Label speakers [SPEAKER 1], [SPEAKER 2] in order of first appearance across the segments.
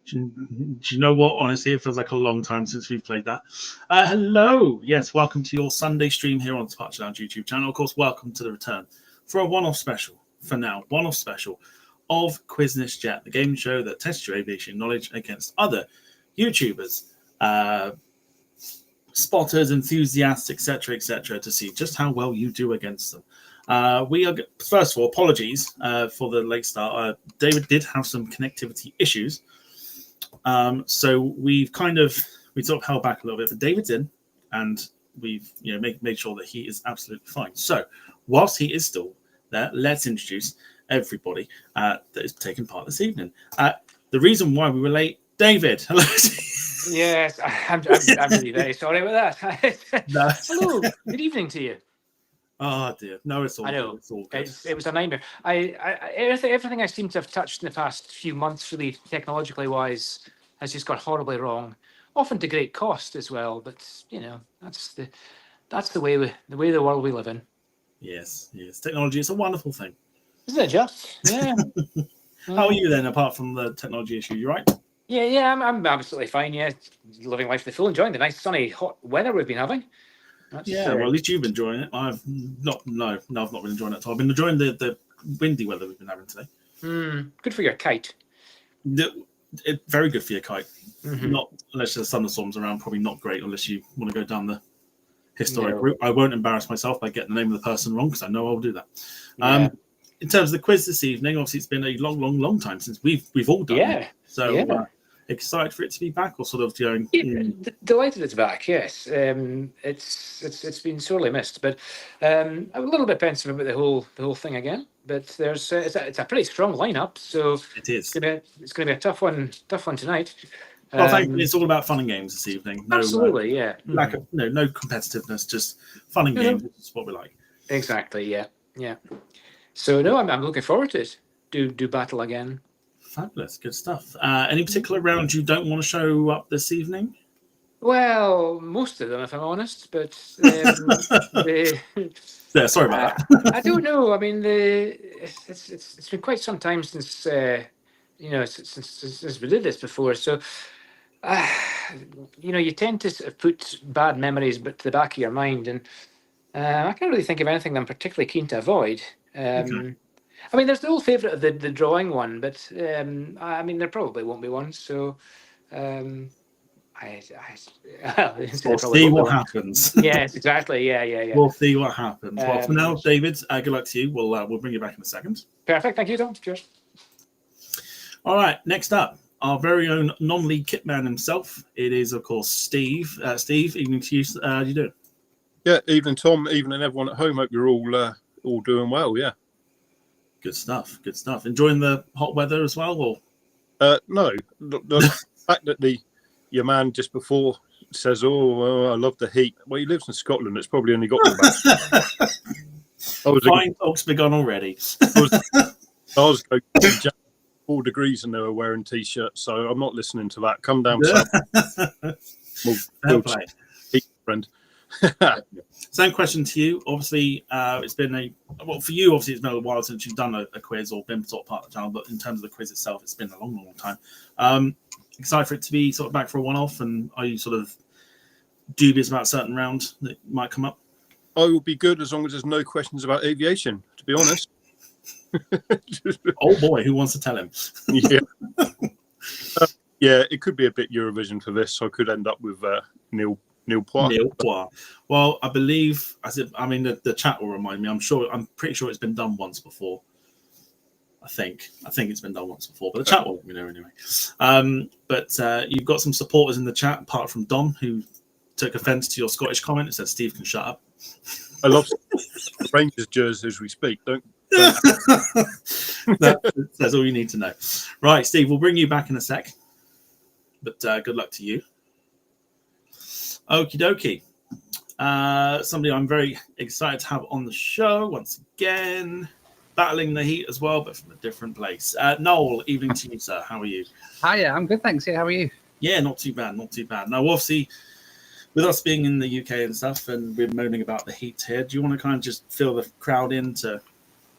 [SPEAKER 1] Do you know what? Honestly, it feels like a long time since we've played that. Hello. Yes, welcome to your Sunday stream here on Sparch Lounge YouTube channel. Of course, welcome to the return for a one-off special, for now, one-off special of Quizness Jet, the game show that tests your aviation knowledge against other YouTubers, spotters, enthusiasts, etc., to see just how well you do against them. First of all, apologies for the late start. David did have some connectivity issues. So we sort of held back a little bit, but David's in, and we've made sure that he is absolutely fine. So whilst he is still there, let's introduce everybody that is taking part this evening. The reason why we were late, David. Hello.
[SPEAKER 2] Yes, I'm really very sorry about that.
[SPEAKER 1] No.
[SPEAKER 2] Hello, good evening to you.
[SPEAKER 1] Oh dear, no, it's all.
[SPEAKER 2] I know
[SPEAKER 1] good. It's all good.
[SPEAKER 2] it was a nightmare. Everything I seem to have touched in the past few months, really technologically wise, has just got horribly wrong. Often to great cost as well, but that's the way the world we live in.
[SPEAKER 1] Yes, technology is a wonderful thing,
[SPEAKER 2] isn't it? Just yeah.
[SPEAKER 1] How are you then? Apart from the technology issue, you right?
[SPEAKER 2] Yeah, I'm absolutely fine. Yeah, living life to the full, enjoying the nice sunny hot weather we've been having.
[SPEAKER 1] Well, at least you've been enjoying it. I've not been enjoying it at all. I've been enjoying the windy weather we've been having today.
[SPEAKER 2] Good for your kite.
[SPEAKER 1] Very good for your kite.
[SPEAKER 2] Mm-hmm.
[SPEAKER 1] Not unless there's thunderstorms around. Probably not great unless you want to go down the historic route. I won't embarrass myself by getting the name of the person wrong because I know I'll do that.
[SPEAKER 2] Yeah.
[SPEAKER 1] In terms of the quiz this evening, obviously it's been a long time since we've all done it. So excited for it to be back, or sort of going.
[SPEAKER 2] Delighted it's back. Yes, it's been sorely missed, but I'm a little bit pensive about the whole thing again. But there's it's a pretty strong lineup, so
[SPEAKER 1] it is.
[SPEAKER 2] It's going to be a tough one tonight.
[SPEAKER 1] Well, thankfully, it's all about fun and games this evening. No,
[SPEAKER 2] absolutely, yeah.
[SPEAKER 1] No competitiveness, just fun and games. That's what we like.
[SPEAKER 2] Exactly. Yeah. So no, I'm looking forward to it. Do battle again.
[SPEAKER 1] Fabulous, good stuff. Any particular round you don't want to show up this evening?
[SPEAKER 2] Well, most of them, if I'm honest. But
[SPEAKER 1] yeah, sorry about that.
[SPEAKER 2] I don't know. I mean, it's been quite some time since since we did this before. So you tend to put bad memories to the back of your mind, and I can't really think of anything that I'm particularly keen to avoid.
[SPEAKER 1] Okay.
[SPEAKER 2] I mean, there's the old favourite of the drawing one, but I mean, there probably won't be one. So
[SPEAKER 1] we'll see what happens.
[SPEAKER 2] Yes, exactly. Yeah.
[SPEAKER 1] We'll see what happens. Well, for now, David, good luck to you. We'll bring you back in a second.
[SPEAKER 2] Perfect. Thank you, Tom. Cheers.
[SPEAKER 1] All right. Next up, our very own non-league kitman himself. It is, of course, Steve. Steve, evening to you. How you doing?
[SPEAKER 3] Yeah, evening, Tom. Evening, everyone at home. Hope you're all doing well. Yeah.
[SPEAKER 1] Good stuff. Enjoying the hot weather as well, or?
[SPEAKER 3] No, the fact that your man just before says, "Oh, I love the heat." Well, he lives in Scotland. It's probably only got about.
[SPEAKER 1] Fine folks begun already.
[SPEAKER 3] I was 4 degrees and they were wearing t-shirts, so I'm not listening to that. Come down south. We'll friend.
[SPEAKER 1] Same question to you. Obviously, it's been for you. Obviously, it's been a while since you've done a quiz or been sort of part of the channel. But in terms of the quiz itself, it's been a long time. Excited for it to be sort of back for a one-off, and are you sort of dubious about a certain round that might come up?
[SPEAKER 3] I will be good as long as there's no questions about aviation. To be honest.
[SPEAKER 1] Oh boy, who wants to tell him?
[SPEAKER 3] Yeah. Yeah, it could be a bit Eurovision for this. So I could end up with Neil Poir.
[SPEAKER 1] Well, I believe, the chat will remind me. I'm pretty sure it's been done once before. I think it's been done once before, but the chat will let me know anyway. But you've got some supporters in the chat, apart from Dom, who took offence to your Scottish comment. It said Steve can shut up.
[SPEAKER 3] I love Rangers jerseys as we speak. Don't.
[SPEAKER 1] That's all you need to know. Right, Steve, we'll bring you back in a sec. But good luck to you. Okie dokie. Somebody I'm very excited to have on the show once again. Battling the heat as well, but from a different place. Noel, evening to you, sir. How are you?
[SPEAKER 4] Hiya, I'm good, thanks. Yeah, how are you?
[SPEAKER 1] Yeah, not too bad. Now, obviously, with us being in the UK and stuff, and we're moaning about the heat here, do you want to kind of just fill the crowd into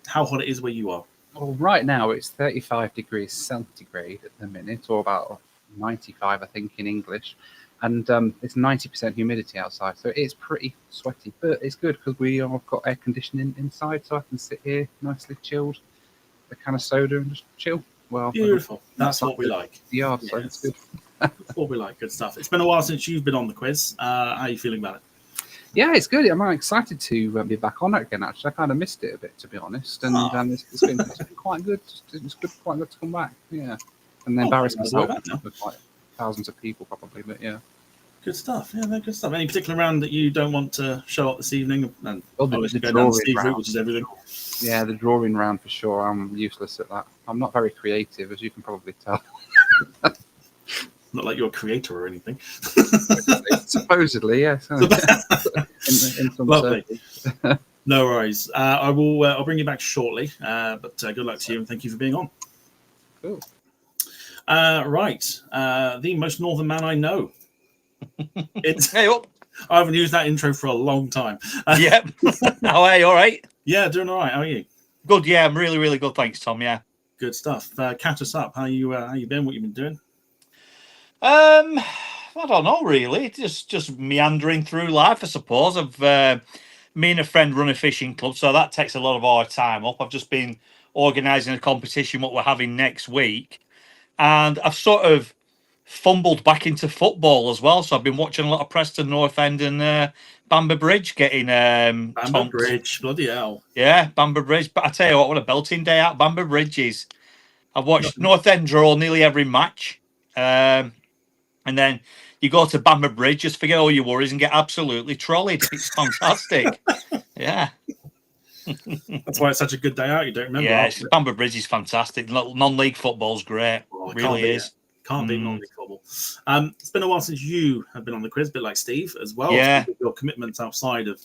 [SPEAKER 1] how hot it is where you are?
[SPEAKER 4] Well, right now it's 35 degrees centigrade at the minute, or about 95, I think, in English. And it's 90% humidity outside, so it's pretty sweaty. But it's good because we have got air conditioning inside, so I can sit here nicely chilled, a can of soda, and just chill. Well,
[SPEAKER 1] Beautiful. That's what we like.
[SPEAKER 4] Yeah, so it's good.
[SPEAKER 1] That's what we like. Good stuff. It's been a while since you've been on the quiz. How are you feeling about it?
[SPEAKER 4] Yeah, it's good. I'm excited to be back on it again. Actually, I kind of missed it a bit, to be honest. And it's been quite good. It's quite good to come back. Yeah, and then embarrass myself with like thousands of people probably. But yeah,
[SPEAKER 1] good stuff. Yeah, good stuff. Any particular round that you don't want to show up this evening? And
[SPEAKER 4] the drawing round, which is everything. Yeah, the drawing round for sure. I'm useless at that. I'm not very creative, as you can probably tell.
[SPEAKER 1] Not like you're a creator or anything.
[SPEAKER 4] Supposedly, yes. in some
[SPEAKER 1] Lovely. No worries. I will. I'll bring you back shortly. But good luck to you, and thank you for being on.
[SPEAKER 4] Cool.
[SPEAKER 1] Right. The most northern man I know.
[SPEAKER 5] Hey up.
[SPEAKER 1] I haven't used that intro for a long time.
[SPEAKER 5] Yep. How are you? All right?
[SPEAKER 1] Yeah, doing all right. How are you?
[SPEAKER 5] Good. Yeah, I'm really, really good. Thanks, Tom. Yeah.
[SPEAKER 1] Good stuff. Catch us up. How you been? What you been doing?
[SPEAKER 5] I don't know really. Just meandering through life, I suppose. Me and a friend run a fishing club, so that takes a lot of our time up. I've just been organising a competition, what we're having next week, and I've sort of fumbled back into football as well. So I've been watching a lot of Preston North End and Bamber Bridge getting
[SPEAKER 1] Bamber Bridge, bloody hell.
[SPEAKER 5] Yeah, Bamber Bridge. But I tell you what a belting day out Bamber Bridge is. I've watched North End draw nearly every match. And then you go to Bamber Bridge, just forget all your worries and get absolutely trolleyed. It's fantastic. Yeah.
[SPEAKER 1] That's why it's such a good day out. You don't remember.
[SPEAKER 5] Yeah, Bamber Bridge is fantastic. Non-league football's great.
[SPEAKER 1] Well, it
[SPEAKER 5] really is.
[SPEAKER 1] Can't be non-league football. It's been a while since you have been on the quiz, a bit like Steve as well.
[SPEAKER 5] Yeah.
[SPEAKER 1] Your commitments outside of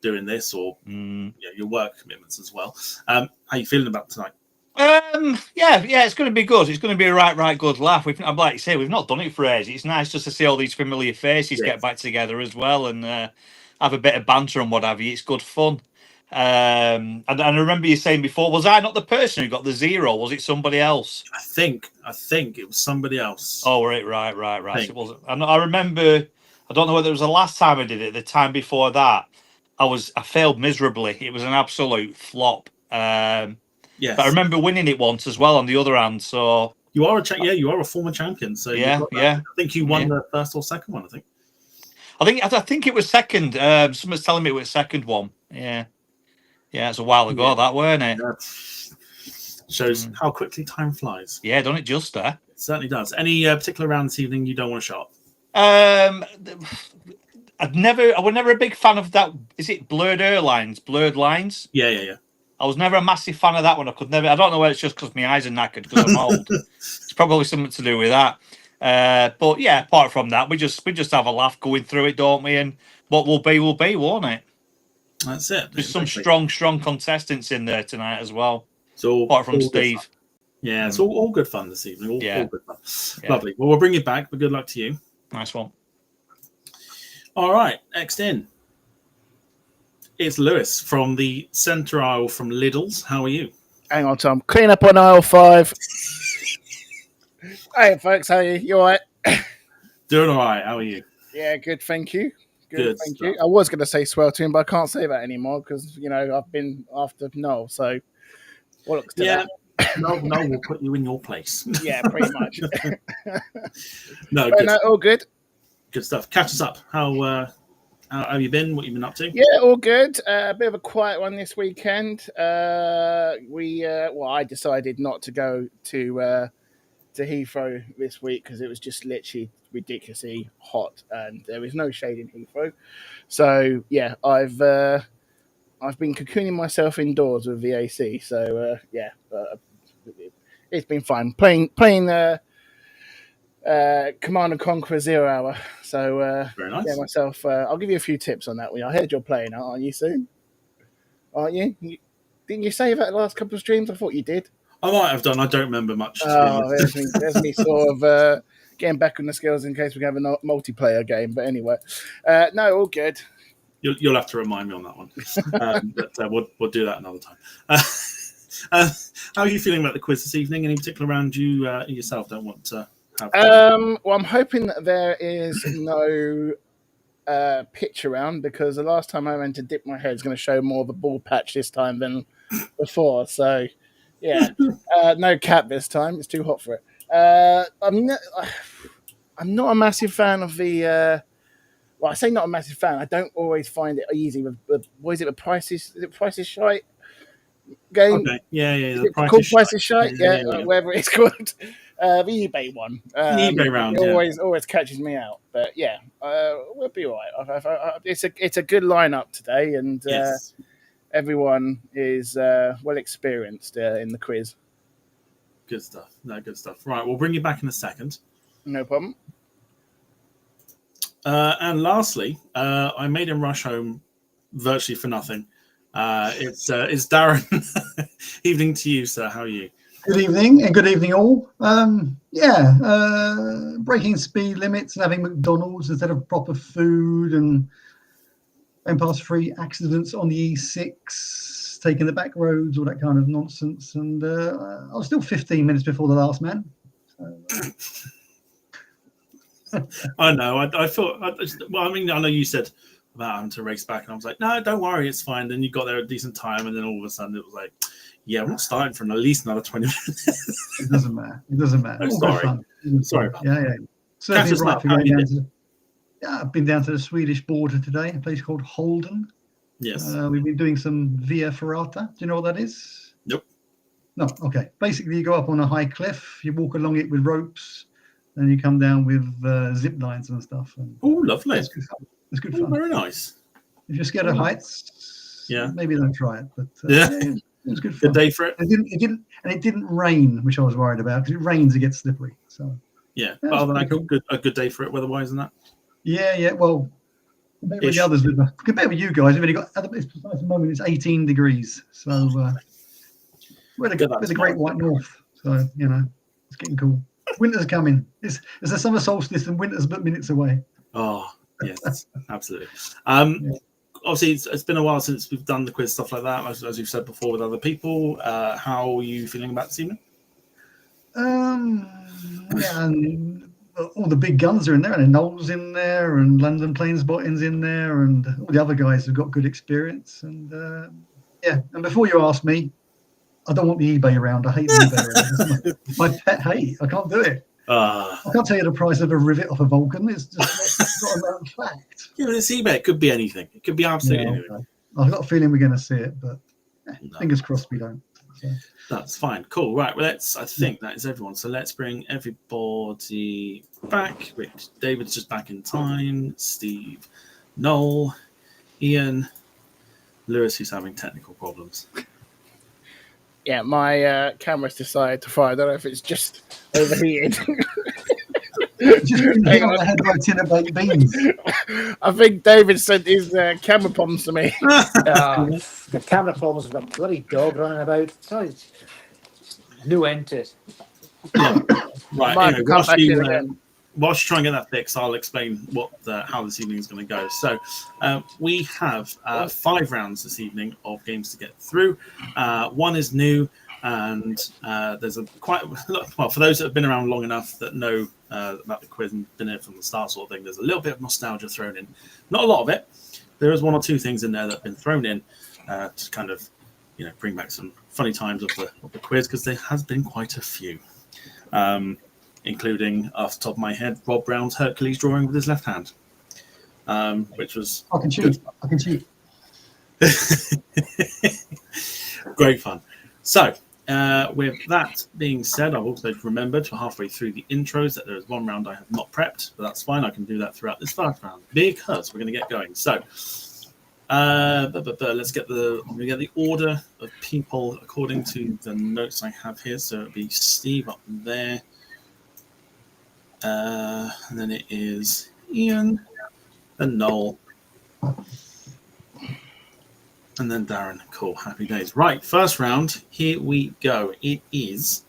[SPEAKER 1] doing this or your work commitments as well. How are you feeling about tonight?
[SPEAKER 5] Yeah, it's going to be good. It's going to be a right good laugh. I'm like you say, we've not done it for ages. It's nice just to see all these familiar faces get back together as well and have a bit of banter and what have you. It's good fun. And I remember you saying before, was I not the person who got the 0? Was it somebody else? I
[SPEAKER 1] think it was somebody else.
[SPEAKER 5] Oh, right. It wasn't. I remember. I don't know whether it was the last time I did it. The time before that, I failed miserably. It was an absolute flop.
[SPEAKER 1] Yes.
[SPEAKER 5] But I remember winning it once as well on the other hand. So
[SPEAKER 1] you are you are a former champion. So
[SPEAKER 5] yeah.
[SPEAKER 1] I think you won the first or second one.
[SPEAKER 5] I think it was second. Someone's telling me it was second one. Yeah, it's a while ago. That weren't it?
[SPEAKER 1] Shows how quickly time flies.
[SPEAKER 5] Yeah, don't it just there?
[SPEAKER 1] It certainly does. Any particular round this evening you don't want to show up?
[SPEAKER 5] I was never a big fan of that. Is it Blurred Lines?
[SPEAKER 1] Yeah.
[SPEAKER 5] I was never a massive fan of that one. I don't know whether it's just because my eyes are knackered because I'm old. It's probably something to do with that. But yeah, apart from that, we just have a laugh going through it, don't we? And what will be, won't it?
[SPEAKER 1] That's it.
[SPEAKER 5] There's some strong contestants in there tonight as well.
[SPEAKER 1] So
[SPEAKER 5] apart from Steve.
[SPEAKER 1] Yeah, it's all good fun this evening. All good fun.
[SPEAKER 5] Yeah.
[SPEAKER 1] Lovely. Well, we'll bring you back, but good luck to you.
[SPEAKER 5] Nice one.
[SPEAKER 1] All right, next in. It's Lewis from the centre aisle from Lidl's. How are you?
[SPEAKER 6] Hang on, Tom. Clean up on aisle 5. Hey, folks. How are you? You all right?
[SPEAKER 1] Doing all right. How are you?
[SPEAKER 6] Yeah, good. Thank you.
[SPEAKER 1] Good
[SPEAKER 6] thank
[SPEAKER 1] stuff.
[SPEAKER 6] you. I was going to say sweltering, but I can't say that anymore because, I've been after Noel. So, what looks to that?
[SPEAKER 1] No, we'll put you in your place.
[SPEAKER 6] Yeah, pretty much.
[SPEAKER 1] No,
[SPEAKER 6] all good.
[SPEAKER 1] Good stuff. Catch us up. How have you been? What you been up to?
[SPEAKER 6] Yeah, all good. A bit of a quiet one this weekend. I decided not to go to Heathrow this week because it was just literally ridiculously hot and there was no shade in Heathrow. So yeah, I've been cocooning myself indoors with the AC. So it's been fun playing Command and Conquer 0 Hour. So
[SPEAKER 1] very nice.
[SPEAKER 6] Yeah, myself. I'll give you a few tips on that. I heard you're playing, aren't you soon? Aren't you? Didn't you say that last couple of streams? I thought you did.
[SPEAKER 1] I might have done. I don't remember much.
[SPEAKER 6] There's me sort of getting back on the skills in case we have a multiplayer game. But anyway, no, all good.
[SPEAKER 1] You'll have to remind me on that one. But we'll do that another time. How are you feeling about the quiz this evening? Any particular round you yourself don't want to
[SPEAKER 6] Well, I'm hoping that there is no pitch around, because the last time I went to dip my head is going to show more of a ball patch this time than before. So, yeah, no cap this time. It's too hot for it. I'm not a massive fan of the. Well, I say not a massive fan. I don't always find it easy with what is it? The prices? Is it Prices Shite game?
[SPEAKER 1] Okay. Yeah.
[SPEAKER 6] Is
[SPEAKER 1] The
[SPEAKER 6] it called Prices Shite?
[SPEAKER 1] Yeah.
[SPEAKER 6] Whatever it's called. The eBay one.
[SPEAKER 1] The eBay round.
[SPEAKER 6] It always catches me out. But yeah, we'll be all right. It's a good lineup today, and
[SPEAKER 1] Yes.
[SPEAKER 6] everyone is well experienced in the quiz.
[SPEAKER 1] Good stuff. No, good stuff. Right, we'll bring you back in a second.
[SPEAKER 6] No problem.
[SPEAKER 1] And lastly, I made him rush home virtually for nothing. It's Darren. Evening to you, sir. How are you?
[SPEAKER 7] Good evening, and good evening all. Breaking speed limits and having McDonald's instead of proper food, and going past 3 accidents on the E6, taking the back roads, all that kind of nonsense. And I was still 15 minutes before the last man. So,
[SPEAKER 1] I know. I thought. Well, I mean, I know you said about having to race back, and I was like, no, don't worry, it's fine. Then you got there a decent time, and then all of a sudden it was like, yeah, we're not starting for at least another 20 minutes.
[SPEAKER 7] It doesn't matter. It doesn't matter.
[SPEAKER 1] Oh,
[SPEAKER 7] All
[SPEAKER 1] sorry.
[SPEAKER 7] good fun.
[SPEAKER 1] Sorry.
[SPEAKER 7] Yeah. Certainly
[SPEAKER 1] Catch us
[SPEAKER 7] right
[SPEAKER 1] up.
[SPEAKER 7] for
[SPEAKER 1] How
[SPEAKER 7] going
[SPEAKER 1] you
[SPEAKER 7] down
[SPEAKER 1] doing?
[SPEAKER 7] I've been down to the Swedish border today, a place called Holden.
[SPEAKER 1] Yes.
[SPEAKER 7] We've been doing some via ferrata. Do you know what that is?
[SPEAKER 1] Nope.
[SPEAKER 7] No. Okay. Basically, you go up on a high cliff, you walk along it with ropes, and you come down with zip lines and stuff. And
[SPEAKER 1] Oh, lovely.
[SPEAKER 7] it's good fun. It's good
[SPEAKER 1] Oh,
[SPEAKER 7] fun.
[SPEAKER 1] very nice.
[SPEAKER 7] If you're scared of heights,
[SPEAKER 1] Yeah.
[SPEAKER 7] maybe don't try it. But
[SPEAKER 1] Yeah.
[SPEAKER 7] it was good fun.
[SPEAKER 1] Good day for it.
[SPEAKER 7] It didn't rain, which I was worried about, because it rains, it gets slippery. So
[SPEAKER 1] Yeah.
[SPEAKER 7] Yeah,
[SPEAKER 1] But other than
[SPEAKER 7] it's
[SPEAKER 1] that,
[SPEAKER 7] pretty
[SPEAKER 1] a good day for it weather-wise and that.
[SPEAKER 7] yeah. Well, compared with
[SPEAKER 1] Ish.
[SPEAKER 7] the others, compared with you guys, we've only got at the moment it's 18 degrees. So we're
[SPEAKER 1] Good, that's
[SPEAKER 7] the Great White North. So it's getting cool. Winter's coming. It's the summer solstice, and winter's but minutes away.
[SPEAKER 1] Oh, yes, absolutely.
[SPEAKER 7] Yeah.
[SPEAKER 1] Obviously, it's been a while since we've done the quiz stuff like that, as you've said before with other people. How are you feeling about this evening?
[SPEAKER 7] Yeah, and all the big guns are in there, and Noel's in there, and London Planespotting's in there, and all the other guys have got good experience. And and before you ask me, I don't want the eBay around. I hate the eBay around. It's my pet hate. I can't do it. I can't tell you the price of a rivet off a Vulcan. It's just not a known fact.
[SPEAKER 1] Yeah, but it's eBay. It could be anything. It could be absolutely anything.
[SPEAKER 7] Okay. I've got a feeling we're going to see it, but
[SPEAKER 1] No.
[SPEAKER 7] fingers crossed we don't. So.
[SPEAKER 1] That's fine. Cool. Right. Well, I think that is everyone. So let's bring everybody back. Which David's just back in time. Steve, Noel, Ian, Lewis, who's having technical problems.
[SPEAKER 6] Yeah, my camera's decided to fire. I don't know if it's just overheated.
[SPEAKER 7] Just been hit on the head by a tin of baked beans.
[SPEAKER 6] I think David sent his camera problems to me.
[SPEAKER 2] The camera problems with a bloody dog running about. It's no end to it.
[SPEAKER 1] Yeah. Right.
[SPEAKER 6] Might
[SPEAKER 1] Anyway,
[SPEAKER 6] come back in again.
[SPEAKER 1] whilst you try and get that fixed, I'll explain how this evening is going to go. So we have 5 rounds this evening of games to get through. One is new, and there's well, for those that have been around long enough that know about the quiz and been in it from the start sort of thing, there's a little bit of nostalgia thrown in. Not a lot of it. There is 1 or 2 things in there that have been thrown in to kind of bring back some funny times of the quiz, because there has been quite a few. Including, off the top of my head, Rob Brown's Hercules drawing with his left hand, which was
[SPEAKER 7] I can cheat. I can cheat.
[SPEAKER 1] great fun. So, with that being said, I've also remembered for halfway through the intros that there is 1 round I have not prepped, but that's fine. I can do that throughout this first round because we're going to get going. So, let's get the order of people according to the notes I have here. So it'll be Steve up there. And then it is Ian, and Noel, and then Darren. Cool, happy days. Right, first round, here we go. It is,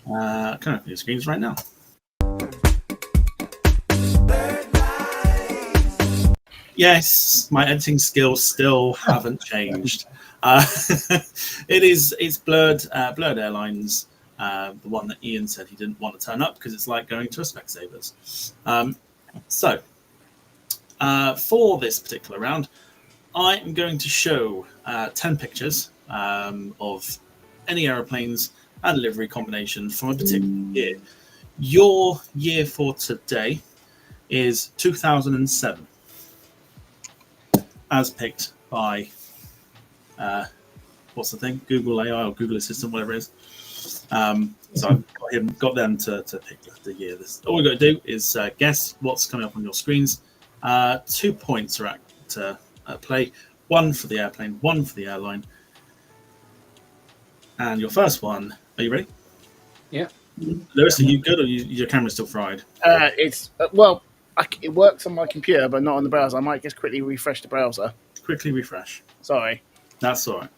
[SPEAKER 1] can I open your screens right now? Yes, my editing skills still haven't changed. It's Blurred Airlines. The one that Ian said he didn't want to turn up because it's like going to a Specsavers. For this particular round, I am going to show 10 pictures of any aeroplanes and livery combination from a particular year. Your year for today is 2007, as picked by what's the thing? Google AI or Google Assistant, whatever it is. So I've got them to pick the year. All we've got to do is guess what's coming up on your screens. 2 points are at play. 1 for the airplane, 1 for the airline. And your first one, are you ready?
[SPEAKER 2] Yeah.
[SPEAKER 1] Lewis, are you good or your camera's still fried?
[SPEAKER 6] It works on my computer, but not on the browser. I might just quickly refresh the browser.
[SPEAKER 1] Quickly refresh.
[SPEAKER 6] Sorry.
[SPEAKER 1] That's all right.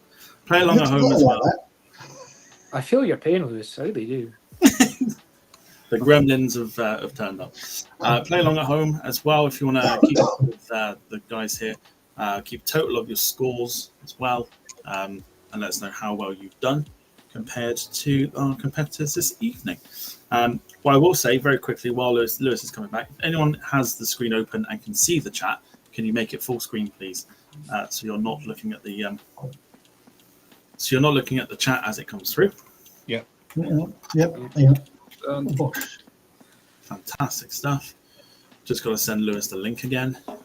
[SPEAKER 1] Play along at home as well.
[SPEAKER 2] I feel your pain, Lewis. I really do.
[SPEAKER 1] The gremlins have turned up. Play along at home as well if you want to keep up with the guys here. Keep total of your scores as well, and let us know how well you've done compared to our competitors this evening. What I will say very quickly while Lewis is coming back, if anyone has the screen open and can see the chat, can you make it full screen, please? So you're not looking at the chat as it comes through.
[SPEAKER 7] Yep.
[SPEAKER 1] Fantastic stuff. Just got to send Lewis the link again. I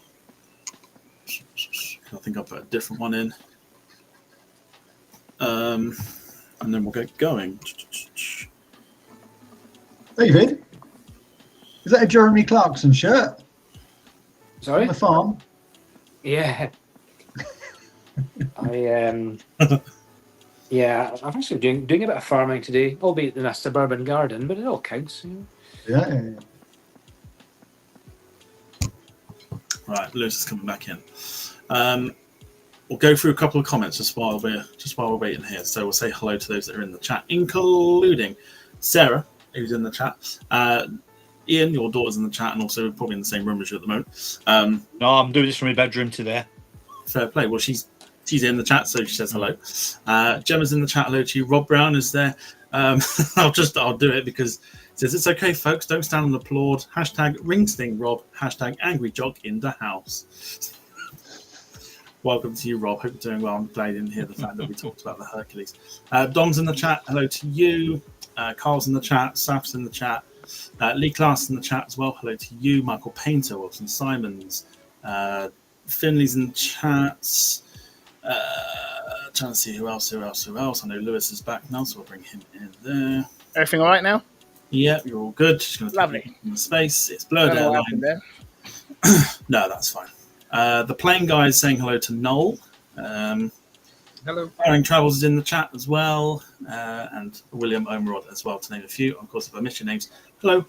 [SPEAKER 1] think I'll put a different one in. And then we'll get going.
[SPEAKER 7] David, is that a Jeremy Clarkson shirt?
[SPEAKER 2] Sorry?
[SPEAKER 7] On the farm?
[SPEAKER 2] Yeah. Yeah, I'm actually doing a bit of farming today, albeit in a suburban garden, but it all counts.
[SPEAKER 7] Yeah.
[SPEAKER 1] Right, Lewis is coming back in. We'll go through a couple of comments just while we're waiting here. So we'll say hello to those that are in the chat, including Sarah, who's in the chat. Ian, your daughter's in the chat, and also probably in the same room as you at the moment.
[SPEAKER 5] No, I'm doing this from my bedroom today.
[SPEAKER 1] Fair play. Well, she's in the chat, so she says hello. Gemma's in the chat. Hello to you. Rob Brown is there. I'll do it because it says it's okay, folks. Don't stand and applaud. Hashtag ringsting Rob. Hashtag angry jock in the house. Welcome to you, Rob. Hope you're doing well. I'm glad you didn't hear the fact that we talked about the Hercules. Dom's in the chat. Hello to you. Carl's in the chat. Saf's in the chat. Lee Class in the chat as well. Hello to you. Michael Painter, Wilson Simons. Finley's in the chat. Trying to see who else. I know Lewis is back now, so we'll bring him in there.
[SPEAKER 6] Everything all right now?
[SPEAKER 1] Yeah, you're all good. Just going to
[SPEAKER 6] Lovely.
[SPEAKER 1] In the space. It's blurred
[SPEAKER 6] Don't know what
[SPEAKER 1] out.
[SPEAKER 6] happened there.
[SPEAKER 1] No, that's fine. The plane guy is saying hello to Noel.
[SPEAKER 4] Hello.
[SPEAKER 1] Aaron Travels is in the chat as well, and William Omerod as well, to name a few. Of course, if I miss your names, hello.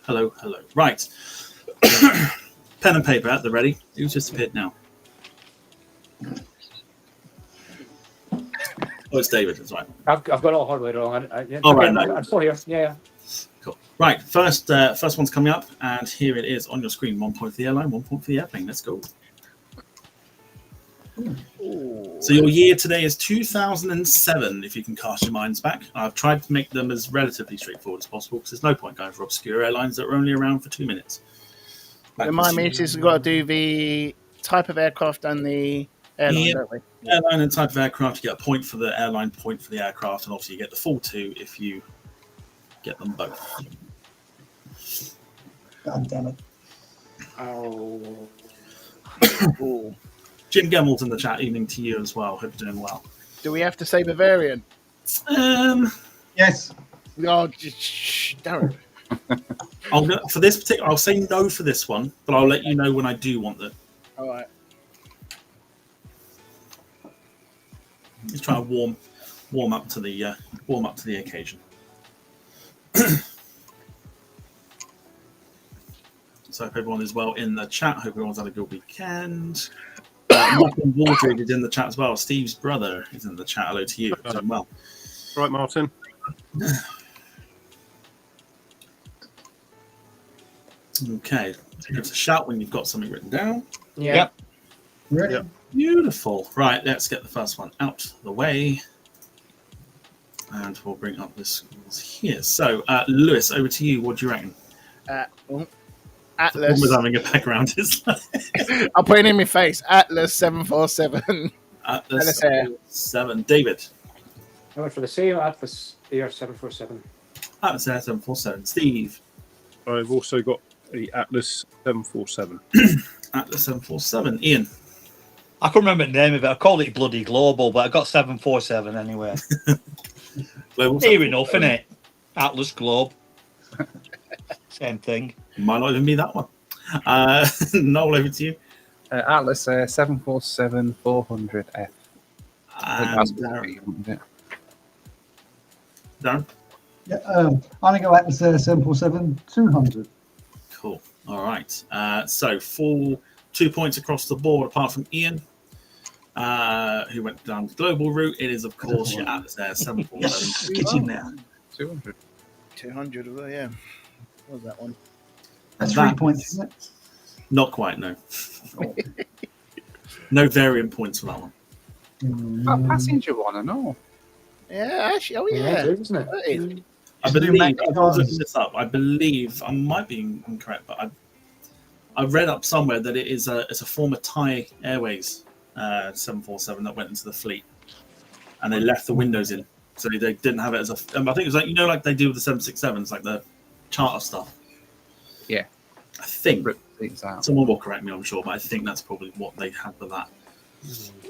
[SPEAKER 1] Right. Pen and paper at the ready. Who's just appeared now? Oh, it's David. That's right.
[SPEAKER 2] I've got it all horribly wrong. I'm still here. Yeah.
[SPEAKER 1] Cool. Right. First one's coming up, and here it is on your screen. 1 point for the airline, 1 point for the airplane. Let's go.
[SPEAKER 6] Ooh.
[SPEAKER 1] So your year today is 2007, if you can cast your minds back. I've tried to make them as relatively straightforward as possible because there's no point going for obscure airlines that are only around for 2 minutes.
[SPEAKER 6] Remind me, we've got to do the type of aircraft and the airline, don't we?
[SPEAKER 1] Airline and type of aircraft, you get a point for the airline, point for the aircraft, and obviously you get the full 2 if you get them both.
[SPEAKER 7] God damn it.
[SPEAKER 6] Oh.
[SPEAKER 1] Jim Gemmel's in the chat. Evening to you as well. Hope you're doing well.
[SPEAKER 6] Do we have to say Bavarian?
[SPEAKER 7] Yes.
[SPEAKER 6] Oh, shh, Darren.
[SPEAKER 1] For this particular, I'll say no for this one, but I'll let you know when I do want them.
[SPEAKER 6] All right.
[SPEAKER 1] Just try to warm up to the occasion. So I hope everyone is well in the chat. Hope everyone's had a good weekend. Martin Waldridge is in the chat as well. Steve's brother is in the chat. Hello to you. Doing well.
[SPEAKER 3] Right, Martin.
[SPEAKER 1] Okay. Give us a shout when you've got something written down.
[SPEAKER 2] Yeah.
[SPEAKER 5] Yep.
[SPEAKER 7] Ready?
[SPEAKER 3] Yep.
[SPEAKER 1] Beautiful. Right, let's get the first one out of the way. And we'll bring up the scores here. So, Lewis, over to you. What do you reckon?
[SPEAKER 6] Atlas.
[SPEAKER 1] Almost having a background.
[SPEAKER 6] I'll put it in my face. Atlas 747.
[SPEAKER 1] Atlas
[SPEAKER 6] Air.
[SPEAKER 1] 7. David.
[SPEAKER 2] I went for the same Atlas Air 747.
[SPEAKER 1] Atlas Air 747. Steve.
[SPEAKER 3] I've also got the Atlas 747.
[SPEAKER 1] Atlas 747. Ian.
[SPEAKER 5] I couldn't remember the name of it. I called it bloody Global, but I got 747 anyway.
[SPEAKER 1] Global
[SPEAKER 5] Near enough, innit? Atlas Globe. Same thing.
[SPEAKER 1] Might not even be that one. Noel, over to you.
[SPEAKER 4] Atlas 747 400F.
[SPEAKER 1] And Darren. Darren?
[SPEAKER 7] Yeah, I'm going to go Atlas Air 747 200.
[SPEAKER 1] Cool. All right. So, full 2 points across the board, apart from Ian, who went down the global route. It is, of course, your Atlas Air 747. Get in there.
[SPEAKER 4] 200.
[SPEAKER 6] 200, yeah. What was that one?
[SPEAKER 7] That's
[SPEAKER 1] That
[SPEAKER 7] 3 points, isn't it?
[SPEAKER 1] Not quite, no. No variant points for that one.
[SPEAKER 4] Passenger one, I know.
[SPEAKER 6] Yeah, actually, oh
[SPEAKER 2] Yeah,
[SPEAKER 6] yeah.
[SPEAKER 2] it is, isn't it?
[SPEAKER 6] It is.
[SPEAKER 1] I believe, I was looking this up. I believe, I might be incorrect, but I read up somewhere that it's a former Thai Airways 747 that went into the fleet, and they left the windows in, so they didn't have it as a. I think it was like like they do with the 767s, like the charter stuff.
[SPEAKER 4] Yeah.
[SPEAKER 1] I think
[SPEAKER 4] Rip these out.
[SPEAKER 1] someone will correct me, I'm sure, but I think that's probably what they had for that.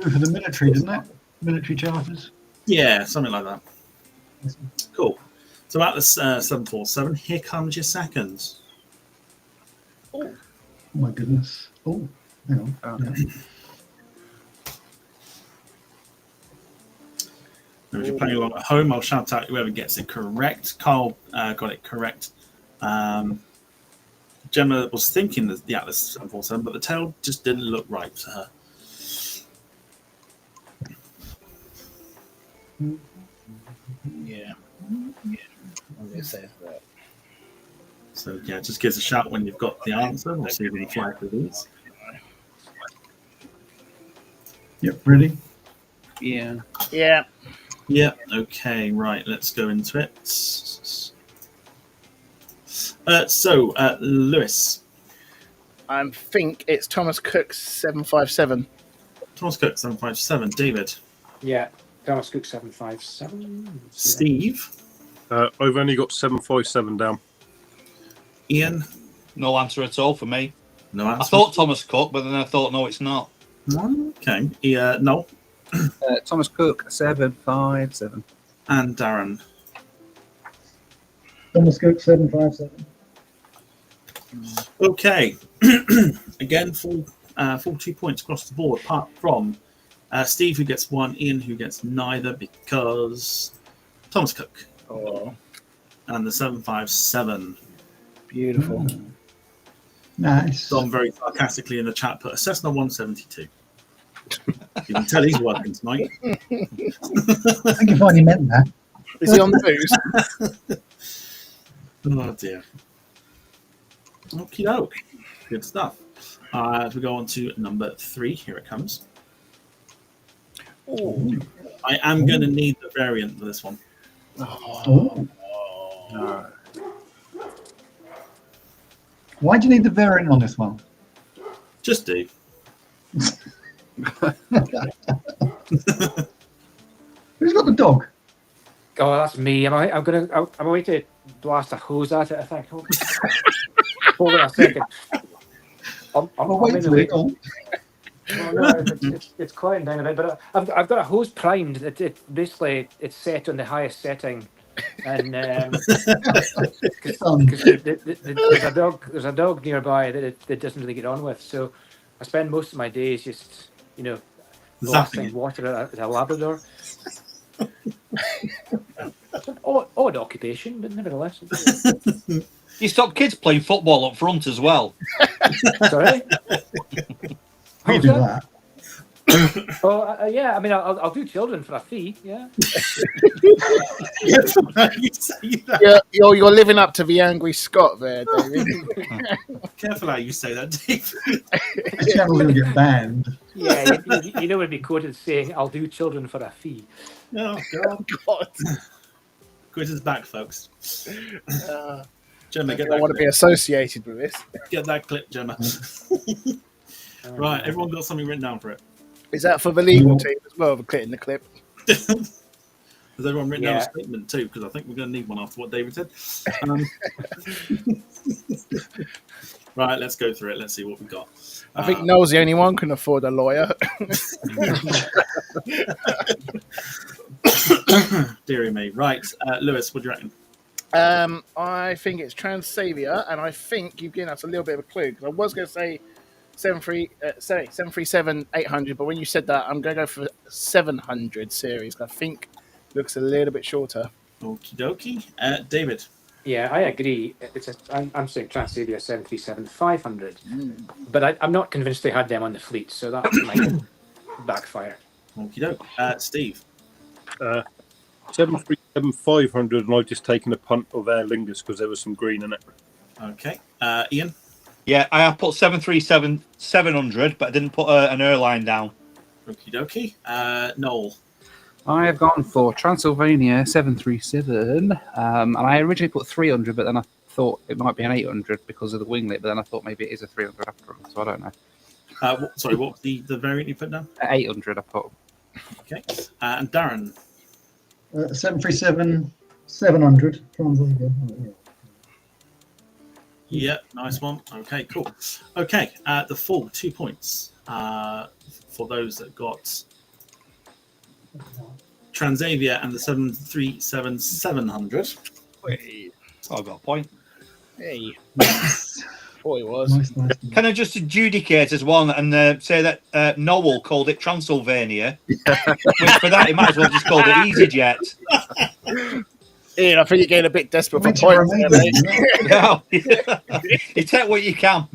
[SPEAKER 7] For the military, didn't it? Military charters.
[SPEAKER 1] Yeah, something like that. Cool. So Atlas 747, here comes your second.
[SPEAKER 7] Oh my goodness. Oh, hang on.
[SPEAKER 4] Okay.
[SPEAKER 1] And if you're playing along at home, I'll shout out whoever gets it correct. Carl got it correct. Gemma was thinking the Atlas 747, but the tail just didn't look right to her.
[SPEAKER 6] Yeah. I'm going to say that.
[SPEAKER 1] So yeah, just give us a shout when you've got the answer. We'll see if we can fly through these.
[SPEAKER 7] Yep, ready?
[SPEAKER 4] Yeah.
[SPEAKER 6] Yeah.
[SPEAKER 1] Yeah, okay, right, let's go into it. Lewis.
[SPEAKER 6] I think it's Thomas Cook's 757.
[SPEAKER 1] Thomas Cook, 757. David.
[SPEAKER 2] Yeah, Thomas Cook 757.
[SPEAKER 1] Steve.
[SPEAKER 3] I've only got 757 down.
[SPEAKER 1] Ian.
[SPEAKER 5] No answer at all for me.
[SPEAKER 1] No answer.
[SPEAKER 5] I thought Thomas Cook, but then I thought, no, it's not.
[SPEAKER 1] Okay. No.
[SPEAKER 4] Thomas Cook 757.
[SPEAKER 1] And Darren.
[SPEAKER 7] Thomas Cook 757.
[SPEAKER 1] Okay. Again, full 2 points across the board, apart from Steve, who gets one, Ian, who gets neither, because Thomas Cook.
[SPEAKER 6] Oh,
[SPEAKER 1] And the 757.
[SPEAKER 6] beautiful.
[SPEAKER 7] Nice.
[SPEAKER 1] Dom very sarcastically in the chat put a Cessna 172. You can tell he's working tonight.
[SPEAKER 7] I think you finally meant that.
[SPEAKER 6] Is he on the booze?
[SPEAKER 1] Oh dear. Okie doke. Good stuff. As we go on to number 3, here it comes.
[SPEAKER 6] Oh.
[SPEAKER 1] I am going to need the variant for this one.
[SPEAKER 7] Oh. Why do you need the variant on this one?
[SPEAKER 1] Just do.
[SPEAKER 7] Who's got the dog?
[SPEAKER 2] Oh, that's me. I'm going to blast a hose at it, I think. Hold on a second. I'm
[SPEAKER 7] Wait
[SPEAKER 2] in the
[SPEAKER 7] till
[SPEAKER 2] way.
[SPEAKER 7] it's on.
[SPEAKER 2] Oh, no, it's quieting down a bit, but I've got a hose primed. Basically it's set on the highest setting, and because there's a dog nearby that doesn't really get on with. So I spend most of my days just blasting water at a Labrador. It's an odd occupation, but nevertheless.
[SPEAKER 5] You stop kids playing football up front as well.
[SPEAKER 2] Sorry.
[SPEAKER 7] We do that.
[SPEAKER 2] Oh yeah, I mean I'll do children for a fee. Yeah.
[SPEAKER 1] You say that.
[SPEAKER 6] You're living up to the angry Scott there, David.
[SPEAKER 1] Careful how you say that, Dave.
[SPEAKER 7] This channel's going to get banned.
[SPEAKER 2] Yeah, you know, would be quoted saying, "I'll do children for a fee."
[SPEAKER 1] Oh God.
[SPEAKER 6] God.
[SPEAKER 1] Quiz is back, folks. Gemma,
[SPEAKER 6] I
[SPEAKER 1] get
[SPEAKER 6] want to
[SPEAKER 1] that
[SPEAKER 6] be
[SPEAKER 1] clip.
[SPEAKER 6] associated with this.
[SPEAKER 1] Get that clip, Gemma. Right, everyone got something written down for it.
[SPEAKER 6] Is that for the legal team as well? For in the clip.
[SPEAKER 1] Has everyone written down a
[SPEAKER 2] Yeah.
[SPEAKER 1] statement too? Because I think we're going to need one after what David said. Right, let's go through it. Let's see what we got.
[SPEAKER 6] I think Noel's the only one who can afford a lawyer.
[SPEAKER 1] Deary me. Right, Lewis, what do you reckon?
[SPEAKER 6] I think it's Transavia, and I think you've given us a little bit of a clue, because I was going to say 737-800, but when you said that, I'm going to go for 700 series. I think it looks a little bit shorter.
[SPEAKER 1] Okie dokie. David.
[SPEAKER 2] Yeah, I agree. I'm saying Transavia 737-500, but I'm not convinced they had them on the fleet, so that might backfire.
[SPEAKER 1] Okie doke. Steve.
[SPEAKER 3] 737-500, and I've just taken a punt of Aer Lingus because there was some green in it.
[SPEAKER 1] Okay. Ian.
[SPEAKER 5] Yeah, I have put 737-700, but I didn't put an airline down.
[SPEAKER 1] Okie dokie. Noel.
[SPEAKER 4] I have gone for Transylvania 737, and I originally put 300, but then I thought it might be an 800 because of the winglet, but then I thought maybe it is a 300 after all, so I don't know.
[SPEAKER 1] Sorry, what was the variant you put down?
[SPEAKER 4] 800 I put.
[SPEAKER 1] Okay. And Darren.
[SPEAKER 7] 737-700. Transavia.
[SPEAKER 1] Yeah, nice one. Okay, cool. Okay, the full 2 points for those that got Transavia and the 737-700.
[SPEAKER 6] Wait,
[SPEAKER 5] So I got a point.
[SPEAKER 6] hey. Thought it was.
[SPEAKER 7] Nice.
[SPEAKER 5] Can I just adjudicate as one and say that Noel called it Transylvania? Which for that, he might as well just called it EasyJet.
[SPEAKER 6] Ian, I think you're getting a bit desperate for
[SPEAKER 7] Makes
[SPEAKER 6] points
[SPEAKER 7] you
[SPEAKER 6] there,
[SPEAKER 7] remember,
[SPEAKER 6] mate.
[SPEAKER 5] No. You take what you can.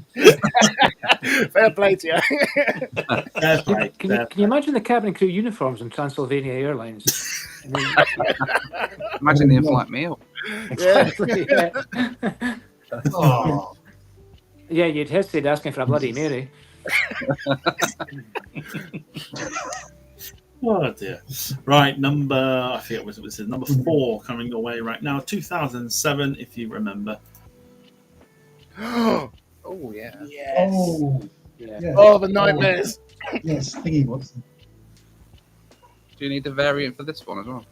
[SPEAKER 6] Fair play to you.
[SPEAKER 1] Fair play,
[SPEAKER 2] Can
[SPEAKER 1] fair
[SPEAKER 2] you imagine the cabin and crew uniforms on Transylvania Airlines? I mean,
[SPEAKER 4] Imagine the in-flight meal.
[SPEAKER 2] exactly. Yeah.
[SPEAKER 7] Oh,
[SPEAKER 2] Yeah, you'd hesitate asking for a Bloody Mary.
[SPEAKER 1] Oh dear. Right, I forget what it was. Number 4 coming your way right now. 2007, if you remember.
[SPEAKER 6] Oh, yeah. Yes.
[SPEAKER 7] oh,
[SPEAKER 2] Yeah.
[SPEAKER 7] yeah.
[SPEAKER 6] Oh, the nightmares.
[SPEAKER 7] Yes, thingy Watson.
[SPEAKER 4] Do you need the variant for this one as well?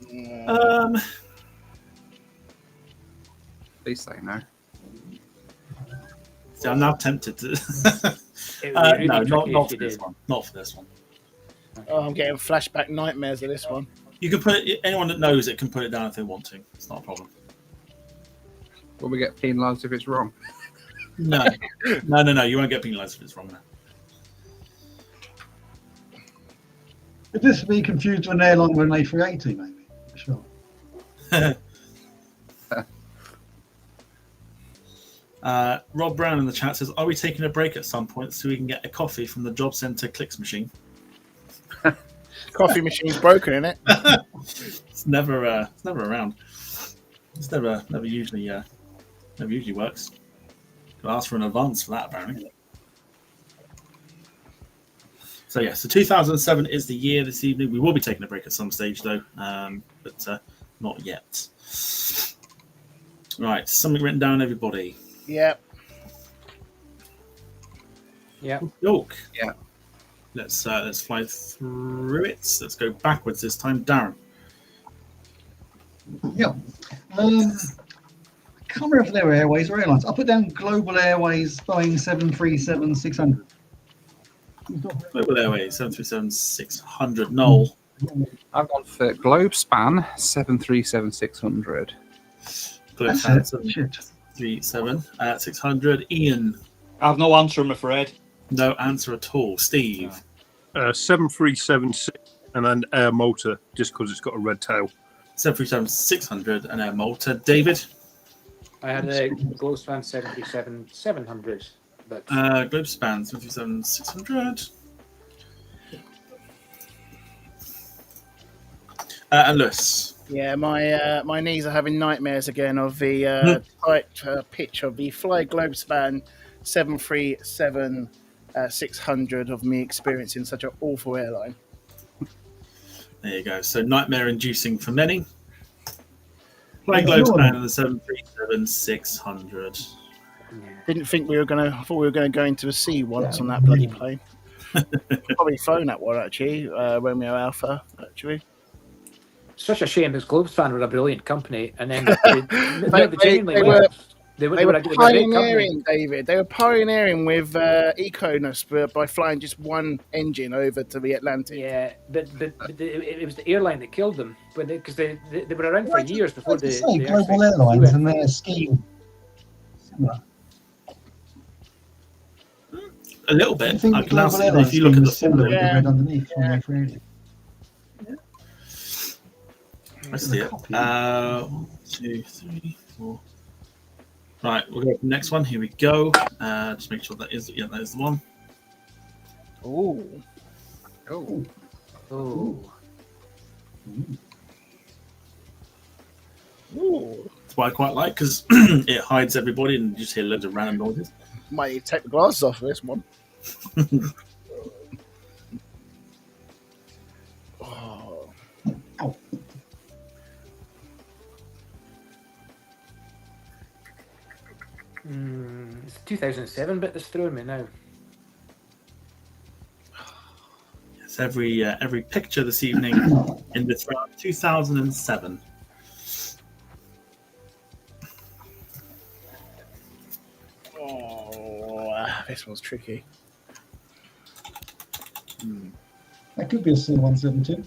[SPEAKER 4] Please say no.
[SPEAKER 1] See, I'm now tempted to.
[SPEAKER 2] It would be really
[SPEAKER 1] no,
[SPEAKER 2] tricky
[SPEAKER 1] not
[SPEAKER 2] if
[SPEAKER 1] for
[SPEAKER 2] you
[SPEAKER 1] this
[SPEAKER 2] did.
[SPEAKER 1] one. Not for this one.
[SPEAKER 6] Oh, I'm getting flashback nightmares of this one.
[SPEAKER 1] You can put it. Anyone that knows it can put it down if they want to. It's not a problem.
[SPEAKER 4] Will we get penalised if it's wrong?
[SPEAKER 1] No, no. You won't get penalised if it's wrong. Now.
[SPEAKER 7] Could this be confused with an airline with an A380, maybe? Sure.
[SPEAKER 1] Rob Brown in the chat says, "Are we taking a break at some point so we can get a coffee from the job centre clicks machine?"
[SPEAKER 6] Coffee machine's broken, isn't it?
[SPEAKER 1] It's never around. It's never usually works. Got to ask for an advance for that apparently. So yeah, so 2007 is the year this evening. We will be taking a break at some stage though, but not yet. Right, something written down, everybody.
[SPEAKER 6] Yep.
[SPEAKER 2] Yeah.
[SPEAKER 1] York.
[SPEAKER 4] Yeah.
[SPEAKER 1] Let's fly through it. Let's go backwards this time, Darren.
[SPEAKER 7] Yeah. I can't remember if they were Airways or Airlines. I put down Global Airways Boeing 737-600.
[SPEAKER 1] Global Airways 737-600. Noel.
[SPEAKER 4] I've gone for Globespan 737-600.
[SPEAKER 1] Global
[SPEAKER 7] That's it. Shit.
[SPEAKER 1] 737-600. Ian.
[SPEAKER 5] I have no answer, I'm afraid.
[SPEAKER 1] No answer at all. Steve.
[SPEAKER 3] 737-6 and then Air Malta, just because it's got a red tail.
[SPEAKER 1] 737-600 and Air Malta. David.
[SPEAKER 2] I had a Globespan 737-700, but
[SPEAKER 1] Globespan 737-600. And Lewis.
[SPEAKER 6] Yeah, my knees are having nightmares again of the tight pitch of the Fly Globespan 737-600 of me experiencing such an awful airline.
[SPEAKER 1] There you go. So nightmare inducing for many. Flying Globe's
[SPEAKER 7] Ignore
[SPEAKER 1] banned
[SPEAKER 7] them.
[SPEAKER 1] in the 737-600.
[SPEAKER 6] Didn't think we were gonna. I thought we were going to go into the sea once on that bloody plane. Probably flown that one actually. Romeo Alpha actually.
[SPEAKER 2] Such a shame because Globespan were a brilliant company, and then they genuinely
[SPEAKER 6] they
[SPEAKER 2] were.
[SPEAKER 6] They
[SPEAKER 2] were
[SPEAKER 6] were
[SPEAKER 2] a great company.
[SPEAKER 6] pioneering, David. They were pioneering with Econus by flying just one engine over to the Atlantic.
[SPEAKER 2] Yeah, but it was the airline that killed them, because they were around for
[SPEAKER 7] Like to-
[SPEAKER 2] years before
[SPEAKER 7] like to
[SPEAKER 2] they.
[SPEAKER 7] say
[SPEAKER 2] they
[SPEAKER 7] Global
[SPEAKER 2] actually
[SPEAKER 7] Airlines
[SPEAKER 2] flew
[SPEAKER 7] and their scheme. Similar.
[SPEAKER 1] A little
[SPEAKER 7] I
[SPEAKER 1] bit.
[SPEAKER 7] think
[SPEAKER 1] I
[SPEAKER 7] the
[SPEAKER 1] can now
[SPEAKER 7] Global
[SPEAKER 1] see
[SPEAKER 7] Airlines
[SPEAKER 1] if you look
[SPEAKER 7] scheme
[SPEAKER 1] at the
[SPEAKER 7] is similar with
[SPEAKER 1] folder.
[SPEAKER 7] the red underneath from
[SPEAKER 6] Yeah.
[SPEAKER 7] the Friday.
[SPEAKER 1] I see it. 1, 2, 3, 4. Right, we'll go to the next one. Here we go. Just make sure that is the one.
[SPEAKER 6] Ooh.
[SPEAKER 4] Oh,
[SPEAKER 2] Oh,
[SPEAKER 6] Ooh.
[SPEAKER 1] That's why I quite like, because it hides everybody and you just hear loads of random noises.
[SPEAKER 6] Might need to take the glasses off for this one. Oh.
[SPEAKER 7] Ow.
[SPEAKER 2] it's 2007 bit that's throwing me now.
[SPEAKER 1] Yes, every picture this evening in this round, 2007.
[SPEAKER 6] Oh, this one's tricky.
[SPEAKER 7] That could be a C-172.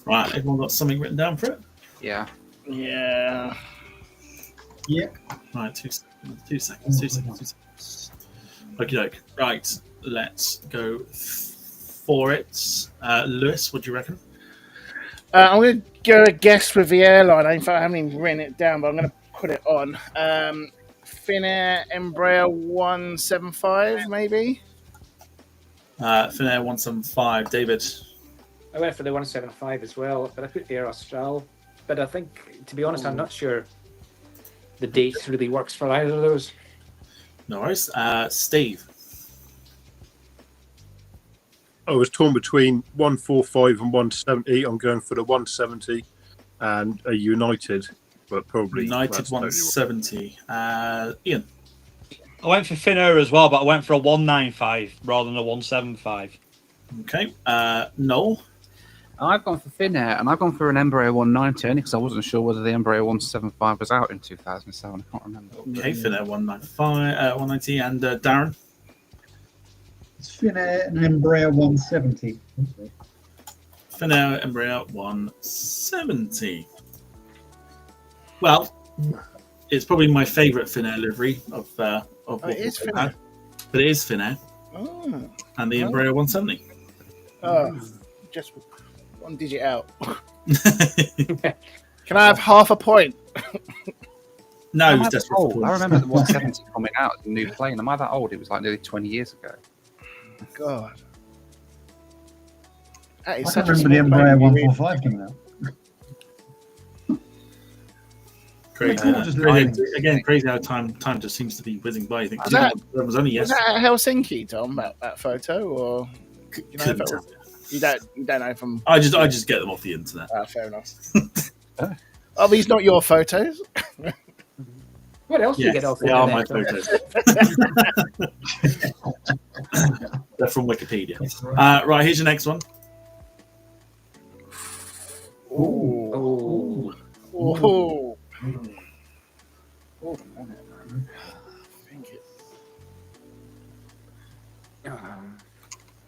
[SPEAKER 1] Right, everyone got something written down for it?
[SPEAKER 4] yeah.
[SPEAKER 6] Yeah.
[SPEAKER 7] Yeah.
[SPEAKER 1] Right, 2 seconds, 2 seconds, 2 seconds, 2 seconds. Okie doke. Right, let's go for it. Lewis, what do you reckon?
[SPEAKER 6] I'm going to go a guess with the airline. In fact, I haven't even written it down, but I'm going to put it on. Finnair Embraer 175, maybe?
[SPEAKER 1] Finnair 175. David.
[SPEAKER 2] I went for the 175 as well, but I put Air Austral. But I think, to be honest, I'm not sure the date really works for either of those.
[SPEAKER 1] No worries. Steve.
[SPEAKER 3] I was torn between 145 and 170. I'm going for the 170 and a United, but probably
[SPEAKER 1] United
[SPEAKER 3] that's totally
[SPEAKER 1] 170. Ian.
[SPEAKER 5] I went for Finnair as well, but I went for a 195 rather than a 175.
[SPEAKER 1] Okay. Noel.
[SPEAKER 4] I've gone for Finnair, and I've gone for an Embraer 190 only because I wasn't sure whether the Embraer 175 was out in 2007. I can't remember.
[SPEAKER 1] Okay, Finnair 195, 190, and Darren.
[SPEAKER 7] It's Finnair and Embraer 170.
[SPEAKER 1] Finnair Embraer 170. Well, it's probably my favourite Finnair livery of what
[SPEAKER 6] it is
[SPEAKER 1] we've
[SPEAKER 6] Finnair.
[SPEAKER 1] had. But it is Finnair
[SPEAKER 6] Oh.
[SPEAKER 1] and the Embraer 170.
[SPEAKER 6] Oh, just one digit out. Can I have half a point?
[SPEAKER 1] No,
[SPEAKER 4] Am
[SPEAKER 1] it was
[SPEAKER 4] I that
[SPEAKER 1] desperate for
[SPEAKER 4] old? I
[SPEAKER 1] points.
[SPEAKER 4] remember the 170 coming out as a new plane. Am I that old? It was like nearly 20 years ago.
[SPEAKER 6] God. That
[SPEAKER 7] I
[SPEAKER 6] is
[SPEAKER 7] can
[SPEAKER 6] such a
[SPEAKER 7] remember the
[SPEAKER 6] small
[SPEAKER 7] Embraer
[SPEAKER 6] plane.
[SPEAKER 7] 145 coming out.
[SPEAKER 1] Crazy.
[SPEAKER 7] Cool, just lying.
[SPEAKER 1] Again, crazy how time just seems to be whizzing by. I think
[SPEAKER 6] Was that-
[SPEAKER 1] it was only
[SPEAKER 6] Was
[SPEAKER 1] yesterday.
[SPEAKER 6] that at Helsinki, Tom, that photo? Or you know, if
[SPEAKER 1] Couldn't
[SPEAKER 6] it
[SPEAKER 1] tell
[SPEAKER 6] was,
[SPEAKER 1] you.
[SPEAKER 6] you don't know from.
[SPEAKER 1] I just get them off the internet.
[SPEAKER 6] Fair enough. Are these not your photos?
[SPEAKER 2] What else do you
[SPEAKER 1] Yes,
[SPEAKER 2] get off
[SPEAKER 1] they
[SPEAKER 2] the
[SPEAKER 1] are my
[SPEAKER 2] internet?
[SPEAKER 1] photos. They're from Wikipedia. Right, here's your next one.
[SPEAKER 6] Ooh.
[SPEAKER 2] Oh,
[SPEAKER 6] Ooh.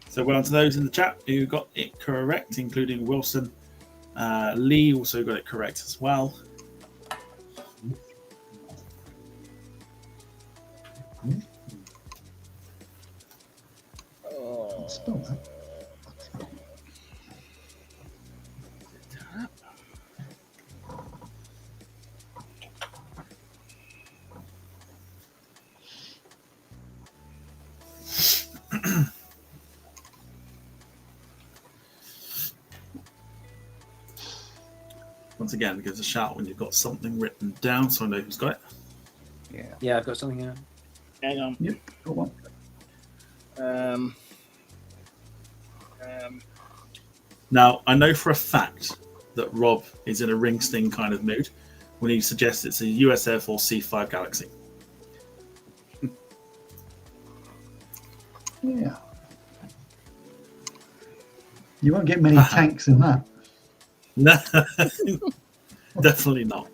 [SPEAKER 1] So well on to those in the chat who got it correct, including Wilson. Lee also got it correct as well.
[SPEAKER 7] Spell that.
[SPEAKER 1] Once again, give us a shout when you've got something written down so I know who's got it.
[SPEAKER 2] Yeah, I've got something here.
[SPEAKER 6] Hang on.
[SPEAKER 7] Yep, got one.
[SPEAKER 1] Now, I know for a fact that Rob is in a ring sting kind of mood when he suggests it's a US Air Force C5 Galaxy.
[SPEAKER 7] Yeah. You won't get many tanks in that.
[SPEAKER 1] No, definitely not.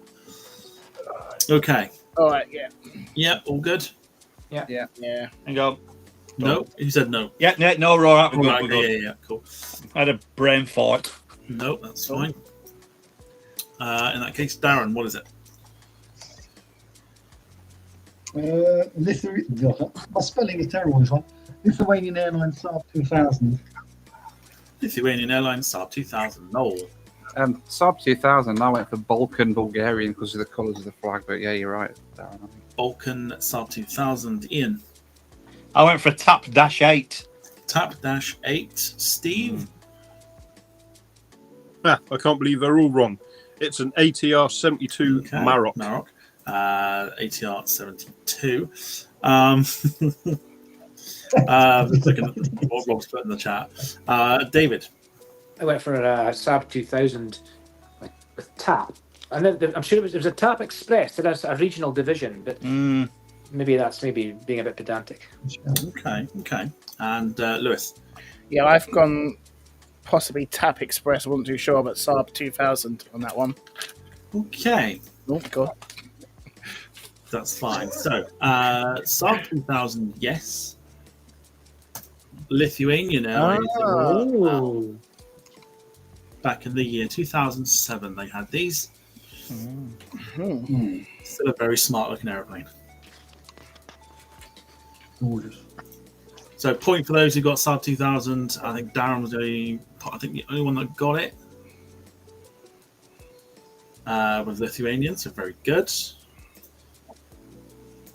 [SPEAKER 1] Okay.
[SPEAKER 6] All right. Yeah.
[SPEAKER 1] Yeah, all good?
[SPEAKER 6] Yeah.
[SPEAKER 5] Hang on.
[SPEAKER 1] No? He said no.
[SPEAKER 5] Yeah, no, we're all right. We're
[SPEAKER 1] All
[SPEAKER 5] good.
[SPEAKER 1] right,
[SPEAKER 5] We're good.
[SPEAKER 1] yeah, cool.
[SPEAKER 5] I had a brain fart.
[SPEAKER 1] No, that's fine. In that case, Darren, what is it?
[SPEAKER 7] My spelling is terrible, this one. Lithuanian Airlines Saab 2000.
[SPEAKER 1] Lithuanian Airlines Saab 2000. Noel.
[SPEAKER 4] Saab 2000, I went for Balkan Bulgarian because of the colours of the flag, but yeah, you're right, Darren. I think.
[SPEAKER 1] Balkan Saab 2000. Ian.
[SPEAKER 5] I went for a TAP-8.
[SPEAKER 1] TAP-8. Steve.
[SPEAKER 3] I can't believe they're all wrong. It's an ATR 72
[SPEAKER 1] Okay,
[SPEAKER 3] Maroc.
[SPEAKER 1] Maroc. ATR 72. Looking at what Rob's put in the chat. David.
[SPEAKER 2] I went for a Saab 2000 with TAP. And then I'm sure it was a TAP Express. It has a regional division, but maybe that's being a bit pedantic.
[SPEAKER 1] Okay. And Lewis.
[SPEAKER 6] Yeah, I've gone possibly TAP Express. I wasn't too sure, but Saab 2000 on that one.
[SPEAKER 1] Okay.
[SPEAKER 6] Oh, God.
[SPEAKER 1] That's fine. So, Saab 2000, yes. Lithuanian Airlines.
[SPEAKER 2] Oh.
[SPEAKER 1] Back in the year 2007, they had these. Still a very smart looking aeroplane.
[SPEAKER 7] Gorgeous.
[SPEAKER 1] So, point for those who got Saab 2000. I think Darren was the only one that got it. Was Lithuanian, so very good.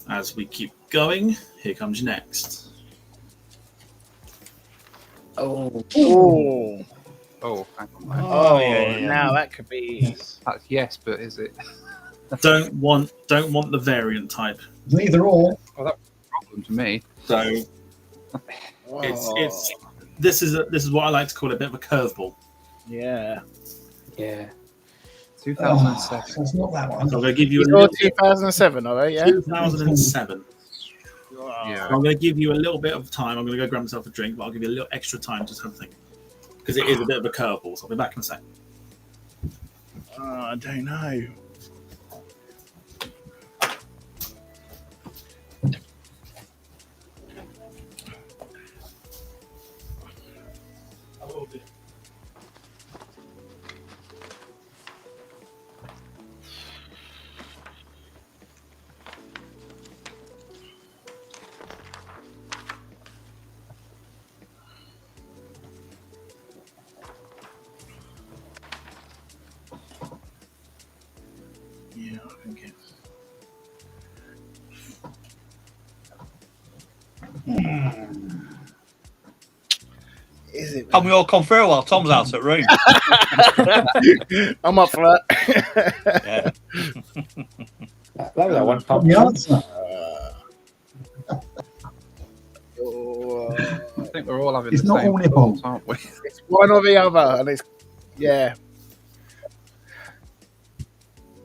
[SPEAKER 1] As we keep going, here comes your next.
[SPEAKER 6] Oh.
[SPEAKER 4] Oh, hang on.
[SPEAKER 5] Oh, yeah.
[SPEAKER 6] Now that could be.
[SPEAKER 4] That's yes, but is it?
[SPEAKER 1] Don't want the variant type.
[SPEAKER 7] Neither or.
[SPEAKER 4] Oh, that's a problem to me.
[SPEAKER 1] So it's this is what I like to call a bit of a curveball.
[SPEAKER 6] Yeah.
[SPEAKER 4] 2007.
[SPEAKER 7] So it's not that one.
[SPEAKER 1] So I'm going to give you
[SPEAKER 6] You
[SPEAKER 1] a
[SPEAKER 6] saw
[SPEAKER 1] little
[SPEAKER 6] 2007, are they? Yeah.
[SPEAKER 1] 2007.
[SPEAKER 4] Yeah.
[SPEAKER 1] I'm going to give you a little bit of time. I'm going to go grab myself a drink, but I'll give you a little extra time just to have a think. Because it is a bit of a curveball, so I'll be back in a sec.
[SPEAKER 6] I don't know. Yeah, I think it's. Is it?
[SPEAKER 5] Can we all confer while Tom's out at room?
[SPEAKER 6] I'm up for that.
[SPEAKER 5] Yeah.
[SPEAKER 2] That was that one pump.
[SPEAKER 7] The answer.
[SPEAKER 6] Oh,
[SPEAKER 4] I think we're all having
[SPEAKER 7] It's
[SPEAKER 4] the
[SPEAKER 7] not
[SPEAKER 4] same
[SPEAKER 7] all Nippon.
[SPEAKER 4] thoughts, aren't we?
[SPEAKER 6] it's one or the other, and it's yeah.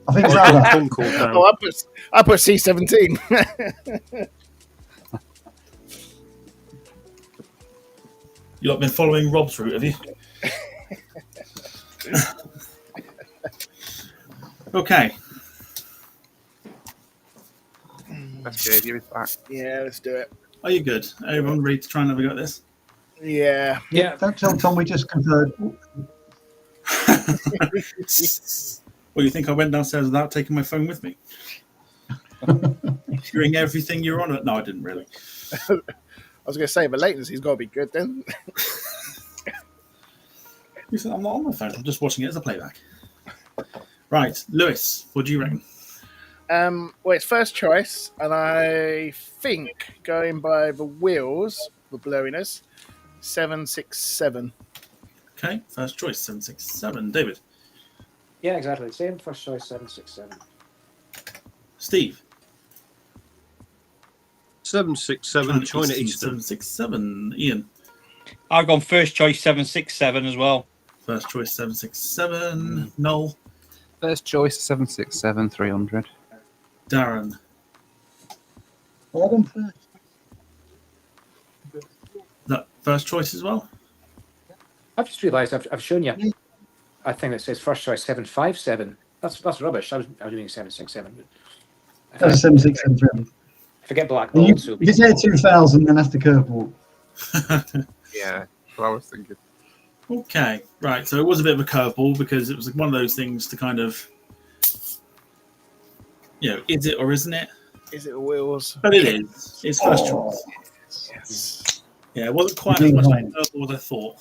[SPEAKER 7] I think it's
[SPEAKER 3] I'll
[SPEAKER 7] other.
[SPEAKER 3] put Concord down.
[SPEAKER 6] Oh, I put C17.
[SPEAKER 1] You lot been following Rob's route, have you? Okay.
[SPEAKER 4] Best behaviour is back.
[SPEAKER 6] Yeah, let's do it.
[SPEAKER 1] Are you good? Everyone ready to try and have a go at this?
[SPEAKER 6] Yeah.
[SPEAKER 2] Yeah.
[SPEAKER 7] Don't tell Tom we just conferred.
[SPEAKER 1] Well, you think I went downstairs without taking my phone with me? Hearing everything you're on? No, I didn't really.
[SPEAKER 6] I was going to say, but latency's got to be good then.
[SPEAKER 1] You said I'm not on my phone. I'm just watching it as a playback. Right, Lewis, what do you reckon?
[SPEAKER 6] Well, it's first choice, and I think going by the wheels, the blowiness, 767.
[SPEAKER 1] Okay, first choice, 767. David.
[SPEAKER 2] Yeah, exactly. Same. First choice 767.
[SPEAKER 1] Steve.
[SPEAKER 3] 767 China Eastern.
[SPEAKER 1] 767. Ian.
[SPEAKER 5] I've gone first choice 767 as well.
[SPEAKER 1] First choice 767. Noel.
[SPEAKER 4] First choice 767 300.
[SPEAKER 1] Darren. That first choice as well?
[SPEAKER 2] I've just realised I've shown you a thing that says first choice 757. That's rubbish. I was doing 767.
[SPEAKER 7] That's 767.
[SPEAKER 2] Forget black
[SPEAKER 7] You,
[SPEAKER 2] ball. So
[SPEAKER 7] you say 2000, then that's the curveball.
[SPEAKER 4] Yeah, what I was thinking.
[SPEAKER 1] Okay, right. So it was a bit of a curveball because it was one of those things to kind of, is it or isn't it?
[SPEAKER 6] Is it wheels?
[SPEAKER 1] But it is. It's first choice.
[SPEAKER 6] Yes.
[SPEAKER 1] Yeah, it wasn't quite as much of a curveball as I thought.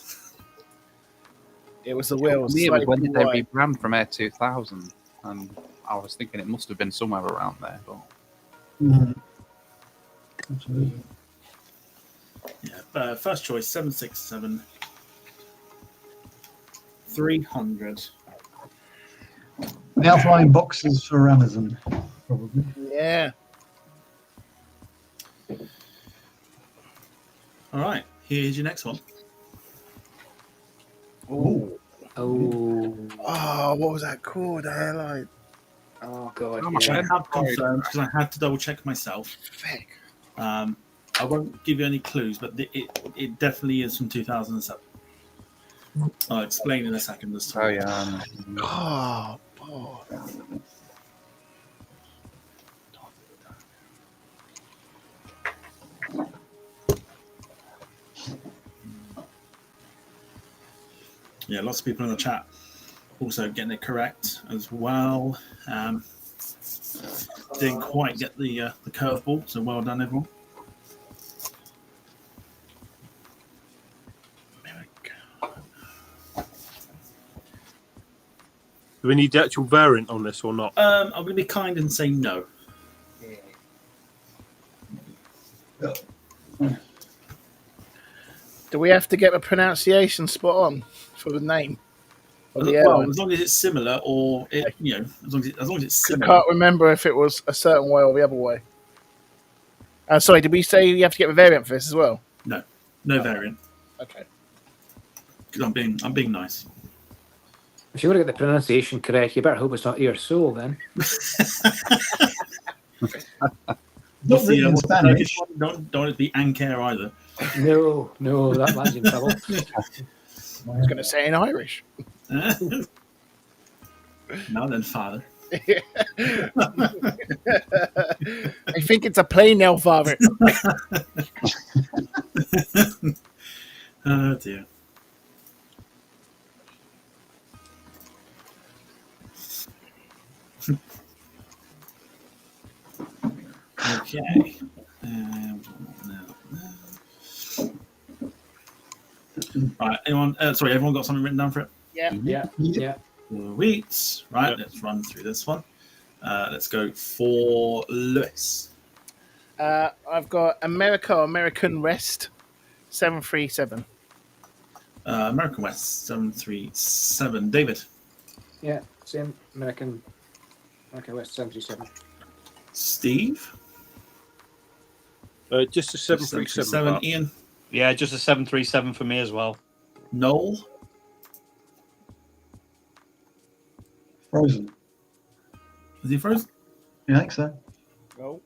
[SPEAKER 6] It was the wheels.
[SPEAKER 4] For me, it was when did they rebrand from Air 2000? And I was thinking it must have been somewhere around there. But...
[SPEAKER 7] Absolutely.
[SPEAKER 1] Yeah, first choice 767 300.
[SPEAKER 7] Now flying boxes for Amazon, probably.
[SPEAKER 6] Yeah.
[SPEAKER 1] All right, here's your next one.
[SPEAKER 6] Oh.
[SPEAKER 2] Oh,
[SPEAKER 6] What was that called? The airline.
[SPEAKER 2] oh god.
[SPEAKER 1] I
[SPEAKER 2] Yeah.
[SPEAKER 1] have confirmed because I had to double check myself.
[SPEAKER 6] Feck.
[SPEAKER 1] I won't give you any clues, but it definitely is from 2007. I'll explain in a second this time.
[SPEAKER 4] Oh, yeah.
[SPEAKER 6] Oh, boy.
[SPEAKER 1] Yeah, lots of people in the chat also getting it correct as well. Didn't quite get the curveball, so well done, everyone.
[SPEAKER 3] Do we need the actual variant on this or not?
[SPEAKER 1] I'm going to be kind and say no.
[SPEAKER 6] Do we have to get the pronunciation spot on for the name of the
[SPEAKER 1] Well,
[SPEAKER 6] airline?
[SPEAKER 1] as long as it's similar, or as long as it's
[SPEAKER 6] I
[SPEAKER 1] similar.
[SPEAKER 6] can't remember if it was a certain way or the other way. Sorry, did we say you have to get the variant for this as well?
[SPEAKER 1] No variant.
[SPEAKER 6] Okay.
[SPEAKER 1] Because I'm being nice.
[SPEAKER 2] If you want to get the pronunciation correct, you better hope it's not ear soul then.
[SPEAKER 7] Not written in Spanish.
[SPEAKER 1] Don't want it to be Anker either.
[SPEAKER 2] No, that man's in trouble.
[SPEAKER 6] I was going to say in Irish.
[SPEAKER 1] Now then, father.
[SPEAKER 6] I think it's a plane now, father.
[SPEAKER 1] Oh dear. Okay. Right. Everyone got something written down for it?
[SPEAKER 2] Yeah.
[SPEAKER 1] Sweet. Right. Let's run through this one. Let's go for Lewis.
[SPEAKER 6] I've got American West 737.
[SPEAKER 1] American West 737. David.
[SPEAKER 2] Yeah, same American West 737.
[SPEAKER 1] Steve.
[SPEAKER 3] Just a 737.
[SPEAKER 1] Ian.
[SPEAKER 5] Yeah, just a 737 for me as well.
[SPEAKER 1] Noel.
[SPEAKER 7] Frozen.
[SPEAKER 1] Is he frozen?
[SPEAKER 7] Yeah, I think so.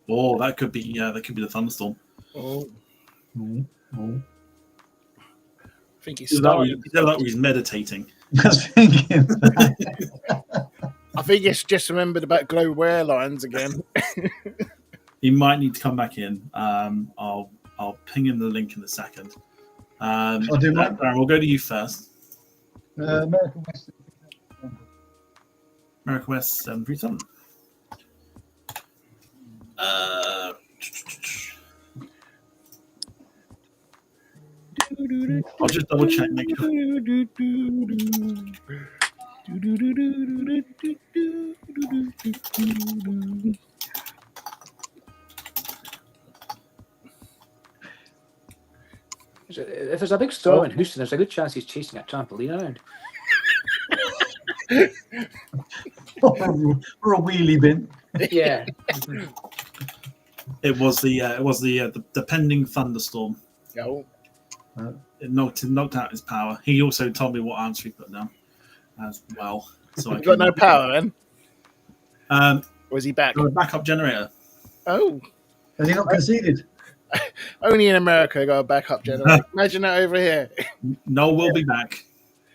[SPEAKER 1] Oh, that could be the thunderstorm.
[SPEAKER 6] Oh.
[SPEAKER 7] Oh.
[SPEAKER 6] I think he's
[SPEAKER 1] Is that
[SPEAKER 6] starting.
[SPEAKER 1] where he's meditating?
[SPEAKER 7] I was thinking.
[SPEAKER 6] I think he's just remembered about Global Airlines again.
[SPEAKER 1] He might need to come back in. I'll ping him the link in a second.
[SPEAKER 7] I'll do mine.
[SPEAKER 1] Darren, we'll go to you first.
[SPEAKER 7] American West.
[SPEAKER 1] American West 737. I'll just double check. Make sure.
[SPEAKER 2] If there's a big storm in Houston, there's a good chance he's chasing a trampoline around.
[SPEAKER 7] or a wheelie bin.
[SPEAKER 2] Yeah.
[SPEAKER 1] It was the pending thunderstorm.
[SPEAKER 6] Oh,
[SPEAKER 1] It knocked out his power. He also told me what answer he put down as well. So I
[SPEAKER 6] you got no power then? Or is he back?
[SPEAKER 1] A backup generator.
[SPEAKER 6] Oh,
[SPEAKER 7] Has he not conceded?
[SPEAKER 6] only in America they got a backup generator. Imagine that over here.
[SPEAKER 1] Noel will be back.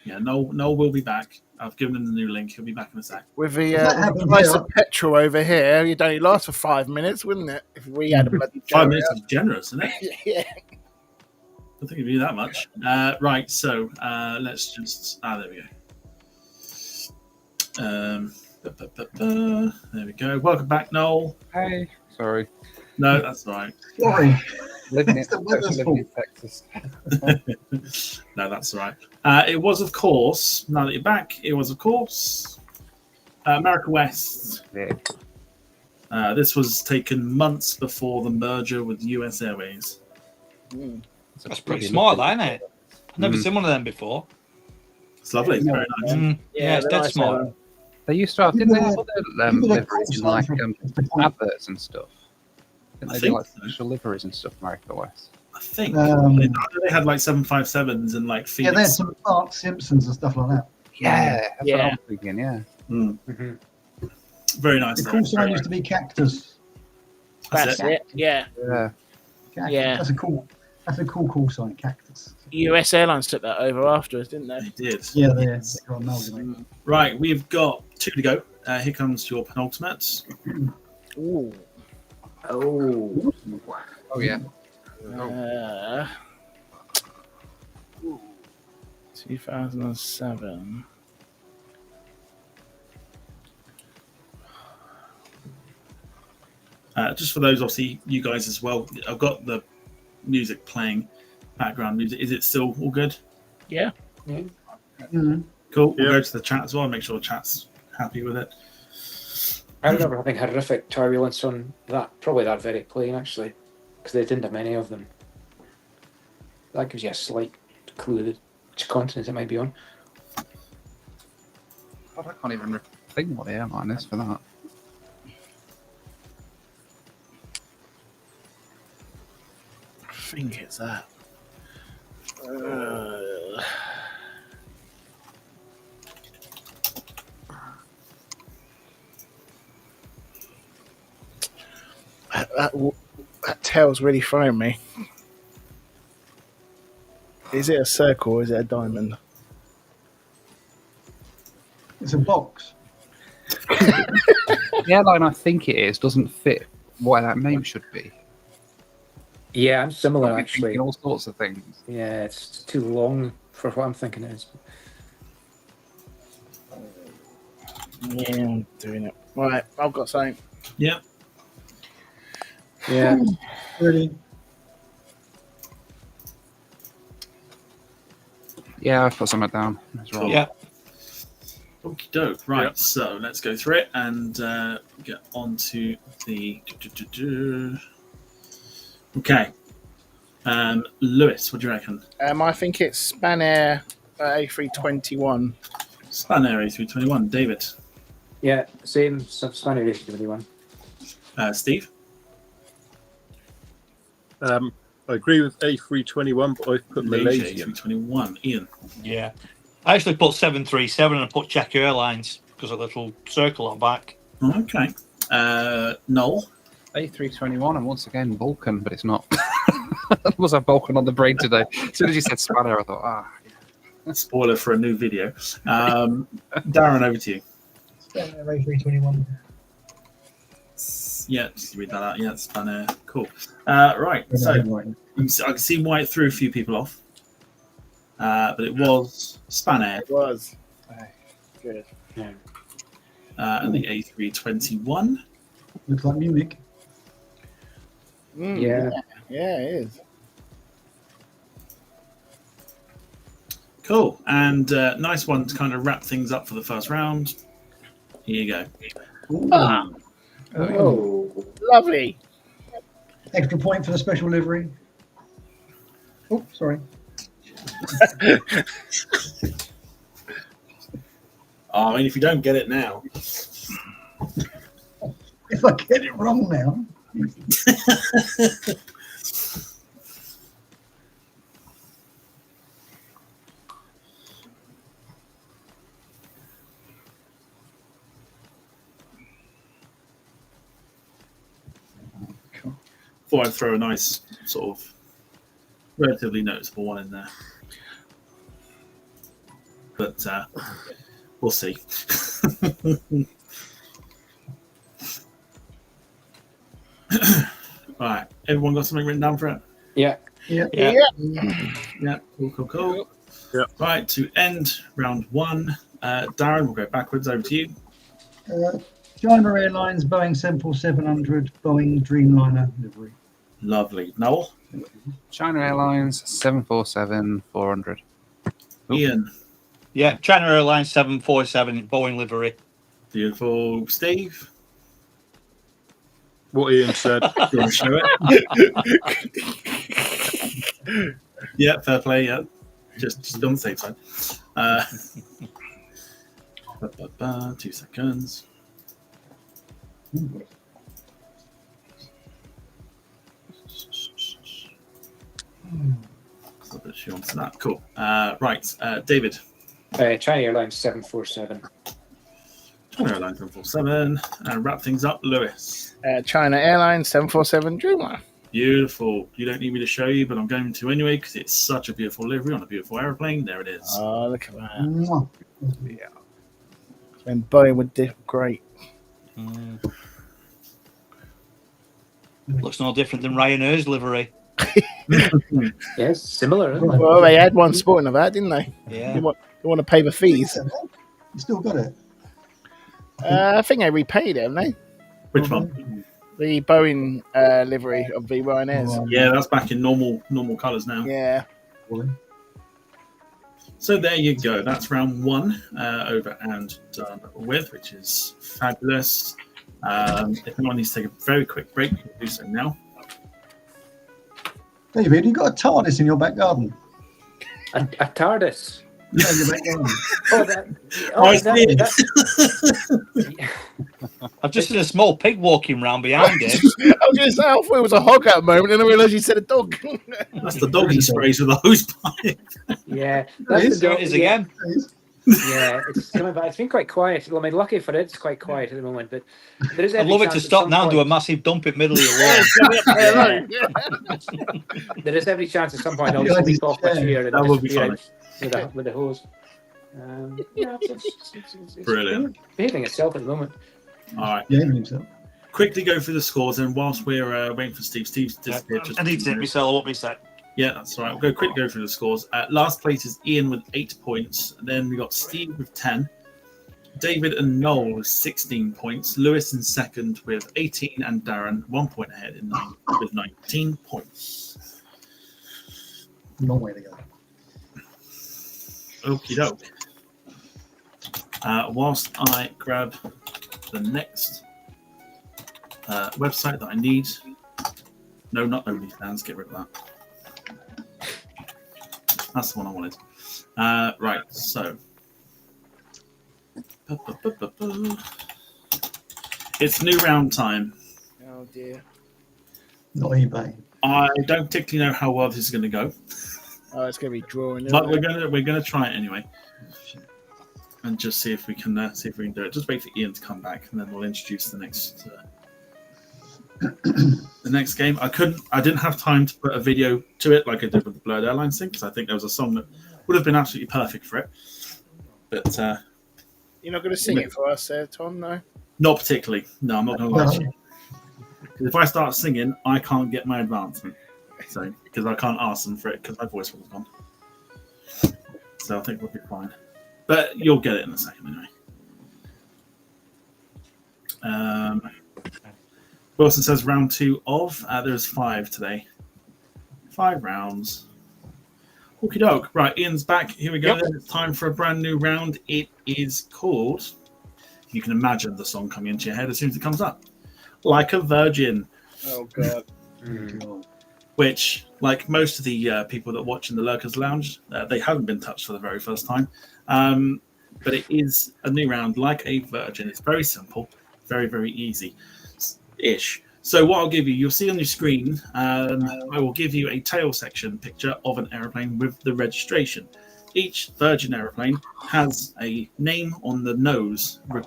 [SPEAKER 1] Yeah, Noel will be back. I've given him the new link. He'll be back in a sec.
[SPEAKER 6] With the
[SPEAKER 7] happens
[SPEAKER 6] price
[SPEAKER 7] here?
[SPEAKER 6] of petrol over here, you'd only last for 5 minutes, wouldn't it? If we had a bloody
[SPEAKER 1] 5 minutes
[SPEAKER 6] generator.
[SPEAKER 1] is generous, isn't it?
[SPEAKER 6] Yeah.
[SPEAKER 1] I don't think it'd be that much. Right, so let's just. There we go. There we go. Welcome back, Noel.
[SPEAKER 4] Hey, sorry.
[SPEAKER 1] No, that's all right.
[SPEAKER 7] Sorry.
[SPEAKER 4] Living
[SPEAKER 7] It's the weather's fault.
[SPEAKER 4] in Texas.
[SPEAKER 1] No, that's all right. It was, of course, now that you're back, it was, of course, America West.
[SPEAKER 4] Yeah.
[SPEAKER 1] This was taken months before the merger with US Airways.
[SPEAKER 5] That's pretty smart, that, isn't it? I've never seen one of them before.
[SPEAKER 1] It's lovely. It's very nice.
[SPEAKER 5] Yeah, it's
[SPEAKER 6] they're
[SPEAKER 5] dead
[SPEAKER 6] nice,
[SPEAKER 5] smart.
[SPEAKER 4] They used to have, didn't they have
[SPEAKER 7] People
[SPEAKER 4] other
[SPEAKER 7] that
[SPEAKER 4] liveries in like
[SPEAKER 7] call
[SPEAKER 4] adverts and stuff? Didn't
[SPEAKER 1] I
[SPEAKER 4] they do
[SPEAKER 1] think
[SPEAKER 4] like
[SPEAKER 1] so.
[SPEAKER 4] special liveries and stuff, America West?
[SPEAKER 1] I think
[SPEAKER 7] Um,
[SPEAKER 1] they had like 757s and like
[SPEAKER 7] Yeah, they had
[SPEAKER 1] Phoenix.
[SPEAKER 7] some Mark Simpsons and stuff like that.
[SPEAKER 4] Yeah, that's what
[SPEAKER 6] Yeah.
[SPEAKER 4] I was thinking, yeah.
[SPEAKER 1] Mm. Very nice.
[SPEAKER 7] The
[SPEAKER 1] though.
[SPEAKER 7] call sign
[SPEAKER 1] Very
[SPEAKER 7] used to be Cactus.
[SPEAKER 6] That's it. Yeah.
[SPEAKER 4] Yeah.
[SPEAKER 7] Cactus.
[SPEAKER 6] Yeah.
[SPEAKER 7] That's a cool call sign, Cactus.
[SPEAKER 6] US Airlines took that over afterwards, didn't they?
[SPEAKER 1] They did.
[SPEAKER 7] Yeah, they're amalgamated.
[SPEAKER 1] Right, we've got 2 to go. Here comes your penultimate.
[SPEAKER 6] Ooh.
[SPEAKER 2] Oh.
[SPEAKER 4] Oh, yeah.
[SPEAKER 6] 2007.
[SPEAKER 1] Just for those, obviously, you guys as well. I've got the music playing, background music. Is it still all good?
[SPEAKER 6] Yeah.
[SPEAKER 7] Mm.
[SPEAKER 1] Cool. We'll
[SPEAKER 3] Yeah.
[SPEAKER 1] go to the chat as well. Make sure the chat's happy with it.
[SPEAKER 2] I remember having horrific turbulence on probably that very plane, actually, because they didn't have many of them. That gives you a slight clue which continent it might be on.
[SPEAKER 4] God, I can't even think what the airline is for that.
[SPEAKER 6] I think it's that. That tail's really throwing me. Is it a circle or is it a diamond?
[SPEAKER 7] It's a box.
[SPEAKER 4] The airline I think it is doesn't fit what that name should be.
[SPEAKER 2] Yeah, I'm similar,
[SPEAKER 4] I'm
[SPEAKER 2] actually.
[SPEAKER 4] thinking all sorts of things.
[SPEAKER 2] Yeah, it's too long for what I'm thinking it is.
[SPEAKER 6] Yeah, I'm doing it. Right, I've got something.
[SPEAKER 1] Yeah.
[SPEAKER 2] Yeah.
[SPEAKER 7] Really?
[SPEAKER 4] Yeah, I put something down as well.
[SPEAKER 5] Yeah.
[SPEAKER 1] Okie doke. Right.
[SPEAKER 3] Yeah.
[SPEAKER 1] So let's go through it and get on to the. Okay. Lewis, what do you reckon?
[SPEAKER 6] I think it's Spanair A321.
[SPEAKER 1] Spanair A321. David.
[SPEAKER 2] Yeah, same Spanish race 21.
[SPEAKER 1] Steve.
[SPEAKER 3] I agree with A321, but I've put Malaysian.
[SPEAKER 1] A321. Ian.
[SPEAKER 5] Yeah. I actually put 737 and I put Czech Airlines because of a little circle on back.
[SPEAKER 1] Okay. Noel.
[SPEAKER 4] A321 and once again Vulcan, but it's not. Was a Vulcan on the brain today? As soon as you said Spanair, I thought,
[SPEAKER 1] Spoiler for a new video. Darren, over to you.
[SPEAKER 7] Spanair A321.
[SPEAKER 1] Yeah, just read that out. Yeah, it's Spanair. Cool. Right. So I can see why it threw a few people off. But it was Spanair.
[SPEAKER 6] It was. Good.
[SPEAKER 1] And the A321.
[SPEAKER 7] Looks like Munich.
[SPEAKER 2] Yeah.
[SPEAKER 6] Yeah, it is.
[SPEAKER 1] Cool. And nice one to kind of wrap things up for the first round. Here you go.
[SPEAKER 7] Ooh.
[SPEAKER 6] Ah,
[SPEAKER 2] Oh.
[SPEAKER 6] lovely.
[SPEAKER 7] Extra point for the special livery. Oh, sorry.
[SPEAKER 1] I mean, if you don't get it now,
[SPEAKER 7] If I get it wrong now.
[SPEAKER 1] thought I'd throw a nice sort of relatively noticeable one in there. But we'll see. Right, everyone got something written down for it?
[SPEAKER 2] Yeah.
[SPEAKER 1] Yeah, cool.
[SPEAKER 3] Yeah.
[SPEAKER 1] Right, to end round one, Darren, we'll go backwards over to you.
[SPEAKER 7] China Airlines, Boeing 747-800, Boeing Dreamliner livery.
[SPEAKER 1] Lovely. Noel?
[SPEAKER 4] China Airlines 747-400.
[SPEAKER 1] Ian?
[SPEAKER 5] Yeah, China Airlines 747 Boeing livery.
[SPEAKER 1] Beautiful. Steve?
[SPEAKER 3] What Ian said.
[SPEAKER 1] Do you want to show it? Yeah, fair play, yeah. Just on the safe side. 2 seconds. So that she wants that. Cool. Right, David.
[SPEAKER 2] China Airlines 747.
[SPEAKER 1] China Airlines 747. And wrap things up, Lewis.
[SPEAKER 6] China Airlines 747 Dreamliner.
[SPEAKER 1] Beautiful. You don't need me to show you, but I'm going to anyway because it's such a beautiful livery on a beautiful aeroplane. There it is.
[SPEAKER 6] Oh, look at that.
[SPEAKER 7] Mwah.
[SPEAKER 6] Yeah. When Boeing would do great.
[SPEAKER 5] Looks no different than Ryanair's livery.
[SPEAKER 2] Yes, similar. Isn't it?
[SPEAKER 6] Well, they had one sporting of that, didn't they?
[SPEAKER 5] Yeah.
[SPEAKER 6] You want to pay the fees?
[SPEAKER 7] You still got it.
[SPEAKER 6] I think they repaid it, haven't they?
[SPEAKER 1] Which one?
[SPEAKER 6] The Boeing livery of the Ryanair's.
[SPEAKER 1] Yeah, that's back in normal colours now.
[SPEAKER 6] Yeah.
[SPEAKER 1] So there you go. That's round one over and done with, which is fabulous. If anyone needs to take a very quick break, you can do so now.
[SPEAKER 7] David, you got a TARDIS in your back garden.
[SPEAKER 2] A TARDIS.
[SPEAKER 7] Yeah, in your back garden.
[SPEAKER 5] I've just seen a small pig walking round behind him.
[SPEAKER 6] I was going to say, I thought it was a hog at the moment, and I realised you said a dog.
[SPEAKER 1] That's the dog he sprays with a hose pipe.
[SPEAKER 2] Yeah,
[SPEAKER 5] There it is again.
[SPEAKER 2] Yeah, it's coming back. It's been quite quiet. Well, I mean, lucky for it, it's quite quiet at the moment. But there is.
[SPEAKER 5] I'd love it to stop now and do a massive dump in middle of the lawn.
[SPEAKER 2] There is every chance at some point I'll just leap off my chair and
[SPEAKER 1] That would be
[SPEAKER 2] disappear
[SPEAKER 1] funny.
[SPEAKER 2] with the hose. Yeah, it's
[SPEAKER 1] Brilliant.
[SPEAKER 2] behaving itself at the moment.
[SPEAKER 1] All right.
[SPEAKER 7] Yeah, himself.
[SPEAKER 1] Quickly go through the scores, and whilst we're waiting for Steve's disappeared.
[SPEAKER 5] I need to hit myself. I won't be set.
[SPEAKER 1] Yeah, that's all right. We'll quickly go through the scores. Last place is Ian with 8 points. Then we got Steve with 10. David and Noel with 16 points. Lewis in second with 18, and Darren 1 point ahead with 19 points.
[SPEAKER 7] Long way to go.
[SPEAKER 1] Okie doke. Whilst I grab the next website that I need. No, not OnlyFans. Get rid of that. That's the one I wanted. Right, so. It's new round time.
[SPEAKER 6] Oh, dear.
[SPEAKER 7] Not eBay.
[SPEAKER 1] I don't particularly know how well this is going to go,
[SPEAKER 6] Oh, it's going to be drawing.
[SPEAKER 1] but we're going to try it anyway, and just see if we can do it. Just wait for Ian to come back, and then we'll introduce the next the next game. I didn't have time to put a video to it like I did with the Blurred Airlines thing, because I think there was a song that would have been absolutely perfect for it. But
[SPEAKER 6] You're not going to sing it for us, Tom, no?
[SPEAKER 1] not particularly. No, I'm not going to lie to you. 'Cause if I start singing, I can't get my advancement. So, because I can't ask them for it because my voice will have gone. So I think we'll be fine. But you'll get it in a second anyway. Wilson says round 2 of. There's 5 today. 5 rounds. Okie doke. Right, Ian's back. Here we go.
[SPEAKER 5] Yep.
[SPEAKER 1] It's time for a brand new round. It is called. You can imagine the song coming into your head as soon as it comes up. Like a Virgin.
[SPEAKER 6] Oh, God.
[SPEAKER 1] Which, like most of the people that watch in the Lurkers Lounge, they haven't been touched for the very first time. but it is a new round like a Virgin. It's very simple, very, very easy-ish. So what I'll give you, you'll see on your screen, I will give you a tail section picture of an aeroplane with the registration. Each Virgin aeroplane has a name on the nose.
[SPEAKER 7] You're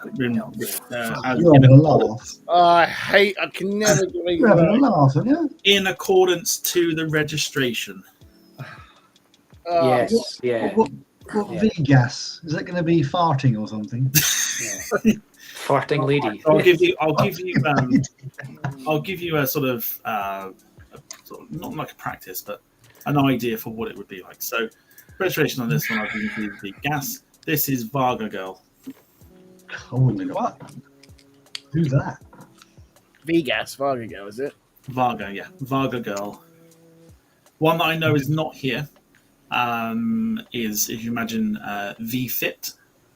[SPEAKER 7] having a laugh.
[SPEAKER 6] I can never believe
[SPEAKER 7] You're having a
[SPEAKER 6] that.
[SPEAKER 7] laugh, aren't you?
[SPEAKER 1] in accordance to the registration.
[SPEAKER 2] Yes, yeah.
[SPEAKER 7] What V-gas? Is that going to be farting or something?
[SPEAKER 2] Farting lady.
[SPEAKER 1] I'll give you a sort of not like a practice, but an idea for what it would be like. So, registration on this one, I'll give you the gas. This is Varga Girl.
[SPEAKER 7] Holy what? Who's that?
[SPEAKER 6] V-gas, Varga Girl, is it?
[SPEAKER 1] Varga, yeah, Varga Girl. One that I know is not here is, if you imagine, V-Fit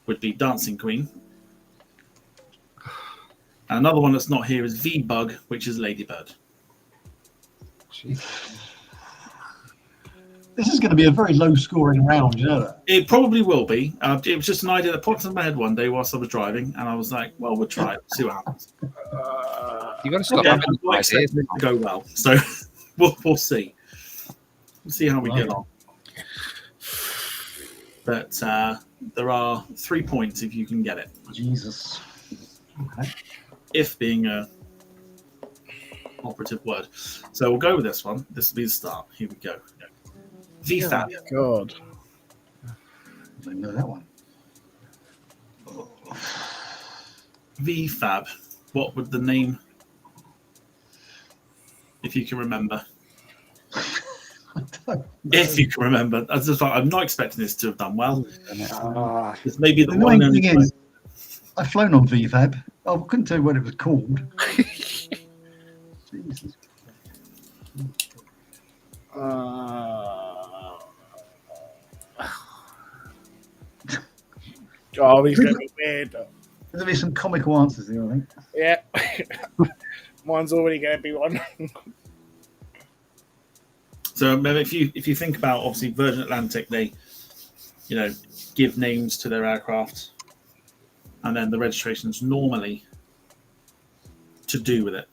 [SPEAKER 1] would be Dancing Queen. And another one that's not here is V-Bug, which is Ladybird.
[SPEAKER 7] This is going to be a very low-scoring round, you know that?
[SPEAKER 1] It probably will be. It was just an idea that popped into my head one day whilst I was driving, and I was like, well, we'll try it, see what happens.
[SPEAKER 4] You got to stop
[SPEAKER 1] Yeah,
[SPEAKER 4] having
[SPEAKER 1] I'm
[SPEAKER 4] ideas.
[SPEAKER 1] expecting it to go well, so we'll see. We'll see how we get on. But there are 3 points if you can get it.
[SPEAKER 7] Jesus. Okay.
[SPEAKER 1] If being a operative word. So we'll go with this one. This will be the start. Here we go. VFAB.
[SPEAKER 6] God.
[SPEAKER 7] I don't know that one.
[SPEAKER 1] VFAB. What would the name, if you can remember? If you can remember. As I thought, I'm not expecting this to have done well. It's maybe the one
[SPEAKER 7] annoying
[SPEAKER 1] only
[SPEAKER 7] thing is, I've flown on VFAB. I couldn't tell you what it was called. Jesus.
[SPEAKER 6] Oh, he's going to be weird.
[SPEAKER 7] There's going to be some comical answers here, I think.
[SPEAKER 6] Yeah. Mine's already going to be one.
[SPEAKER 1] So maybe if you think about, obviously, Virgin Atlantic, they give names to their aircraft, and then the registration's normally to do with it.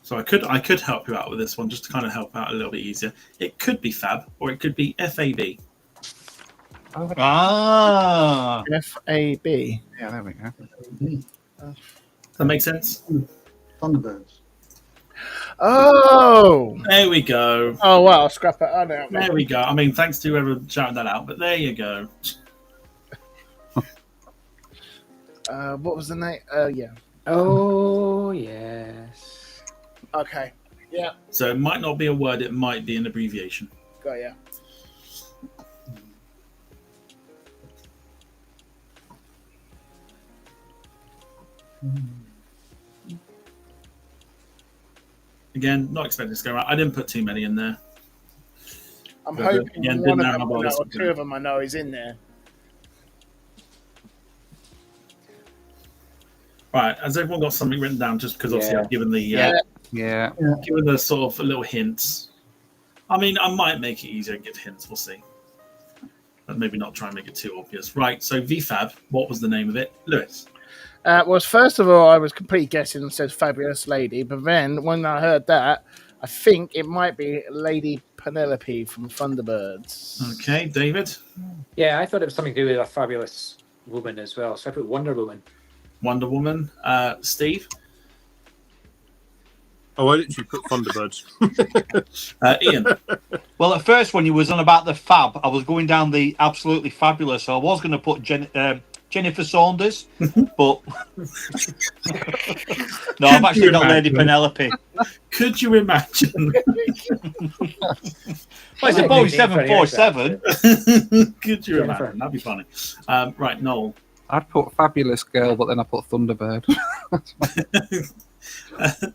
[SPEAKER 1] So I could help you out with this one just to kind of help out a little bit easier. It could be FAB or it could be FAB.
[SPEAKER 5] Ah,
[SPEAKER 6] FAB.
[SPEAKER 4] Yeah, there we go.
[SPEAKER 1] Does that make sense?
[SPEAKER 7] Thunderbirds.
[SPEAKER 6] Oh!
[SPEAKER 1] There we go.
[SPEAKER 6] Oh, wow. I'll scrap it out now.
[SPEAKER 1] There we go. I mean, thanks to whoever shouted that out, but there you go.
[SPEAKER 6] What was the name? Yeah.
[SPEAKER 2] Oh, yes.
[SPEAKER 6] Okay. Yeah.
[SPEAKER 1] So it might not be a word, it might be an abbreviation.
[SPEAKER 6] Got ya.
[SPEAKER 1] Again, not expecting this to go right. I didn't put too many in there.
[SPEAKER 6] I'm
[SPEAKER 1] But,
[SPEAKER 6] hoping
[SPEAKER 1] again,
[SPEAKER 6] one
[SPEAKER 1] didn't
[SPEAKER 6] of
[SPEAKER 1] know
[SPEAKER 6] them,
[SPEAKER 1] about this
[SPEAKER 6] or
[SPEAKER 1] one.
[SPEAKER 6] two of them I know is in there.
[SPEAKER 1] Right, has everyone got something written down? Just because obviously
[SPEAKER 2] Yeah.
[SPEAKER 1] I've given the
[SPEAKER 4] Yeah.
[SPEAKER 1] given the sort of little hints. I mean, I might make it easier and give hints. We'll see, but maybe not try and make it too obvious. Right. So VFAB. What was the name of it, Lewis?
[SPEAKER 6] Well, first of all, I was completely guessing and said Fabulous Lady, but then when I heard that, I think it might be Lady Penelope from Thunderbirds.
[SPEAKER 1] Okay, David.
[SPEAKER 2] Yeah, I thought it was something to do with a fabulous woman as well. So I put Wonder Woman.
[SPEAKER 1] Wonder Woman. Steve.
[SPEAKER 3] Oh, I literally put Thunderbirds.
[SPEAKER 1] Ian.
[SPEAKER 5] well, at first when you was on about the fab, I was going down the absolutely fabulous. So I was going to put Jennifer Saunders, but no, I've actually got Lady Penelope.
[SPEAKER 1] Could you imagine?
[SPEAKER 5] Well, it's a Boeing 747.
[SPEAKER 1] Could you
[SPEAKER 2] Jennifer.
[SPEAKER 1] imagine? That'd be funny. Right, Noel.
[SPEAKER 4] I'd put Fabulous Girl, but then I put Thunderbird.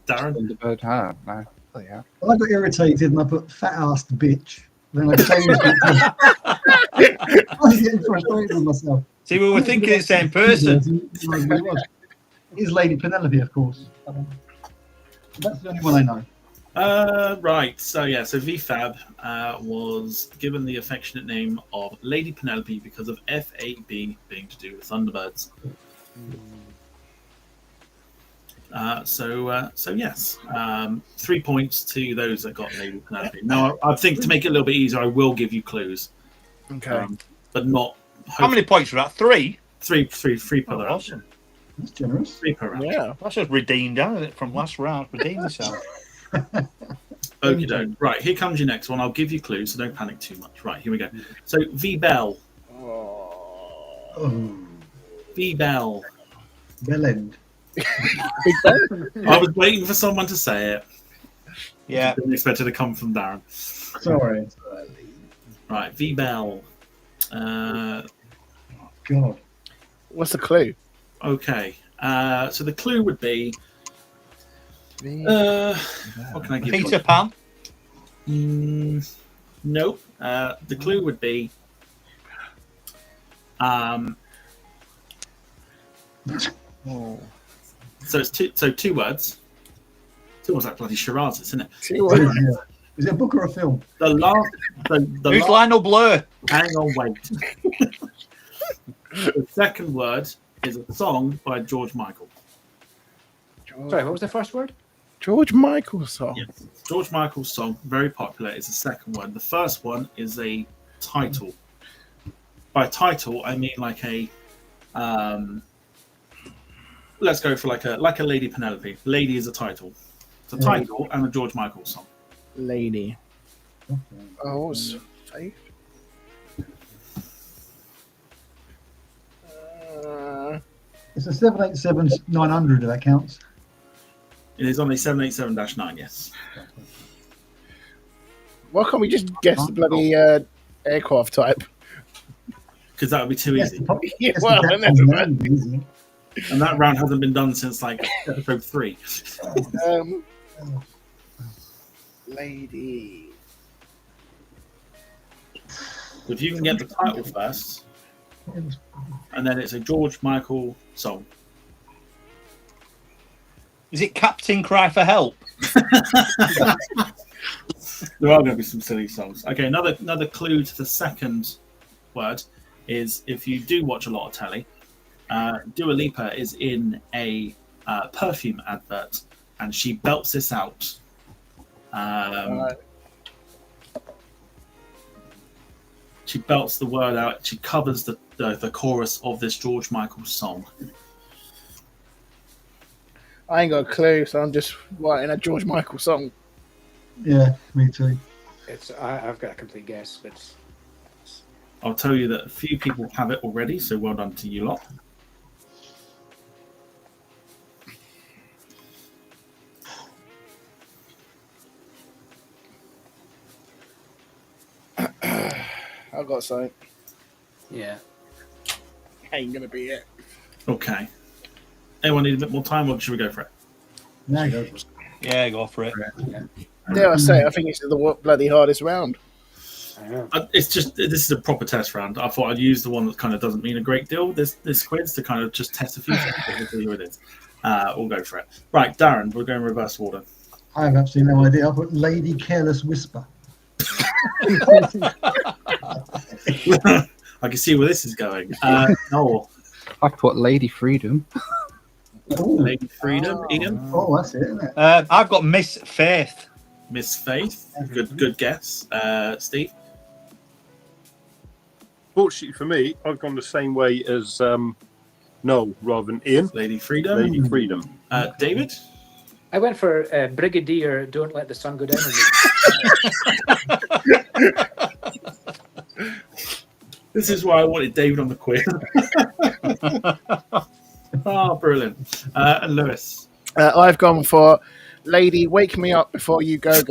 [SPEAKER 1] Darren.
[SPEAKER 4] Thunderbird, I don't know. Oh, yeah.
[SPEAKER 7] Well, I got irritated and I put fat-assed bitch. Then I changed it to... I was getting frustrated with myself.
[SPEAKER 5] See, we were thinking it's the same person.
[SPEAKER 7] It is Lady Penelope, of course. That's the only one I know.
[SPEAKER 1] Right. So VFAB was given the affectionate name of Lady Penelope because of FAB being to do with Thunderbirds. So yes, 3 points to those that got Lady Penelope. Now, I think to make it a little bit easier, I will give you clues.
[SPEAKER 6] Okay.
[SPEAKER 1] But not.
[SPEAKER 5] How many points were that? 3?
[SPEAKER 1] Three per round.
[SPEAKER 5] Awesome.
[SPEAKER 7] That's generous.
[SPEAKER 1] 3 per round.
[SPEAKER 6] Yeah.
[SPEAKER 5] That's just redeemed, isn't it? From last round, redeemed yourself.
[SPEAKER 1] Okie doke. Right, here comes your next one. I'll give you clues, so don't panic too much. Right, here we go. So V-Bell.
[SPEAKER 7] Oh,
[SPEAKER 1] V-Bell.
[SPEAKER 7] Bell End.
[SPEAKER 1] I was waiting for someone to say it.
[SPEAKER 5] Yeah.
[SPEAKER 1] I didn't expect it to come from Darren.
[SPEAKER 7] Sorry.
[SPEAKER 1] Right, V-Bell.
[SPEAKER 7] God.
[SPEAKER 6] What's the clue?
[SPEAKER 1] Okay. So the clue would be. What can I give
[SPEAKER 5] Peter
[SPEAKER 1] you?
[SPEAKER 5] Pan.
[SPEAKER 1] Nope. The clue would be. So it's two words. It's almost like bloody charades, isn't it?
[SPEAKER 7] Is it a book or a film?
[SPEAKER 1] The last.
[SPEAKER 5] Who's Lionel Blur?
[SPEAKER 1] Hang on, wait. The second word is a song by George Michael.
[SPEAKER 2] Sorry, what was the first word?
[SPEAKER 6] George Michael song.
[SPEAKER 1] Yes. George Michael's song, very popular, is the second one. The first one is a title. By title, I mean like a. Let's go for like a Lady Penelope. Lady is a title. It's a title and a George Michael song.
[SPEAKER 6] Lady. Oh, what was Faith?
[SPEAKER 7] It's a 787-900 if that counts.
[SPEAKER 1] It is on a 787-9, yes.
[SPEAKER 6] Why can't we just guess the bloody aircraft type?
[SPEAKER 1] Because that would be too easy.
[SPEAKER 6] Yeah, well, I never mind.
[SPEAKER 1] And that round hasn't been done since like episode 3.
[SPEAKER 6] Lady.
[SPEAKER 1] If you can get the title first, and then it's a George Michael song.
[SPEAKER 5] Is it Captain Cry for Help?
[SPEAKER 1] There are going to be some silly songs. Okay, another clue to the second word is if you do watch a lot of telly, Dua Lipa is in a perfume advert, and she belts this out. She belts the word out. She covers the chorus of this George Michael song.
[SPEAKER 6] I ain't got a clue, so I'm just writing a George Michael song.
[SPEAKER 7] Yeah, me too.
[SPEAKER 2] I've got a complete guess, but
[SPEAKER 1] I'll tell you that a few people have it already, so well done to you lot.
[SPEAKER 6] I've got something.
[SPEAKER 2] yeah.
[SPEAKER 6] Ain't gonna be it.
[SPEAKER 1] Okay. Anyone need a bit more time, or should we go for it?
[SPEAKER 7] Now go for it.
[SPEAKER 5] Yeah, go for it.
[SPEAKER 6] Dare I say, I think it's the bloody hardest round.
[SPEAKER 2] I know.
[SPEAKER 1] It's just this is a proper test round. I thought I'd use the one that kind of doesn't mean a great deal. This quiz to kind of just test a few things. We'll see who it is. We'll go for it. Right, Darren, we're going reverse order.
[SPEAKER 7] I have absolutely no idea. I put Lady Careless Whisper.
[SPEAKER 1] I can see where this is going. Noel,
[SPEAKER 4] I put Lady Freedom.
[SPEAKER 1] Lady Freedom, Ian,
[SPEAKER 7] Oh, that's it, isn't it?
[SPEAKER 5] I've got Miss Faith.
[SPEAKER 1] Miss Faith. Good guess. Steve.
[SPEAKER 3] Fortunately for me, I've gone the same way as Noel rather than Ian.
[SPEAKER 1] Lady Freedom.
[SPEAKER 3] Lady Freedom.
[SPEAKER 1] David.
[SPEAKER 2] I went for Brigadier. Don't let the sun go down on me.
[SPEAKER 1] This is why I wanted David on the quiz. Oh, brilliant. And Lewis.
[SPEAKER 6] I've gone for Lady, wake me up before you go.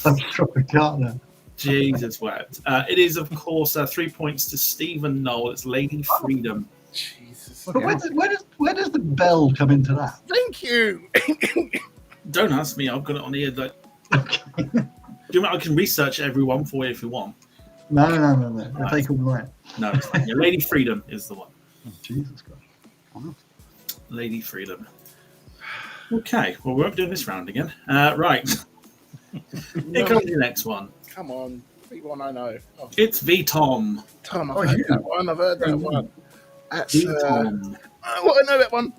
[SPEAKER 7] I'm shocked now.
[SPEAKER 1] Jesus wept. It is, of course, 3 points to Steve and Noel. It's Lady Freedom.
[SPEAKER 6] Jesus.
[SPEAKER 7] But where does the bell come into that?
[SPEAKER 6] Thank you.
[SPEAKER 1] Don't ask me. I've got it on here. Like, do you know, I can research everyone for you if you want.
[SPEAKER 7] No. I take all right.
[SPEAKER 1] No, it's fine. Yeah, Lady Freedom is the one.
[SPEAKER 7] Oh, Jesus Christ. Wow.
[SPEAKER 1] Lady Freedom. Okay, well, we won't be doing this round again. Right. Here comes the next one.
[SPEAKER 6] Come on, big one I know. Oh,
[SPEAKER 1] It's VTOM.
[SPEAKER 6] Tom, I've
[SPEAKER 7] Oh,
[SPEAKER 6] heard
[SPEAKER 7] yeah.
[SPEAKER 6] that one. I've heard that one. That's
[SPEAKER 1] VTOM.
[SPEAKER 6] I know that one.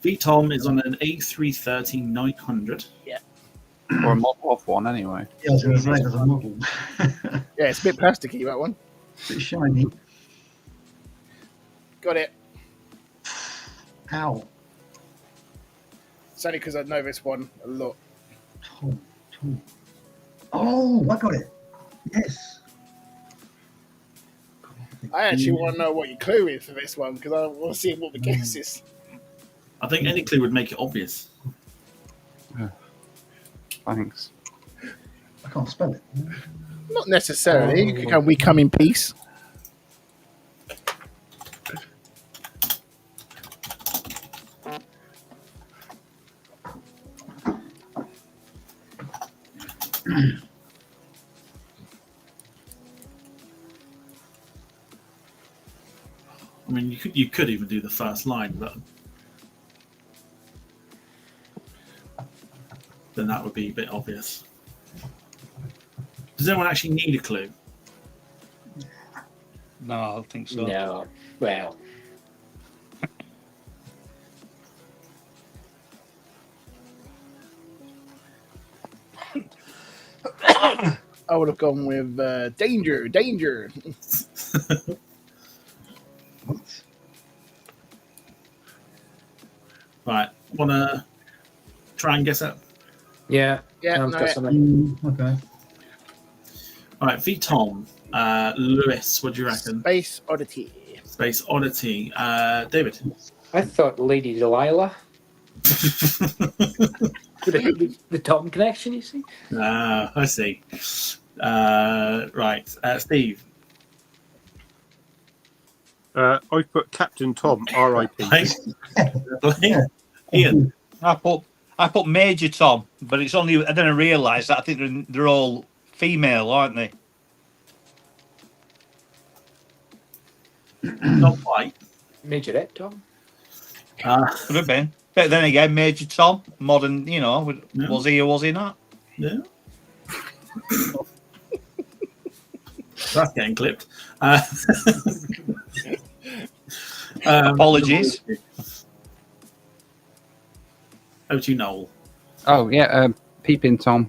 [SPEAKER 1] VTOM is on an A330-900.
[SPEAKER 4] Or a model of one, anyway.
[SPEAKER 7] Yeah, I was going to say there's a model.
[SPEAKER 6] Yeah, it's a bit plasticky, that one.
[SPEAKER 7] Bit shiny.
[SPEAKER 6] Got it.
[SPEAKER 7] Ow.
[SPEAKER 6] It's only because I know this one a lot.
[SPEAKER 7] Tom. Oh, I got it. Yes.
[SPEAKER 6] I actually want to know what your clue is for this one because I want to see what the guess is.
[SPEAKER 1] I think any clue would make it obvious.
[SPEAKER 4] Thanks.
[SPEAKER 7] I can't spell it.
[SPEAKER 6] Not necessarily. Can we come in peace?
[SPEAKER 1] I mean, you could even do the first line, but then that would be a bit obvious. Does anyone actually need a clue?
[SPEAKER 5] No, I don't think so.
[SPEAKER 2] No. Well,
[SPEAKER 6] I would have gone with danger.
[SPEAKER 7] What?
[SPEAKER 1] Right, want to try and guess it?
[SPEAKER 2] yeah.
[SPEAKER 6] Yeah,
[SPEAKER 2] Tom's
[SPEAKER 6] no,
[SPEAKER 2] got something.
[SPEAKER 7] Okay.
[SPEAKER 1] All right, VTOM. Lewis, what do you reckon?
[SPEAKER 6] Space Oddity.
[SPEAKER 1] Space Oddity. David.
[SPEAKER 2] I thought Lady Delilah. The Tom connection, you see?
[SPEAKER 1] I see. Right, Steve.
[SPEAKER 3] I put Captain Tom, R.I.P.
[SPEAKER 1] Ian.
[SPEAKER 5] I put Major Tom, but it's only then I realised that I think they're all female, aren't they?
[SPEAKER 1] Not quite.
[SPEAKER 2] Majorette Tom.
[SPEAKER 5] Could have been. But then again, Major Tom, modern,
[SPEAKER 1] Yeah.
[SPEAKER 5] was he or was he not?
[SPEAKER 1] Yeah. That's getting clipped.
[SPEAKER 5] Apologies.
[SPEAKER 1] Over to you, Noel.
[SPEAKER 4] Oh, yeah, Peeping Tom.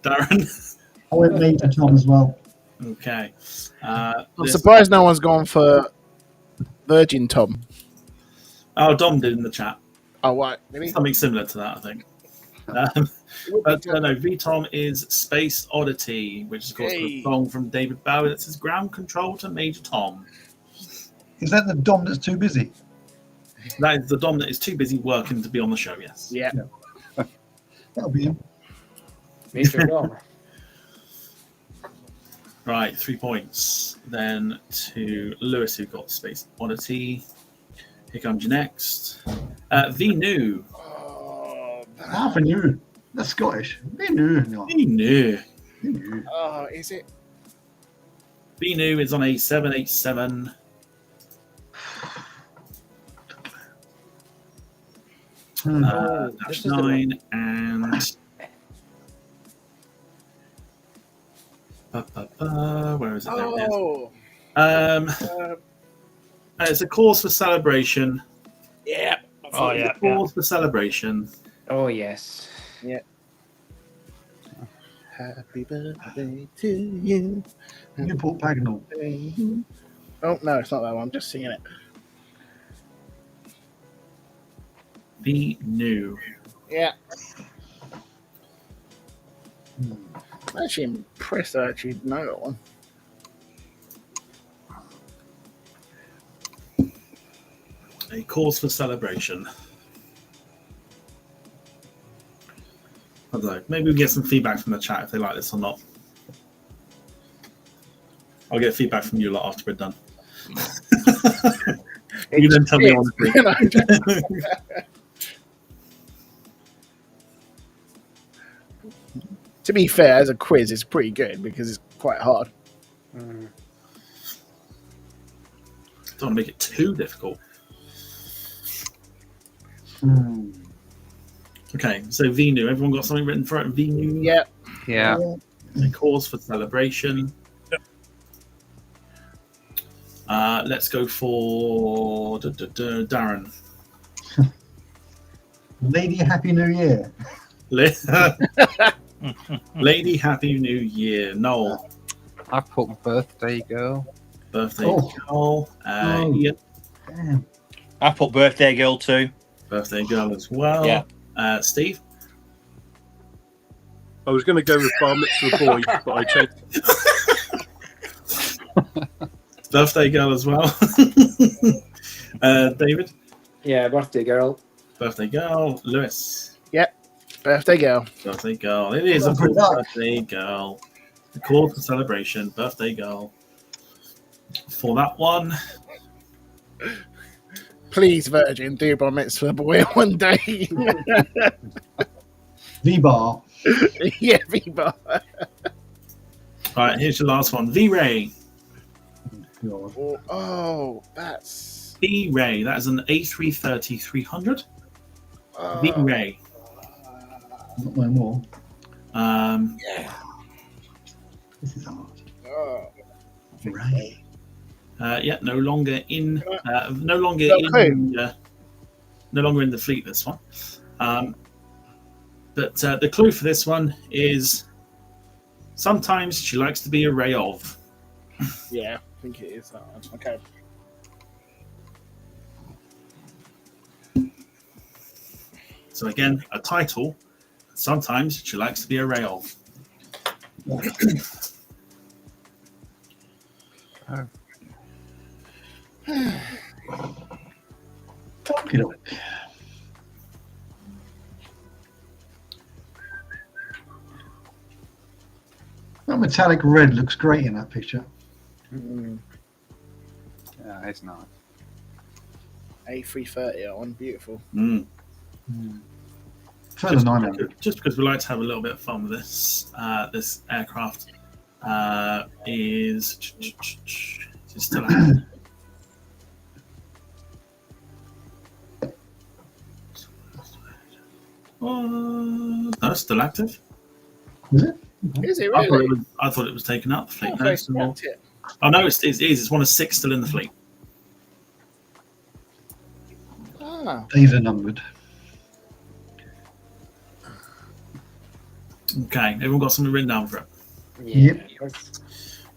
[SPEAKER 1] Darren.
[SPEAKER 7] I went Major Tom as well.
[SPEAKER 1] Okay.
[SPEAKER 6] I'm surprised no one's gone for Virgin Tom.
[SPEAKER 1] Oh, Dom did in the chat.
[SPEAKER 6] Oh, what? Really?
[SPEAKER 1] Something similar to that, I think. But no, VTOM is Space Oddity, which is of course a song from David Bowie that says ground control to Major Tom.
[SPEAKER 7] Is that the Dom that's too busy?
[SPEAKER 1] That is the Dom that is too busy working to be on the show, yes.
[SPEAKER 6] Yeah.
[SPEAKER 7] That'll be him.
[SPEAKER 2] Major Tom.
[SPEAKER 1] Right, 3 points. Then to Lewis, who got Space Oddity. Here comes your next. Venu.
[SPEAKER 6] Oh,
[SPEAKER 7] Half a new. That's Scottish. Venu. No.
[SPEAKER 1] Venu.
[SPEAKER 7] Venu.
[SPEAKER 6] oh, is it?
[SPEAKER 1] Venu is on a 787. Dash 9 and where is it? There it is.
[SPEAKER 6] Oh,
[SPEAKER 1] It's a cause for celebration.
[SPEAKER 6] yeah.
[SPEAKER 5] Oh, yeah.
[SPEAKER 1] It's a cause for celebration.
[SPEAKER 2] Oh, yes.
[SPEAKER 6] Happy birthday to you.
[SPEAKER 7] Newport Pagnell.
[SPEAKER 6] Oh, no, it's not that one. I'm just singing it.
[SPEAKER 1] Venu.
[SPEAKER 6] Yeah. I'm actually impressed I actually know that one.
[SPEAKER 1] A cause for celebration. I don't know. Maybe we get some feedback from the chat if they like this or not. I'll get feedback from you lot after we're done. You then tell me honestly.
[SPEAKER 6] To be fair, as a quiz, it's pretty good because it's quite hard.
[SPEAKER 1] Don't want to make it too difficult. Okay, so VNU. Everyone got something written for it? VNU?
[SPEAKER 6] Yeah.
[SPEAKER 4] Yeah.
[SPEAKER 1] A cause for celebration. Let's go for Darren.
[SPEAKER 7] Lady Happy New Year.
[SPEAKER 1] Lady Happy New Year. Noel.
[SPEAKER 4] I put birthday girl.
[SPEAKER 1] Birthday
[SPEAKER 7] Oh.
[SPEAKER 1] girl. Ian.
[SPEAKER 7] Damn.
[SPEAKER 5] I put birthday girl too.
[SPEAKER 1] Birthday girl as well.
[SPEAKER 5] Yeah.
[SPEAKER 1] Steve.
[SPEAKER 3] I was going to go with bar mitzvah boy, but I changed.
[SPEAKER 1] Birthday girl as well. David.
[SPEAKER 2] Yeah, birthday girl.
[SPEAKER 1] Birthday girl. Lewis.
[SPEAKER 6] Birthday girl.
[SPEAKER 1] Birthday girl. It is, of course, birthday girl. The cause for celebration. Birthday girl. For that one.
[SPEAKER 6] Please, Virgin, do bar mitzvah boy one day.
[SPEAKER 7] V-Bar.
[SPEAKER 6] Yeah, V-Bar.
[SPEAKER 1] All right, here's your last one. V-Ray.
[SPEAKER 7] God.
[SPEAKER 6] Oh, that's...
[SPEAKER 1] V-Ray. That is an A330-300. V-Ray.
[SPEAKER 7] Not no more.
[SPEAKER 6] Yeah.
[SPEAKER 7] This is hard.
[SPEAKER 6] Oh.
[SPEAKER 7] Ray.
[SPEAKER 1] Yeah, no longer in no longer in the fleet, this one. But the clue for this one is sometimes she likes to be a ray of.
[SPEAKER 6] Yeah, I think it is that one. Okay.
[SPEAKER 1] So again, a title. Sometimes she likes to be a ray of.
[SPEAKER 7] Okey-doke. That metallic red looks great in that picture.
[SPEAKER 4] Yeah, it's nice.
[SPEAKER 6] A330 that one, beautiful.
[SPEAKER 7] Further 900.
[SPEAKER 1] Just because we like to have a little bit of fun with this, this aircraft is still active. No, still active.
[SPEAKER 7] Is it?
[SPEAKER 6] Is it
[SPEAKER 1] I thought
[SPEAKER 6] really?
[SPEAKER 1] I thought it was taken out the fleet.
[SPEAKER 6] Oh,
[SPEAKER 1] No,
[SPEAKER 6] they
[SPEAKER 1] it's still-
[SPEAKER 6] snapped it.
[SPEAKER 1] oh no, it is. It's one of 6 still in the fleet.
[SPEAKER 6] Ah,
[SPEAKER 7] Days are numbered.
[SPEAKER 1] Okay, everyone got something written down for it.
[SPEAKER 7] Yep.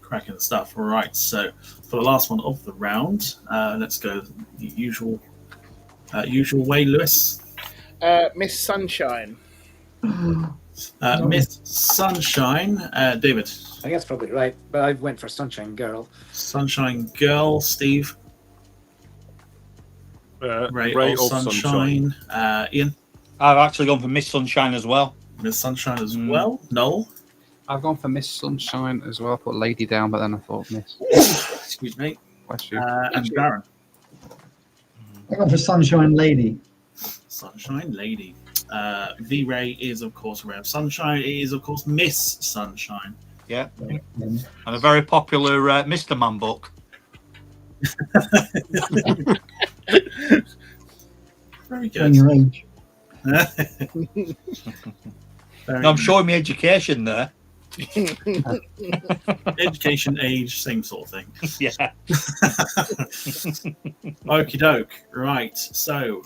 [SPEAKER 1] Cracking stuff. All right, so for the last one of the round, let's go the usual way, Lewis.
[SPEAKER 6] Miss Sunshine.
[SPEAKER 1] Miss Sunshine, David.
[SPEAKER 2] I think that's probably right, but I went for Sunshine Girl.
[SPEAKER 1] Sunshine Girl, Steve. Ray of Sunshine. Ian.
[SPEAKER 5] I've actually gone for Miss Sunshine as well.
[SPEAKER 1] Miss Sunshine as well. Noel.
[SPEAKER 4] I've gone for Miss Sunshine as well. I put Lady down, but then I thought Miss.
[SPEAKER 1] Excuse me.
[SPEAKER 4] Bless you.
[SPEAKER 1] And Darren.
[SPEAKER 7] I went for Sunshine Lady.
[SPEAKER 1] Sunshine Lady. V-Ray is, of course, Ray of Sunshine. It is, of course, Miss Sunshine.
[SPEAKER 5] Yeah. And a very popular Mr. Man book.
[SPEAKER 1] Very
[SPEAKER 7] Showing
[SPEAKER 1] good.
[SPEAKER 7] your age.
[SPEAKER 1] Very
[SPEAKER 5] I'm
[SPEAKER 1] good.
[SPEAKER 5] showing me education there.
[SPEAKER 1] Education, age, same sort of thing.
[SPEAKER 5] Yeah.
[SPEAKER 1] Okie doke. Right. So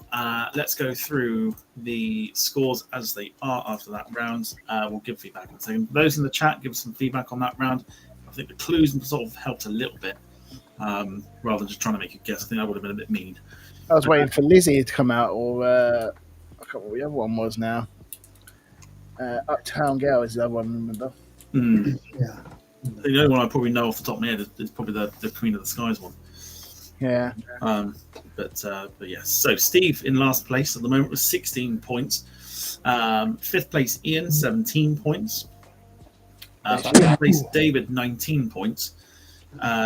[SPEAKER 1] let's go through the scores as they are after that round. We'll give feedback in a second. Those in the chat, give us some feedback on that round. I think the clues sort of helped a little bit rather than just trying to make a guess. I think that would have been a bit mean.
[SPEAKER 6] I was waiting for Lizzie to come out, or I can't remember what the other one was now. Uptown Girl is the other one, remember?
[SPEAKER 7] Yeah.
[SPEAKER 1] The only one I probably know off the top of my head is probably the Queen of the Skies one.
[SPEAKER 6] Yeah.
[SPEAKER 1] But yes. So Steve in last place at the moment with 16 points. Fifth place Ian, 17 points. Fourth place David, 19 points.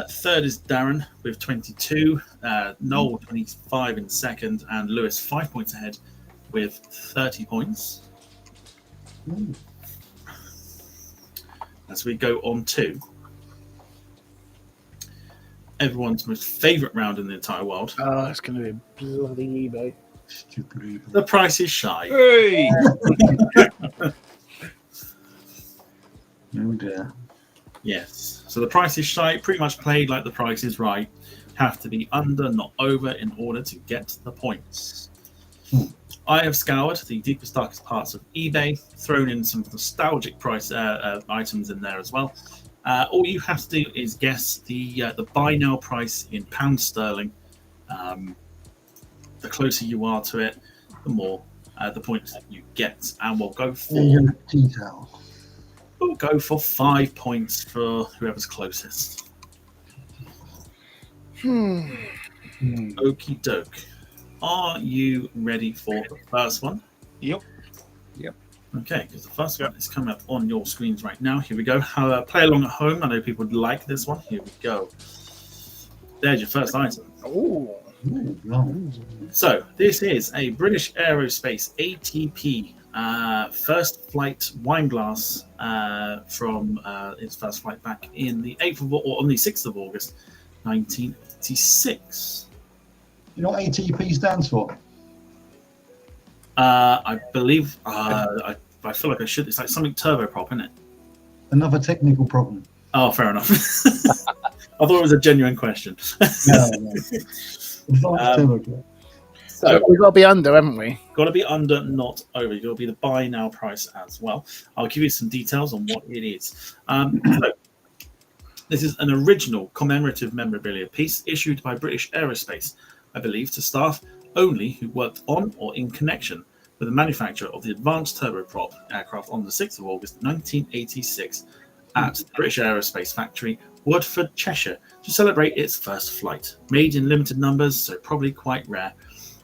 [SPEAKER 1] Third is Darren with 22. Noel 25 in second, and Lewis 5 points ahead with 30 points. As we go on to everyone's most favourite round in the entire world.
[SPEAKER 6] Oh, it's going to be bloody eBay.
[SPEAKER 7] Stupid.
[SPEAKER 1] The Price is Shy.
[SPEAKER 5] Hey!
[SPEAKER 7] Oh dear.
[SPEAKER 1] Yes. So The Price is Shy, pretty much played like The Price is Right. Have to be under, not over, in order to get the points. I have scoured the deepest, darkest parts of eBay, thrown in some nostalgic price items in there as well. All you have to do is guess the buy now price in pounds sterling. The closer you are to it, the more the points that you get. And we'll go for 5 points for whoever's closest. Okie doke. Are you ready for the first one?
[SPEAKER 5] Yep.
[SPEAKER 1] Okay, because the first one is coming up on your screens right now. Here we go. Play along at home. I know people would like this one. Here we go. There's your first item.
[SPEAKER 6] Oh.
[SPEAKER 1] So this is a British Aerospace ATP first flight wine glass from its first flight back in the 8th of or on the 6th of August, 1986.
[SPEAKER 7] You know what ATP stands for?
[SPEAKER 1] I believe I feel like I should. It's like something turboprop, isn't it?
[SPEAKER 7] Another technical problem.
[SPEAKER 1] Oh, fair enough. I thought it was a genuine question.
[SPEAKER 7] No. Turboprop.
[SPEAKER 6] So we've got to be under, haven't we?
[SPEAKER 1] Got to be under, not over. You've got to be the buy now price as well. I'll give you some details on what it is. So, this is an original commemorative memorabilia piece issued by British Aerospace, I believe, to staff only who worked on or in connection with the manufacture of the advanced turboprop aircraft on the 6th of August 1986 at the British Aerospace factory, Woodford, Cheshire, to celebrate its first flight. Made in limited numbers, so probably quite rare.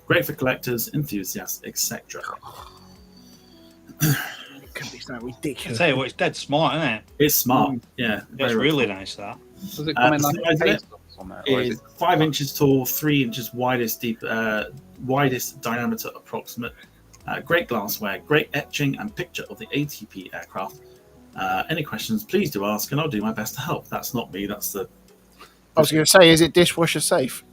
[SPEAKER 1] Great for collectors, enthusiasts, etc.
[SPEAKER 6] It could be something
[SPEAKER 5] I
[SPEAKER 6] ridiculous.
[SPEAKER 5] tell you what, it's dead smart, isn't it?
[SPEAKER 1] It's smart, yeah.
[SPEAKER 5] It's really nice, that.
[SPEAKER 4] Does it come in like
[SPEAKER 1] size
[SPEAKER 4] a
[SPEAKER 1] of it
[SPEAKER 4] case on that, or is
[SPEAKER 1] Is 5 inches tall, 3 inches widest diameter approximate. Great glassware, great etching and picture of the ATP aircraft. Any questions, please do ask, and I'll do my best to help. That's not me, that's the...
[SPEAKER 6] I was going to say, is it dishwasher safe?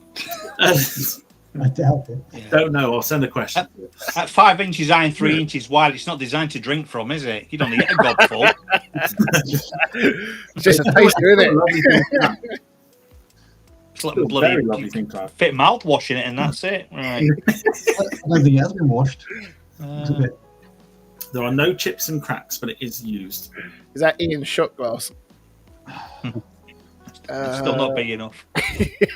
[SPEAKER 7] I doubt it.
[SPEAKER 5] Yeah.
[SPEAKER 1] Don't know, I'll send a question.
[SPEAKER 5] At 5 inches high and 3 inches wide, it's not designed to drink from, is it? You don't need a gobful.
[SPEAKER 6] It's just a taster, isn't it?
[SPEAKER 5] It's like
[SPEAKER 1] Very
[SPEAKER 5] bloody
[SPEAKER 1] lovely thing to have.
[SPEAKER 5] fit mouthwash in it, and that's it. Right.
[SPEAKER 7] I don't think it has been washed. It's a bit.
[SPEAKER 1] There are no chips and cracks, but it is used.
[SPEAKER 6] Is that Ian's shot glass?
[SPEAKER 5] It's still not big enough.
[SPEAKER 7] It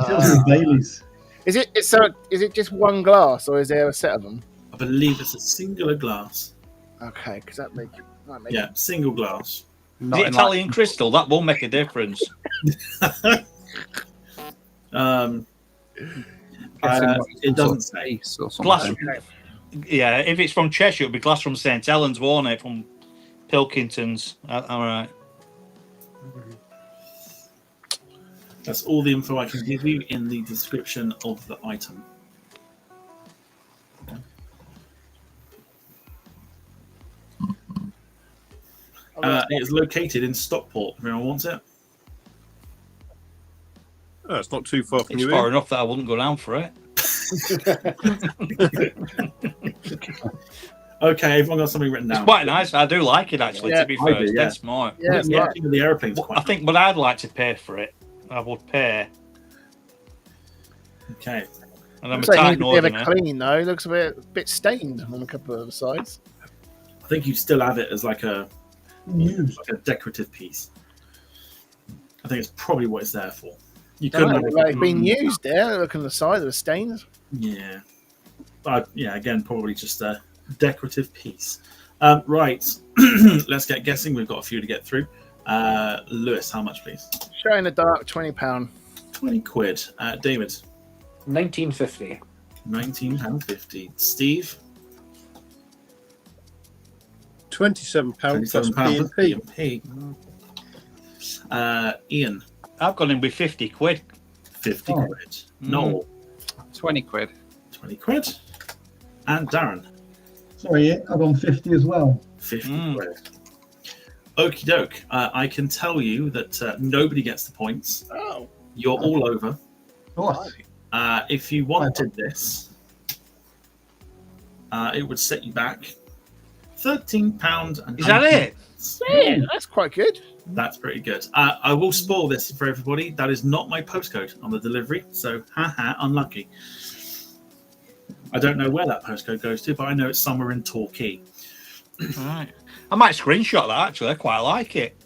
[SPEAKER 7] feels like Baileys.
[SPEAKER 6] Is it just one glass, or is there a set of them?
[SPEAKER 1] I believe it's a singular glass.
[SPEAKER 6] Okay, because that might make
[SPEAKER 1] Yeah, single glass.
[SPEAKER 5] Is it Italian crystal? That will make a difference.
[SPEAKER 1] It doesn't say.
[SPEAKER 5] Glass. Yeah, if it's from Cheshire, it'll be glass from St. Helens, won't it? From Pilkington's. All right.
[SPEAKER 1] That's all the info I can give you in the description of the item. It is located in Stockport, if anyone wants it.
[SPEAKER 3] Oh, it's not too far from
[SPEAKER 5] It's
[SPEAKER 3] you.
[SPEAKER 5] far
[SPEAKER 3] Ian.
[SPEAKER 5] enough that I wouldn't go down for it.
[SPEAKER 1] Okay, everyone got something written
[SPEAKER 5] It's
[SPEAKER 1] down.
[SPEAKER 5] quite nice. I do like it, actually,
[SPEAKER 6] Yeah,
[SPEAKER 5] to be
[SPEAKER 1] I
[SPEAKER 5] fair.
[SPEAKER 1] do,
[SPEAKER 5] It's
[SPEAKER 1] yeah.
[SPEAKER 5] dead smart.
[SPEAKER 6] Yeah, it's
[SPEAKER 1] the
[SPEAKER 6] right.
[SPEAKER 1] etching of the aeroplane's
[SPEAKER 5] But
[SPEAKER 1] quite
[SPEAKER 5] I think, but I'd like to pay for it. I would pay.
[SPEAKER 1] okay.
[SPEAKER 5] And I'm
[SPEAKER 6] Looks
[SPEAKER 5] a
[SPEAKER 6] like it
[SPEAKER 5] tight
[SPEAKER 6] needs a bit of a
[SPEAKER 5] northerner.
[SPEAKER 6] clean though. It looks a bit stained on a couple of the sides.
[SPEAKER 1] I think you still have it as like a
[SPEAKER 7] Used.
[SPEAKER 1] decorative piece. I think it's probably what it's there for. You
[SPEAKER 6] Don't
[SPEAKER 1] could
[SPEAKER 6] know, like it's been used there. Look on the side of the stains.
[SPEAKER 1] Yeah. Yeah, again, probably just a decorative piece. Right. Let's get guessing. We've got a few to get through. Lewis, how much, please?
[SPEAKER 6] Show in the dark, £20.
[SPEAKER 1] 20 quid. David,
[SPEAKER 2] 1950.
[SPEAKER 1] £19.50. Steve,
[SPEAKER 3] £27 plus
[SPEAKER 1] £27
[SPEAKER 3] P&P.
[SPEAKER 1] Ian,
[SPEAKER 5] I've gone in with 50 quid.
[SPEAKER 1] 50
[SPEAKER 7] Oh.
[SPEAKER 1] quid. Noel,
[SPEAKER 4] 20 quid.
[SPEAKER 1] 20 quid. And Darren,
[SPEAKER 7] Sorry, I've gone 50 as well.
[SPEAKER 1] 50
[SPEAKER 5] Mm.
[SPEAKER 1] quid. Okie doke. I can tell you that nobody gets the points.
[SPEAKER 6] Oh,
[SPEAKER 1] You're all over.
[SPEAKER 7] Nice.
[SPEAKER 1] If you wanted this, it would set you back £13.
[SPEAKER 5] Is that it?
[SPEAKER 6] yeah, that's quite good.
[SPEAKER 1] That's pretty good. I will spoil this for everybody. That is not my postcode on the delivery, so haha, unlucky. I don't know where that postcode goes to, but I know it's somewhere in Torquay.
[SPEAKER 5] Right. I might screenshot that, actually. I quite like it.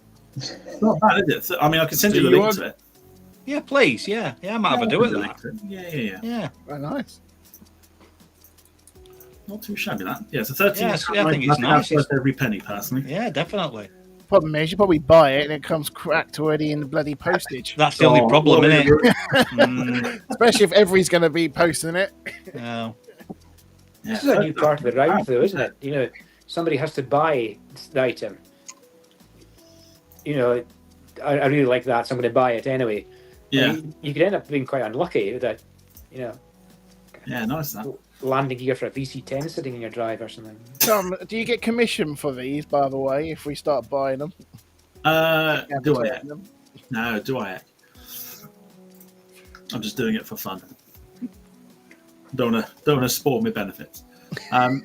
[SPEAKER 1] Not bad, is it? I mean, I can send you the link to it.
[SPEAKER 5] Yeah, please. Yeah. I might have a do with that.
[SPEAKER 1] Yeah.
[SPEAKER 6] Very nice.
[SPEAKER 1] Not too shabby, that. Yeah, so 13.
[SPEAKER 5] Yes, I think it's nice.
[SPEAKER 1] Worth every penny, personally.
[SPEAKER 5] Yeah, definitely.
[SPEAKER 6] Problem is, you probably buy it and it comes cracked already in the bloody postage.
[SPEAKER 5] That's the only problem, isn't it?
[SPEAKER 6] Especially if everybody's going to be posting it.
[SPEAKER 5] No.
[SPEAKER 2] This is a new part of the round, though, isn't it? You know, somebody has to buy the item. You know, I really like that, so I'm going to buy it anyway.
[SPEAKER 1] Yeah.
[SPEAKER 2] And you could end up being quite unlucky with that, you know,
[SPEAKER 1] Yeah, nice that.
[SPEAKER 2] landing gear for a VC10 sitting in your drive or something.
[SPEAKER 6] Tom, do you get commission for these, by the way, if we start buying them?
[SPEAKER 1] Do I? No, do I? I'm just doing it for fun. Don't wanna spoil my benefits. Right,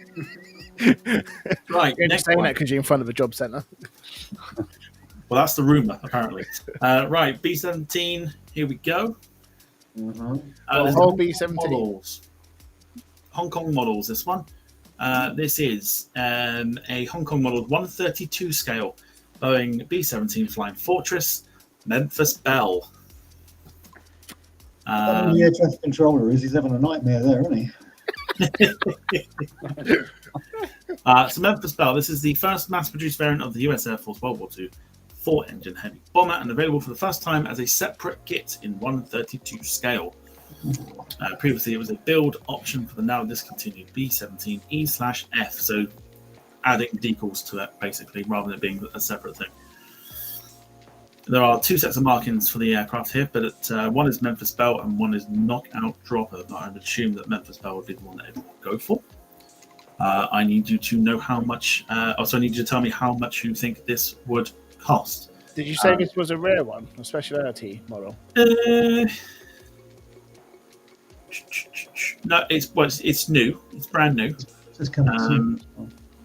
[SPEAKER 6] You're
[SPEAKER 1] next
[SPEAKER 6] just saying
[SPEAKER 1] one.
[SPEAKER 6] that because you're in front of a job centre.
[SPEAKER 1] Well, that's the rumor, apparently. Right, B-17. Here we go. There's
[SPEAKER 6] whole B-17.
[SPEAKER 1] models. Hong Kong models. This one. This is a Hong Kong model 132 scale Boeing B-17 Flying Fortress Memphis Belle.
[SPEAKER 7] The air traffic controller he's having a nightmare there, isn't he?
[SPEAKER 1] So Memphis Belle, this is the first mass-produced variant of the US Air Force World War II 4-engine heavy bomber and available for the first time as a separate kit in 132 scale. Previously, it was a build option for the now discontinued B-17E/F, so adding decals to it, basically, rather than it being a separate thing. There are two sets of markings for the aircraft here, but one is Memphis Belle and one is Knockout Dropper. I would assume that Memphis Belle would be the one that everyone would go for. I need you to know how much. Also, I need you to tell me how much you think this would cost.
[SPEAKER 6] Did you say this was a rare one, a speciality model?
[SPEAKER 1] No, it's new. It's brand new.
[SPEAKER 7] Just coming soon.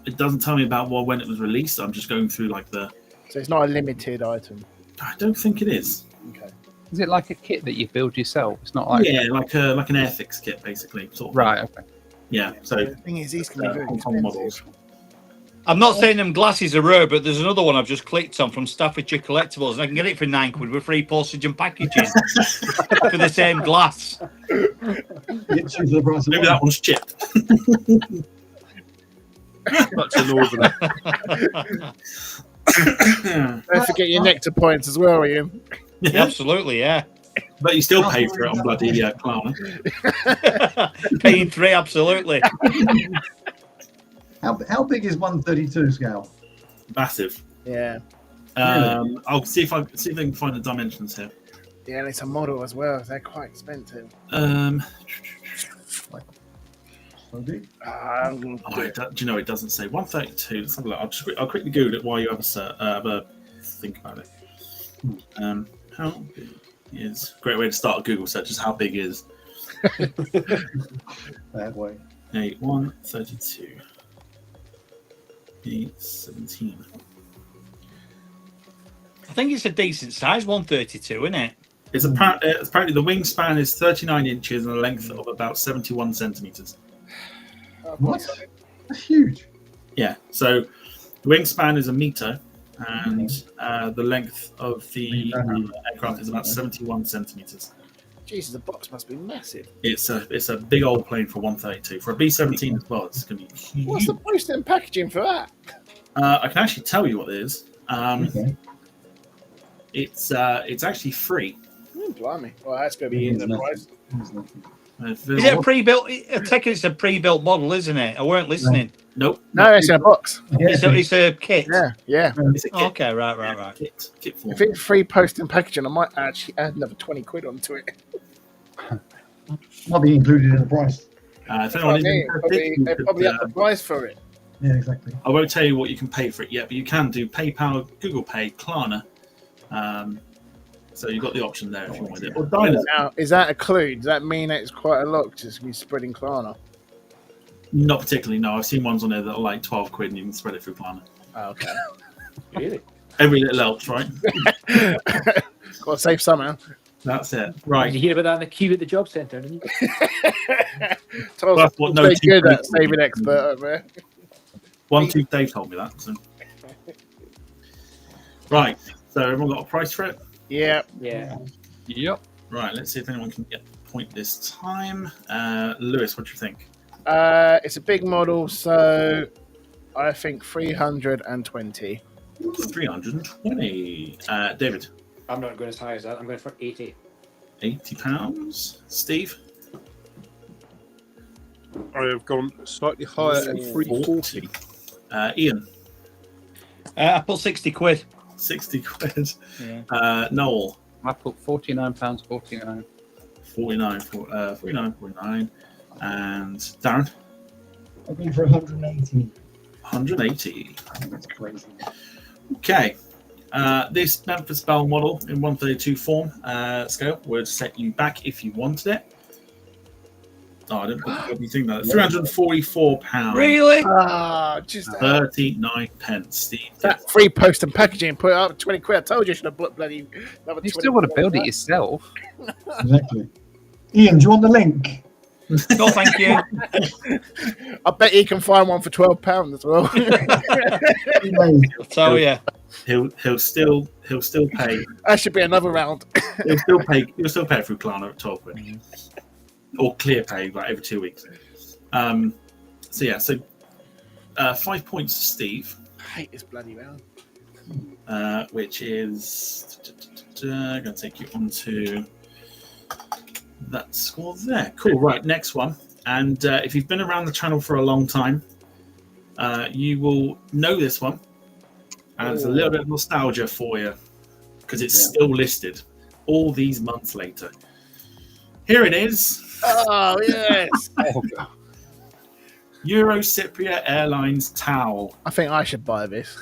[SPEAKER 1] It doesn't tell me about when it was released. I'm just going through like the.
[SPEAKER 6] So it's not a limited item.
[SPEAKER 1] I don't think it is.
[SPEAKER 6] Okay.
[SPEAKER 4] Is it like a kit that you build yourself? It's not like
[SPEAKER 1] Yeah, like an Airfix kit, basically. Sort of.
[SPEAKER 4] right. Okay.
[SPEAKER 1] Yeah. So
[SPEAKER 6] The thing is, these can be very
[SPEAKER 1] Hong Kong models.
[SPEAKER 6] expensive.
[SPEAKER 5] I'm not saying them glasses are rare, but there's another one I've just clicked on from Staffordshire Collectibles, and I can get it for £9 with free postage and packaging for the same glass.
[SPEAKER 7] It's usually the price of
[SPEAKER 1] Maybe
[SPEAKER 7] one.
[SPEAKER 1] that one's chipped.
[SPEAKER 3] That's a northerner.
[SPEAKER 6] Don't forget your nectar points as well, Ian.
[SPEAKER 5] Absolutely, yeah.
[SPEAKER 1] But you still pay for it on bloody Klarna.
[SPEAKER 5] Paying $3, absolutely.
[SPEAKER 7] How big is 132 scale?
[SPEAKER 1] Massive.
[SPEAKER 6] Yeah.
[SPEAKER 1] I'll see if I can find the dimensions here.
[SPEAKER 6] Yeah, and it's a model as well. They're quite expensive.
[SPEAKER 7] So big.
[SPEAKER 1] Do you know it doesn't say 132? Let's have a look. I'll quickly Google it while you have a think about it. How big is great way to start a Google search is how big is
[SPEAKER 7] Bad way.
[SPEAKER 1] a 132 B-17.
[SPEAKER 5] I think it's a decent size 132, isn't it?
[SPEAKER 1] It's apparently the wingspan is 39 inches and a length of about 71 centimeters.
[SPEAKER 7] What? That's huge.
[SPEAKER 1] Yeah, so the wingspan is a meter, and the length of the aircraft is about 71 centimeters.
[SPEAKER 6] Jesus, the box must be massive.
[SPEAKER 1] It's a big old plane for 132. For a B-17 as well, it's going to be huge.
[SPEAKER 6] What's the post and packaging for that?
[SPEAKER 1] I can actually tell you what it is.
[SPEAKER 7] Okay.
[SPEAKER 1] It's actually free.
[SPEAKER 6] Blimey. Well, that's going to be in the price.
[SPEAKER 5] Is it a pre-built? I take it it's a pre-built model, isn't it? I weren't listening.
[SPEAKER 1] Nope.
[SPEAKER 6] No, it's in a box.
[SPEAKER 5] It's a kit.
[SPEAKER 6] Yeah.
[SPEAKER 1] It's a kit.
[SPEAKER 5] Okay, right.
[SPEAKER 1] Kit form.
[SPEAKER 6] If it's free post and packaging, I might actually add another 20 quid onto it.
[SPEAKER 7] Might be included in the price.
[SPEAKER 1] If anyone is
[SPEAKER 6] They
[SPEAKER 1] interested, you
[SPEAKER 6] probably
[SPEAKER 1] could,
[SPEAKER 6] up the price for it.
[SPEAKER 7] Yeah, exactly.
[SPEAKER 1] I won't tell you what you can pay for it yet, but you can do PayPal, Google Pay, Klarna. So you've got the option there if you want it. Or Diners.
[SPEAKER 6] Now, is that a clue? Does that mean that it's quite a lot to be spreading Klarna?
[SPEAKER 1] Not particularly, no. I've seen ones on there that are like 12 quid and you can spread it through Klarna.
[SPEAKER 6] Oh, okay.
[SPEAKER 2] Really?
[SPEAKER 1] Every little helps, right?
[SPEAKER 6] Got to save somehow.
[SPEAKER 1] That's it.
[SPEAKER 2] Did
[SPEAKER 1] Right.
[SPEAKER 2] you hear about that in the queue at the job centre? Didn't you?
[SPEAKER 1] That's what no
[SPEAKER 6] very
[SPEAKER 1] two
[SPEAKER 6] good at
[SPEAKER 1] people-
[SPEAKER 6] saving expert over there.
[SPEAKER 1] Dave told me that. So. Right. So everyone got a price for it?
[SPEAKER 6] Yeah.
[SPEAKER 2] Yeah.
[SPEAKER 4] Yep.
[SPEAKER 1] Right. Let's see if anyone can get the point this time. Lewis, what do you think?
[SPEAKER 6] It's a big model, so I think 320.
[SPEAKER 1] 320. David?
[SPEAKER 2] I'm not going as high as that. I'm going for 80.
[SPEAKER 1] £80. Steve?
[SPEAKER 3] I have gone slightly higher at 340.
[SPEAKER 1] Ian?
[SPEAKER 5] I put 60 quid.
[SPEAKER 1] 60 quid.
[SPEAKER 2] Yeah.
[SPEAKER 1] Noel?
[SPEAKER 4] I put £49.49.
[SPEAKER 1] 49. And Darren?
[SPEAKER 7] I've been for 180.
[SPEAKER 1] 180.
[SPEAKER 7] That's crazy.
[SPEAKER 1] Okay. This Memphis Belle model in 132 form scale would set you back if you wanted it. Oh, I didn't put you think that. £344.
[SPEAKER 5] Really?
[SPEAKER 6] Just
[SPEAKER 1] 39 pence. Steve.
[SPEAKER 6] that free post and packaging. Put it up 20 quid. I told you I should have put bloody another 20
[SPEAKER 4] You still want to
[SPEAKER 6] quid
[SPEAKER 4] build
[SPEAKER 6] on
[SPEAKER 4] it
[SPEAKER 6] that.
[SPEAKER 4] yourself.
[SPEAKER 7] Exactly. Ian, do you want the link?
[SPEAKER 5] No, thank you.
[SPEAKER 6] I bet he can find one for £12 as well.
[SPEAKER 5] I'll tell you.
[SPEAKER 1] He'll still pay.
[SPEAKER 6] That should be another round.
[SPEAKER 1] He'll still pay through Klarna at 12 quid. Or clear pay like every 2 weeks. So 5 points to Steve.
[SPEAKER 6] I hate this bloody round.
[SPEAKER 1] Which is going to take you on to that score there. Cool. Right, next one. And if you've been around the channel for a long time, you will know this one. And it's a little bit of nostalgia for you because it's still listed all these months later. Here it is.
[SPEAKER 6] Oh, yes.
[SPEAKER 4] Oh, God.
[SPEAKER 1] Euro Cypriot Airlines towel.
[SPEAKER 6] I think I should buy this.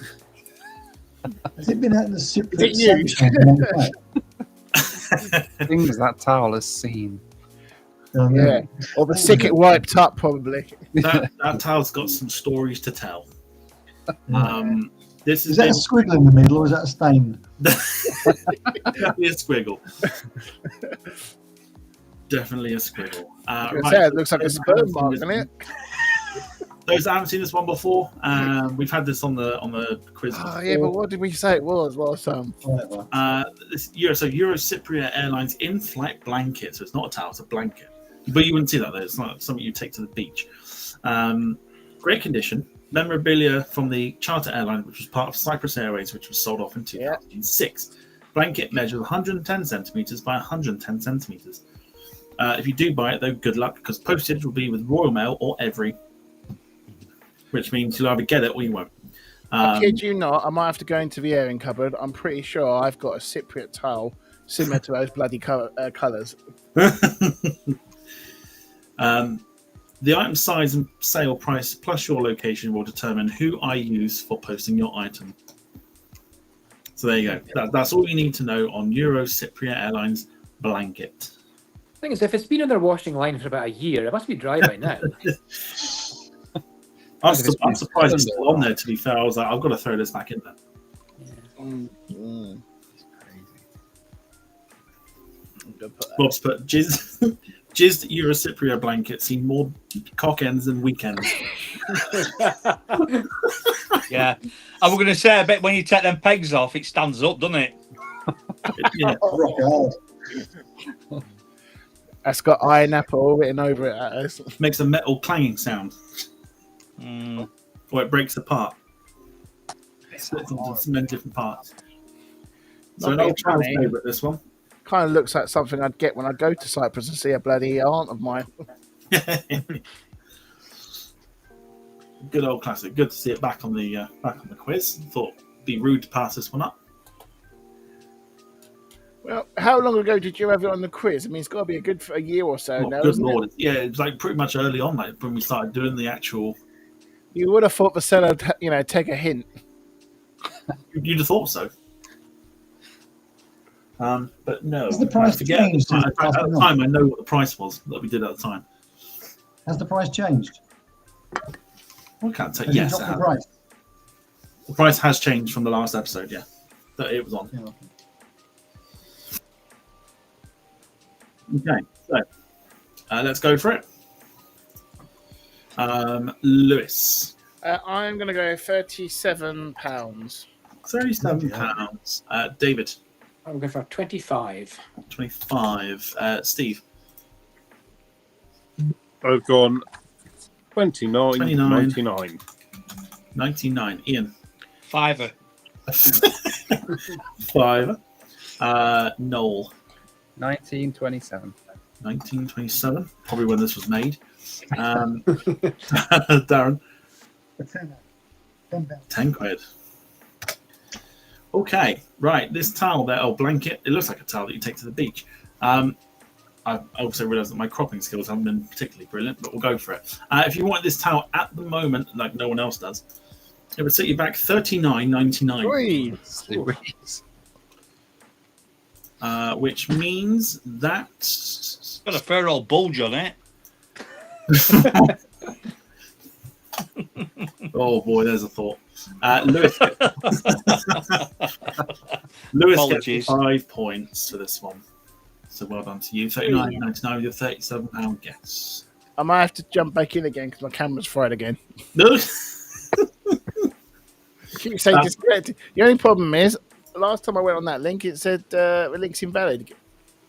[SPEAKER 7] Has it been out in the Cypriot
[SPEAKER 6] Is it used?
[SPEAKER 7] sunshine?
[SPEAKER 4] Things that towel has seen.
[SPEAKER 6] Yeah. Or the sick it wiped up, probably.
[SPEAKER 1] That towel's got some stories to tell. This
[SPEAKER 7] Is that a squiggle in the middle or is that a stain?
[SPEAKER 1] definitely a squiggle. Definitely a squiggle.
[SPEAKER 6] It looks like a sperm mark, doesn't it?
[SPEAKER 1] Those that haven't seen this one before, we've had this on the quiz.
[SPEAKER 6] Oh, yeah, but what did we say it was? Well,
[SPEAKER 7] Whatever.
[SPEAKER 1] This Euro Cypriot Airlines in-flight blanket. So it's not a towel; it's a blanket. But you wouldn't see that though. It's not something you take to the beach. Great condition. Memorabilia from the charter airline, which was part of Cyprus Airways, which was sold off in 2006. Blanket measures 110 centimeters by 110 centimeters. If you do buy it, though, good luck, because postage will be with Royal Mail or Every, which means you'll either get it or you won't.
[SPEAKER 6] I kid you not, I might have to go into the airing cupboard. I'm pretty sure I've got a Cypriot towel similar to those bloody colours.
[SPEAKER 1] The item size and sale price plus your location will determine who I use for posting your item. So there you go. That's all you need to know on Euro Cypriot Airlines blanket.
[SPEAKER 2] The thing is, if it's been in their washing line for about a year, it must be dry by now.
[SPEAKER 1] I'm surprised it's still on there, to be fair. I was like, I've got to throw this back in there. Bob's put jizzed Euro Cypriot blanket seen more cock ends than weekends.
[SPEAKER 5] Yeah. I was going to say, I bet when you take them pegs off, it stands up, doesn't it?
[SPEAKER 1] Yeah.
[SPEAKER 7] Rock hard.
[SPEAKER 6] That's got iron apple written over it at us.
[SPEAKER 1] Makes a metal clanging sound. Or it breaks apart. It splits into so many different parts. So an old child's favourite, this one.
[SPEAKER 6] Kind of looks like something I'd get when I go to Cyprus and see a bloody aunt of mine.
[SPEAKER 1] Good old classic. Good to see it back on the quiz. Thought it'd be rude to pass this one up.
[SPEAKER 6] Well, how long ago did you have it on the quiz? I mean, it's got to be a year or so now.
[SPEAKER 1] Good
[SPEAKER 6] isn't
[SPEAKER 1] lord! Yeah, it was like pretty much early on, like when we started doing the actual
[SPEAKER 6] You would have thought the seller, take a hint.
[SPEAKER 1] You'd have thought so. But no.
[SPEAKER 7] Has the price changed since
[SPEAKER 1] At
[SPEAKER 7] the last
[SPEAKER 1] the
[SPEAKER 7] month?
[SPEAKER 1] time, I know what the price was that we did at the time.
[SPEAKER 7] Has the price changed?
[SPEAKER 1] I can't say
[SPEAKER 7] Has
[SPEAKER 1] yes.
[SPEAKER 7] it
[SPEAKER 1] It
[SPEAKER 7] dropped
[SPEAKER 1] has.
[SPEAKER 7] the price?
[SPEAKER 1] The price has changed from the last episode. Yeah, that it was on.
[SPEAKER 7] Yeah, okay.
[SPEAKER 1] Okay, so let's go for it. Lewis,
[SPEAKER 6] I'm going to go £37.
[SPEAKER 1] £37. David,
[SPEAKER 2] I'm going for 25.
[SPEAKER 1] 25. Steve,
[SPEAKER 3] I've gone 29.99.
[SPEAKER 1] 99. Ian,
[SPEAKER 5] Fiver.
[SPEAKER 1] 5. Noel,
[SPEAKER 4] 1927.
[SPEAKER 1] 1927. Probably when this was made. Darren,
[SPEAKER 7] £10.
[SPEAKER 1] 10 quid. Okay, right. This towel there, blanket. It looks like a towel that you take to the beach. I also realised that my cropping skills haven't been particularly brilliant, but we'll go for it. If you want this towel at the moment, like no one else does, it would set you back $39.99,
[SPEAKER 4] Sweet.
[SPEAKER 1] which means that.
[SPEAKER 5] It's got a fair old bulge on it.
[SPEAKER 1] Oh boy, there's a thought. Lewis, Lewis
[SPEAKER 5] Apologies.
[SPEAKER 1] gets 5 points for this one. So well done to you. $39.99 with your £37 guess.
[SPEAKER 6] I might have to jump back in again because my camera's fried again.
[SPEAKER 1] No.
[SPEAKER 6] Keep saying disconnected. The only problem is, last time I went on that link, it said the link's invalid.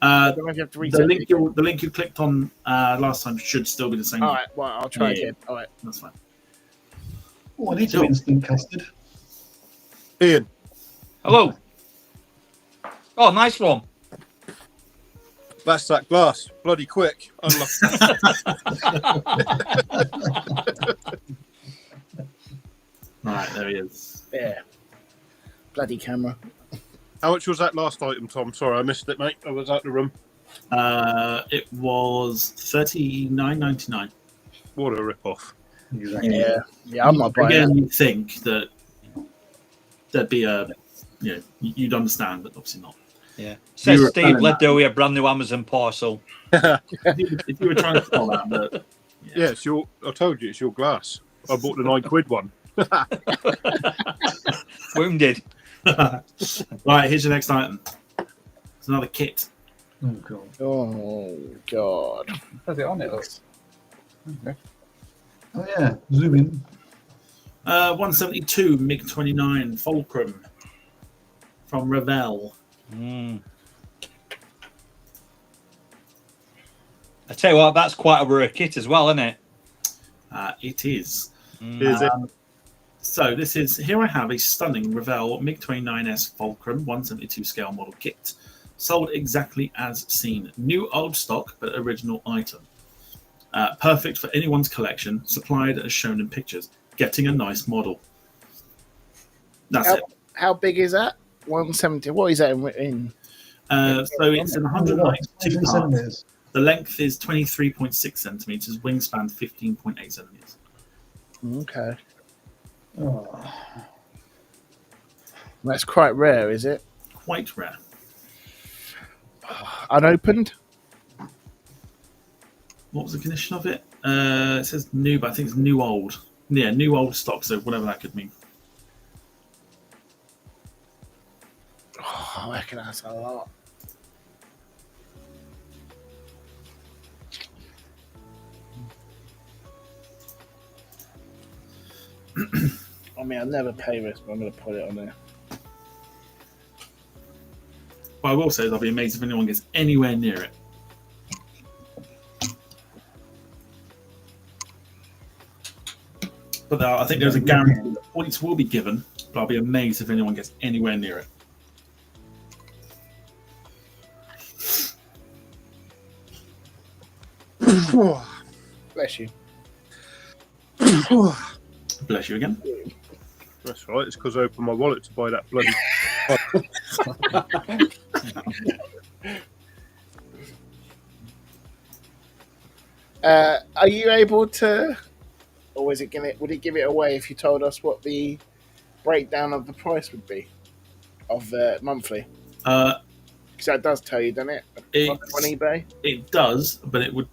[SPEAKER 6] I don't know if you have to reset it.
[SPEAKER 1] The link you clicked on last time should still be the same.
[SPEAKER 6] All
[SPEAKER 1] one.
[SPEAKER 6] right, well, I'll try
[SPEAKER 1] Yeah.
[SPEAKER 6] again. All right.
[SPEAKER 1] That's fine.
[SPEAKER 7] Oh, I need some instant custard.
[SPEAKER 3] Ian,
[SPEAKER 5] Hello. Oh, nice one.
[SPEAKER 3] that's that glass. Bloody quick. Unlucky.
[SPEAKER 1] Right, there he is.
[SPEAKER 6] Yeah. Bloody camera.
[SPEAKER 3] How much was that last item, Tom? Sorry, I missed it, mate. I was out the room.
[SPEAKER 1] It was $39.99.
[SPEAKER 3] What a rip-off.
[SPEAKER 7] Exactly.
[SPEAKER 6] Yeah, I'm not buying
[SPEAKER 1] Again,
[SPEAKER 6] it.
[SPEAKER 1] you think that there'd be you'd understand, but obviously not.
[SPEAKER 5] Yeah. Says
[SPEAKER 1] were
[SPEAKER 5] Steve
[SPEAKER 1] selling
[SPEAKER 5] led
[SPEAKER 1] that.
[SPEAKER 5] there with a brand new Amazon parcel.
[SPEAKER 1] If you were trying to sell that, but
[SPEAKER 3] Yeah, it's your. I told you, it's your glass. I bought the £9 one.
[SPEAKER 5] Wounded.
[SPEAKER 1] Right, here's your next item. It's another kit.
[SPEAKER 7] Oh, God.
[SPEAKER 6] Oh, God.
[SPEAKER 4] How's it on it? Look. Okay.
[SPEAKER 7] Oh, yeah. Zoom in.
[SPEAKER 1] 172 MiG-29 Fulcrum from Revell.
[SPEAKER 5] I tell you what, that's quite a rare kit as well, isn't it?
[SPEAKER 1] It is.
[SPEAKER 3] Is it?
[SPEAKER 1] So this is, here I have a stunning Revell MiG-29S Fulcrum 172 scale model kit. Sold exactly as seen. New old stock, but original item. Perfect for anyone's collection. Supplied as shown in pictures. Getting a nice model. That's it.
[SPEAKER 6] How big is that? 170. What is that in?
[SPEAKER 1] So it's in 192 parts.
[SPEAKER 7] centimeters.
[SPEAKER 1] The length is 23.6 centimeters. Wingspan 15.8 centimeters.
[SPEAKER 6] Okay.
[SPEAKER 7] Oh.
[SPEAKER 6] That's quite rare, is it?
[SPEAKER 1] Quite rare.
[SPEAKER 6] Unopened?
[SPEAKER 1] What was the condition of it? It says new, but I think it's new old. Yeah, new old stock, so whatever that could mean.
[SPEAKER 6] Oh, I reckon that's a lot. I mean, I'll never pay this, but I'm going to put it on there.
[SPEAKER 1] What I will say is I'll be amazed if anyone gets anywhere near it. But I think there's a guarantee that points will be given, but I'll be amazed if anyone gets anywhere near it.
[SPEAKER 6] Bless you.
[SPEAKER 1] Bless you again.
[SPEAKER 3] That's right. It's because I opened my wallet to buy that bloody.
[SPEAKER 6] Are you able to or is it would it give it away if you told us what the breakdown of the price would be of the monthly?
[SPEAKER 1] Uh,
[SPEAKER 6] Because that does tell you, doesn't it? On eBay,
[SPEAKER 1] it does, but it would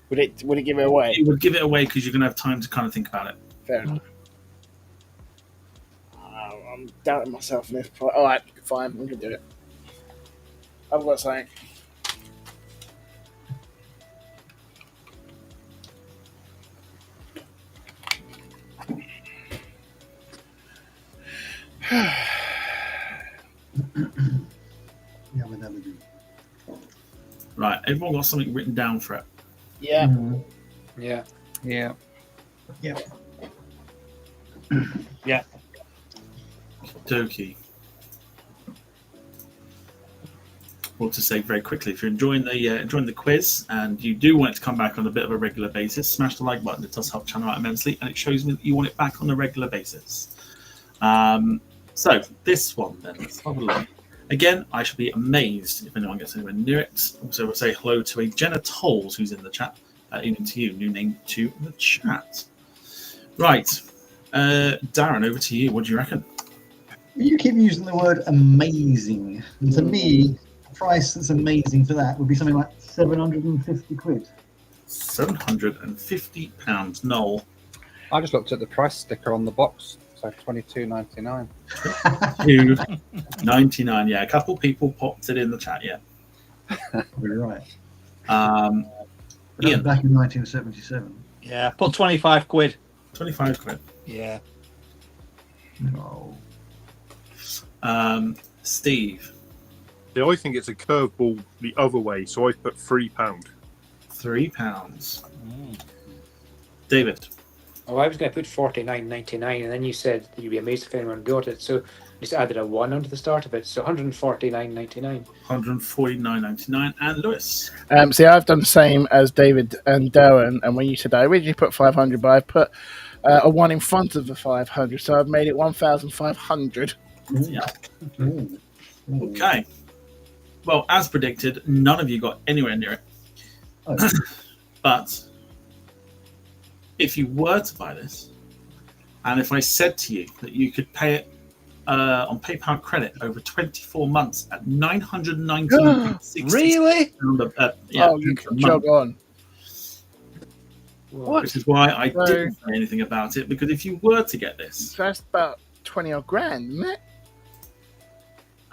[SPEAKER 6] would it give it away?
[SPEAKER 1] it would give it away because you're going to have time to kind of think about it.
[SPEAKER 6] Fair enough. I'm doubting myself in this part. All right, fine, we can do it. I've got something.
[SPEAKER 7] Yeah, we never do.
[SPEAKER 1] Right, everyone got something written down for it.
[SPEAKER 6] Yeah.
[SPEAKER 2] Yeah.
[SPEAKER 4] Yeah.
[SPEAKER 1] Dokie. Well, to say very quickly, if you're enjoying the quiz and you do want it to come back on a bit of a regular basis, smash the like button. It does help channel out immensely, and it shows me that you want it back on a regular basis. So this one then, let's have a look. Again, I shall be amazed if anyone gets anywhere near it. Also, we'll say hello to a Jenna Tolls who's in the chat. Even to you, new name to the chat. Right, Darren, over to you. What do you reckon?
[SPEAKER 7] You keep using the word amazing. And to me, the price that's amazing for that would be something like 750 quid.
[SPEAKER 1] £750. Noel.
[SPEAKER 4] I just looked at the price sticker on the box, so $22.99.
[SPEAKER 1] $2.99. Yeah, a couple people popped it in the chat. Yeah.
[SPEAKER 7] You're right.
[SPEAKER 1] Ian.
[SPEAKER 7] Back in 1977.
[SPEAKER 5] Yeah, put 25 quid.
[SPEAKER 1] 25 quid.
[SPEAKER 5] Yeah.
[SPEAKER 7] No.
[SPEAKER 1] Steve.
[SPEAKER 3] Yeah, I think it's a curveball the other way, so I put £3.
[SPEAKER 1] £3. David.
[SPEAKER 2] Oh, I was going to put $49.99, and then you said that you'd be amazed if anyone got it. So just added a 1 onto the start of it. So $149.99.
[SPEAKER 1] $149.99. And Lewis.
[SPEAKER 6] See, I've done the same as David and Darren, and when you said I originally put 500, but I put a 1 in front of the 500, so I've made it 1,500.
[SPEAKER 1] Yeah. Okay. Well, as predicted, none of you got anywhere near it.
[SPEAKER 7] Oh.
[SPEAKER 1] But if you were to buy this, and if I said to you that you could pay it on PayPal credit over 24 months at $919.60.
[SPEAKER 5] Really?
[SPEAKER 6] Yeah, you can jog on.
[SPEAKER 2] What?
[SPEAKER 1] Which is why I didn't say anything about it, because if you were to get this,
[SPEAKER 6] So that's about 20 odd grand, isn't it?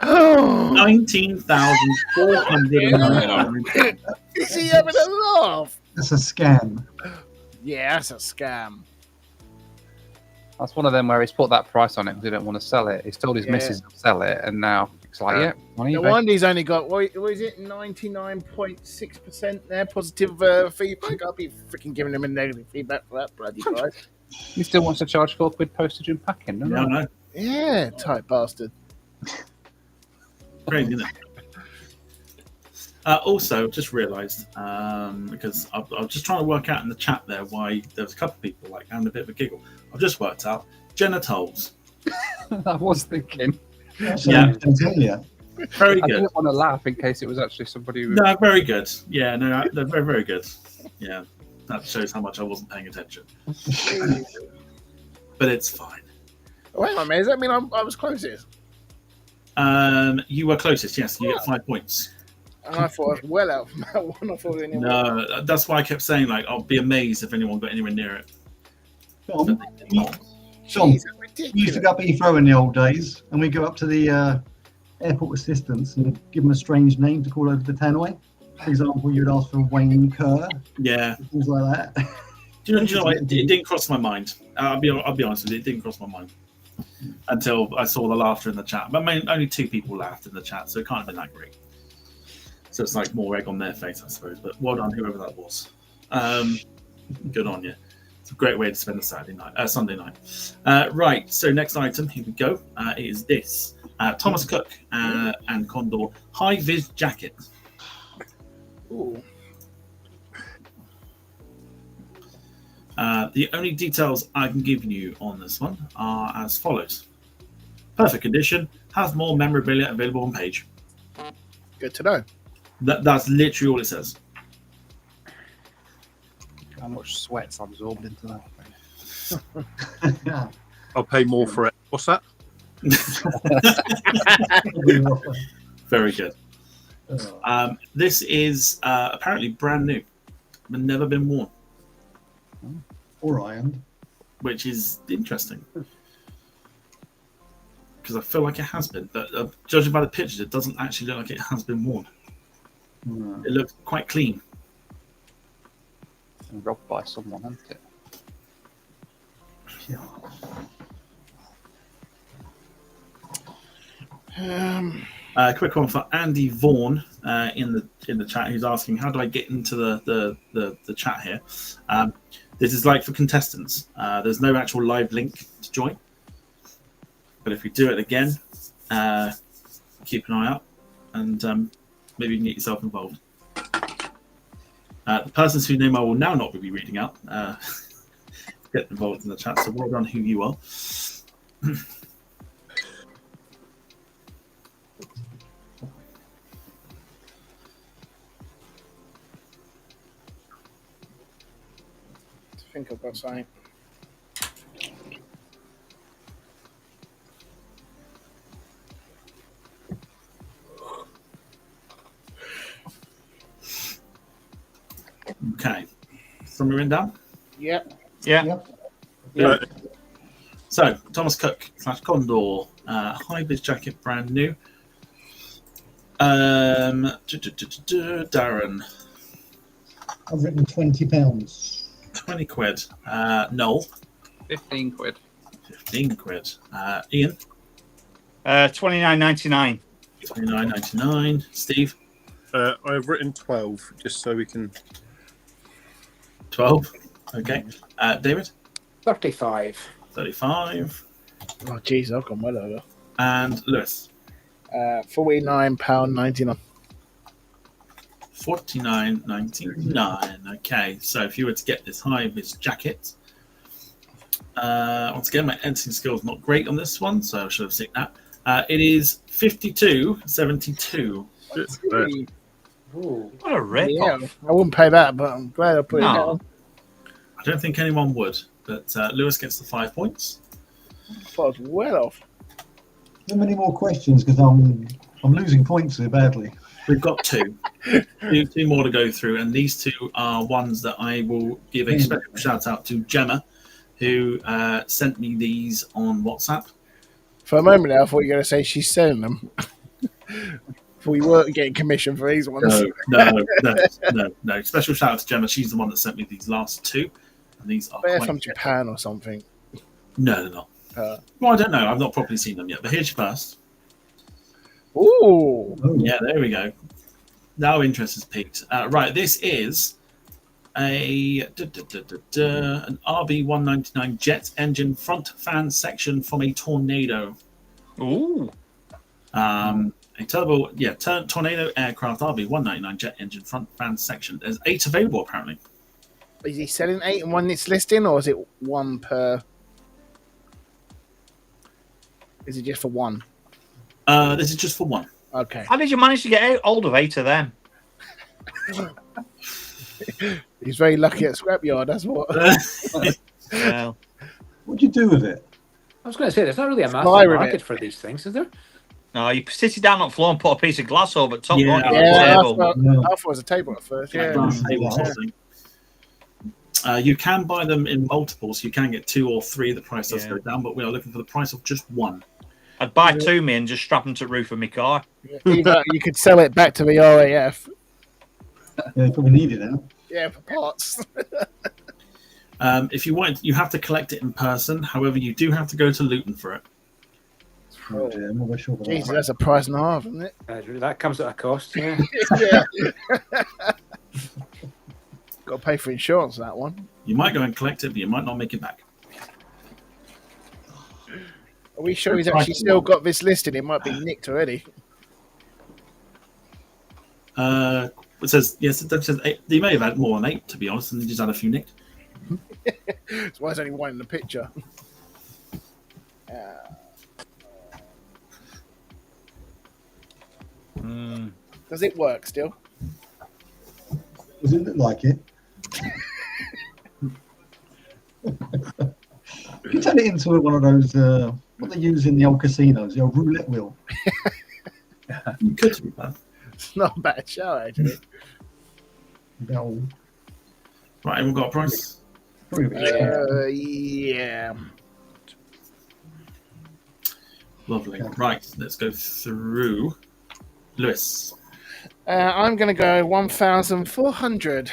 [SPEAKER 1] 19,499.
[SPEAKER 6] Is he having a laugh?
[SPEAKER 7] That's a scam.
[SPEAKER 6] Yeah, that's a scam.
[SPEAKER 4] That's one of them where he's put that price on it because he didn't want to sell it. He's told his missus to sell it, and now it's like, yeah, on
[SPEAKER 6] No
[SPEAKER 4] eBay.
[SPEAKER 6] wonder he's only got, what is it, 99.6% there, positive feedback. I'll be freaking giving him a negative feedback for that bloody guy.
[SPEAKER 4] He still wants to charge £4 postage and packing, doesn't he?
[SPEAKER 1] No.
[SPEAKER 6] Yeah, tight bastard.
[SPEAKER 1] Crazy, isn't it? Also, just realised, because I was just trying to work out in the chat there why there was a couple of people like having a bit of a giggle. I've just worked out Jenna Tolls.
[SPEAKER 4] I was thinking.
[SPEAKER 1] Yeah. Very
[SPEAKER 4] I
[SPEAKER 1] good.
[SPEAKER 4] didn't want to laugh in case it was actually somebody who...
[SPEAKER 1] No, very good. Yeah, no, they're very, very good. Yeah, that shows how much I wasn't paying attention. But it's fine.
[SPEAKER 6] Wait a minute, does that mean I was closest?
[SPEAKER 1] You were closest, yes. You get 5 points.
[SPEAKER 6] And I thought I was well out from that one. I thought anyone.
[SPEAKER 1] No, that's why I kept saying, like, I'll be amazed if anyone got anywhere near it.
[SPEAKER 7] John,
[SPEAKER 6] Jeez,
[SPEAKER 7] we used to go up Heathrow in the old days, and we go up to the airport assistants and give them a strange name to call over the tannoy. For example, you would ask for Wayne Kerr,
[SPEAKER 1] Yeah.
[SPEAKER 7] things like that.
[SPEAKER 1] Do you know what? It didn't cross my mind. I'll be honest with you, it didn't cross my mind until I saw the laughter in the chat. But only 2 people laughed in the chat, so it can't have been that great. So it's like more egg on their face, I suppose. But well done, whoever that was. Good on you. It's a great way to spend a Sunday night. Right. So next item, here we go. Is this Thomas Cook and Condor high vis jacket.
[SPEAKER 6] Ooh.
[SPEAKER 1] The only details I can give you on this one are as follows. Perfect condition, has more memorabilia available on page.
[SPEAKER 6] Good to know.
[SPEAKER 1] That's literally all it says.
[SPEAKER 4] How much sweat's absorbed into that thing?
[SPEAKER 3] I'll pay more for it. What's that?
[SPEAKER 1] Very good. This is apparently brand new, but never been worn,
[SPEAKER 7] Or ironed.
[SPEAKER 1] which is interesting. Because I feel like it has been, but judging by the pictures, it doesn't actually look like it has been worn.
[SPEAKER 7] No.
[SPEAKER 1] It looks quite clean.
[SPEAKER 4] And robbed by someone, hasn't it?
[SPEAKER 7] Yeah.
[SPEAKER 1] Quick one for Andy Vaughan in the chat, who's asking, how do I get into the chat here? This is like for contestants. There's no actual live link to join, but if we do it again, keep an eye out, and maybe you can get yourself involved. The persons whose name I will now not be reading out get involved in the chat. So well done, who you are.
[SPEAKER 6] I think I've got something.
[SPEAKER 1] Okay, summary written down.
[SPEAKER 6] Yep.
[SPEAKER 5] Yeah.
[SPEAKER 7] Yep.
[SPEAKER 1] Yeah. So Thomas Cook / Condor, high vis jacket, brand new. Darren,
[SPEAKER 7] I've written £20.
[SPEAKER 1] 20 quid. Noel,
[SPEAKER 4] 15 quid.
[SPEAKER 1] 15 quid. Ian,
[SPEAKER 5] 29.99.
[SPEAKER 1] 29.99. Steve,
[SPEAKER 3] I've written 12, just so we can.
[SPEAKER 1] 12. Okay. David,
[SPEAKER 2] 35.
[SPEAKER 1] 35.
[SPEAKER 6] Oh, jeez, I've gone well over.
[SPEAKER 1] And Lewis,
[SPEAKER 6] £49.99.
[SPEAKER 1] 49.99. Okay, so if you were to get this high vis jacket, once again, my editing skills not great on this one, so I should have seen that. It is 52.72.
[SPEAKER 2] Ooh.
[SPEAKER 5] What a rip
[SPEAKER 6] Yeah,
[SPEAKER 5] off.
[SPEAKER 6] I wouldn't pay that, but I'm glad I put it
[SPEAKER 5] No.
[SPEAKER 6] down.
[SPEAKER 1] I don't think anyone would, but Lewis gets the 5 points.
[SPEAKER 6] I thought I was well off.
[SPEAKER 7] How many more questions? Because I'm losing points here badly.
[SPEAKER 1] We've got two more to go through, and these two are ones that I will give a special shout out to Gemma, who sent me these on WhatsApp.
[SPEAKER 6] For a moment there, I thought you were going to say she's selling them. We weren't getting commission for these ones.
[SPEAKER 1] No. Special shout out to Gemma. She's the one that sent me these last two, and these are
[SPEAKER 6] They're
[SPEAKER 1] quite
[SPEAKER 6] from
[SPEAKER 1] good.
[SPEAKER 6] Japan or something.
[SPEAKER 1] No, they're not. Well, I don't know. I've not properly seen them yet, but here's your first.
[SPEAKER 6] Ooh.
[SPEAKER 1] Yeah, there we go. Now interest is peaked. Right, this is an RB199 jet engine front fan section from a Tornado.
[SPEAKER 5] Ooh.
[SPEAKER 1] A Tornado aircraft RB199 jet engine front fan section. There's 8 available apparently.
[SPEAKER 6] Is he selling 8 in one that's listing, or is it one per? Is it just for one?
[SPEAKER 1] This is just for one.
[SPEAKER 6] Okay.
[SPEAKER 5] How did you manage to get hold of 8 of them?
[SPEAKER 6] He's very lucky at scrapyard. That's what.
[SPEAKER 5] Well,
[SPEAKER 7] What'd you do with it?
[SPEAKER 2] I was going to say, there's not really a massive
[SPEAKER 6] Fire in
[SPEAKER 2] market
[SPEAKER 6] it.
[SPEAKER 2] for these things, is there?
[SPEAKER 5] no, you sit it down on the floor and put a piece of glass over the top.
[SPEAKER 1] Yeah.
[SPEAKER 5] don't you, on the
[SPEAKER 6] Yeah, I
[SPEAKER 5] table.
[SPEAKER 6] thought
[SPEAKER 7] No.
[SPEAKER 6] it was a table at first. Yeah.
[SPEAKER 1] Glass table sort of thing. You can buy them in multiples. You can get 2 or 3. The price does
[SPEAKER 5] Yeah.
[SPEAKER 1] go down, but we are looking for the price of just 1.
[SPEAKER 5] I'd buy 2 me and just strap them to the roof of my car.
[SPEAKER 6] Either you could sell it back to the RAF.
[SPEAKER 7] Yeah, you probably need it now.
[SPEAKER 6] Yeah, for parts.
[SPEAKER 1] If you want, you have to collect it in person. However, you do have to go to Luton for it.
[SPEAKER 7] Oh, dear, I'm not very sure about
[SPEAKER 6] Jesus,
[SPEAKER 7] that.
[SPEAKER 6] that's a price and a half, isn't it?
[SPEAKER 2] That comes at a cost, yeah.
[SPEAKER 6] Yeah. Got to pay for insurance on that one.
[SPEAKER 1] You might go and collect it, but you might not make it back.
[SPEAKER 6] Are we sure he's actually still got this listed? It might be nicked already.
[SPEAKER 1] It says yes. It says 8. They may have had more than 8, to be honest, and they just had a few nicked.
[SPEAKER 6] That's why there's only one in the picture. Does it work still?
[SPEAKER 7] Does it look like it? can turn it into one of those, what they use in the old casinos, the old roulette wheel.
[SPEAKER 1] You could do that.
[SPEAKER 6] It's not a bad show, actually.
[SPEAKER 7] No,
[SPEAKER 1] Right, we've got a price.
[SPEAKER 7] probably a bit expensive.
[SPEAKER 6] Yeah.
[SPEAKER 1] Lovely. Right, let's go through. Lewis,
[SPEAKER 6] I'm going to go 1,400.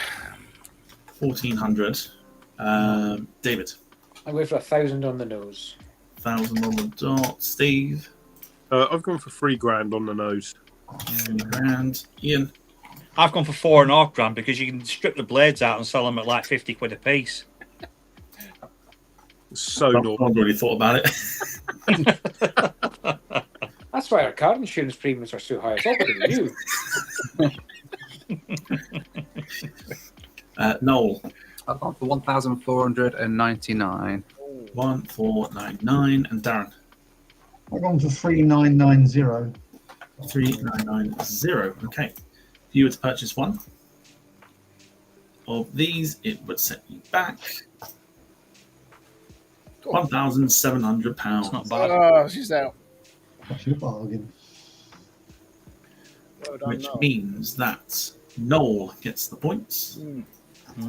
[SPEAKER 1] 1,400. David,
[SPEAKER 2] I go for 1,000 on the nose.
[SPEAKER 1] 1,000 on the dot. Steve,
[SPEAKER 3] I've gone for £3,000 on the nose.
[SPEAKER 1] £3,000. Ian,
[SPEAKER 5] I've gone for £4.5 because you can strip the blades out and sell them at like 50 quid a piece.
[SPEAKER 3] So
[SPEAKER 1] I've
[SPEAKER 3] normal.
[SPEAKER 1] not really thought about it.
[SPEAKER 2] That's why our car insurance premiums are so high. It's all because of you.
[SPEAKER 1] Noel,
[SPEAKER 4] I've gone for 1,499.
[SPEAKER 1] 1,499. And Darren,
[SPEAKER 7] I've gone for 3,990.
[SPEAKER 1] 3,990. Okay. If you were to purchase one of these, it would set you back £1,700.
[SPEAKER 5] It's not bad.
[SPEAKER 6] Oh, she's out.
[SPEAKER 7] Actually, a bargain.
[SPEAKER 6] Well done,
[SPEAKER 1] Which
[SPEAKER 6] Noel.
[SPEAKER 1] means that Noel gets the points.
[SPEAKER 5] I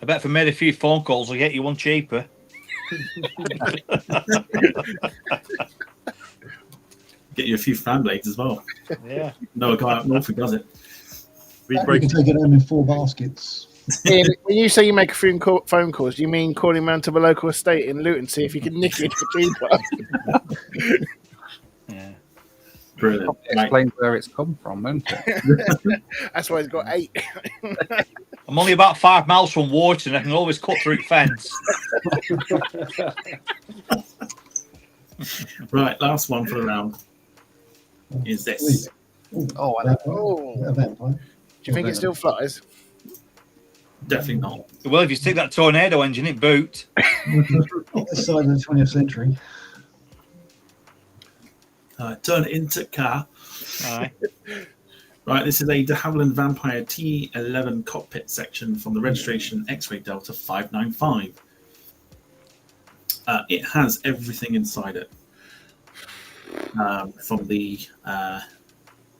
[SPEAKER 5] bet if I made a few phone calls, I'll get you one cheaper.
[SPEAKER 1] Get you a few fan blades as well.
[SPEAKER 5] Yeah.
[SPEAKER 1] No, a guy up north who does it.
[SPEAKER 3] We
[SPEAKER 7] You
[SPEAKER 3] break
[SPEAKER 7] can take it home in 4 baskets.
[SPEAKER 6] Ian, when you say you make a few phone calls, do you mean calling round to the local estate in Luton, see if you can nick it for cheaper?
[SPEAKER 5] Yeah.
[SPEAKER 1] Brilliant.
[SPEAKER 4] It
[SPEAKER 1] Right.
[SPEAKER 4] explains where it's come from, won't it?
[SPEAKER 6] That's why he's got 8.
[SPEAKER 5] I'm only about 5 miles from Wharton. I can always cut through the fence.
[SPEAKER 1] Right, last one for the round is this.
[SPEAKER 4] Oh, I know.
[SPEAKER 6] Oh.
[SPEAKER 7] A vampire.
[SPEAKER 6] Do you think it still flies?
[SPEAKER 1] Definitely not.
[SPEAKER 5] Well, if you stick that tornado engine, it boot.
[SPEAKER 7] This side of the 20th century.
[SPEAKER 1] Turn it into car.
[SPEAKER 5] Aye.
[SPEAKER 1] Right, this is a de Havilland Vampire T11 cockpit section from the registration X-Ray Delta 595. It has everything inside it. From the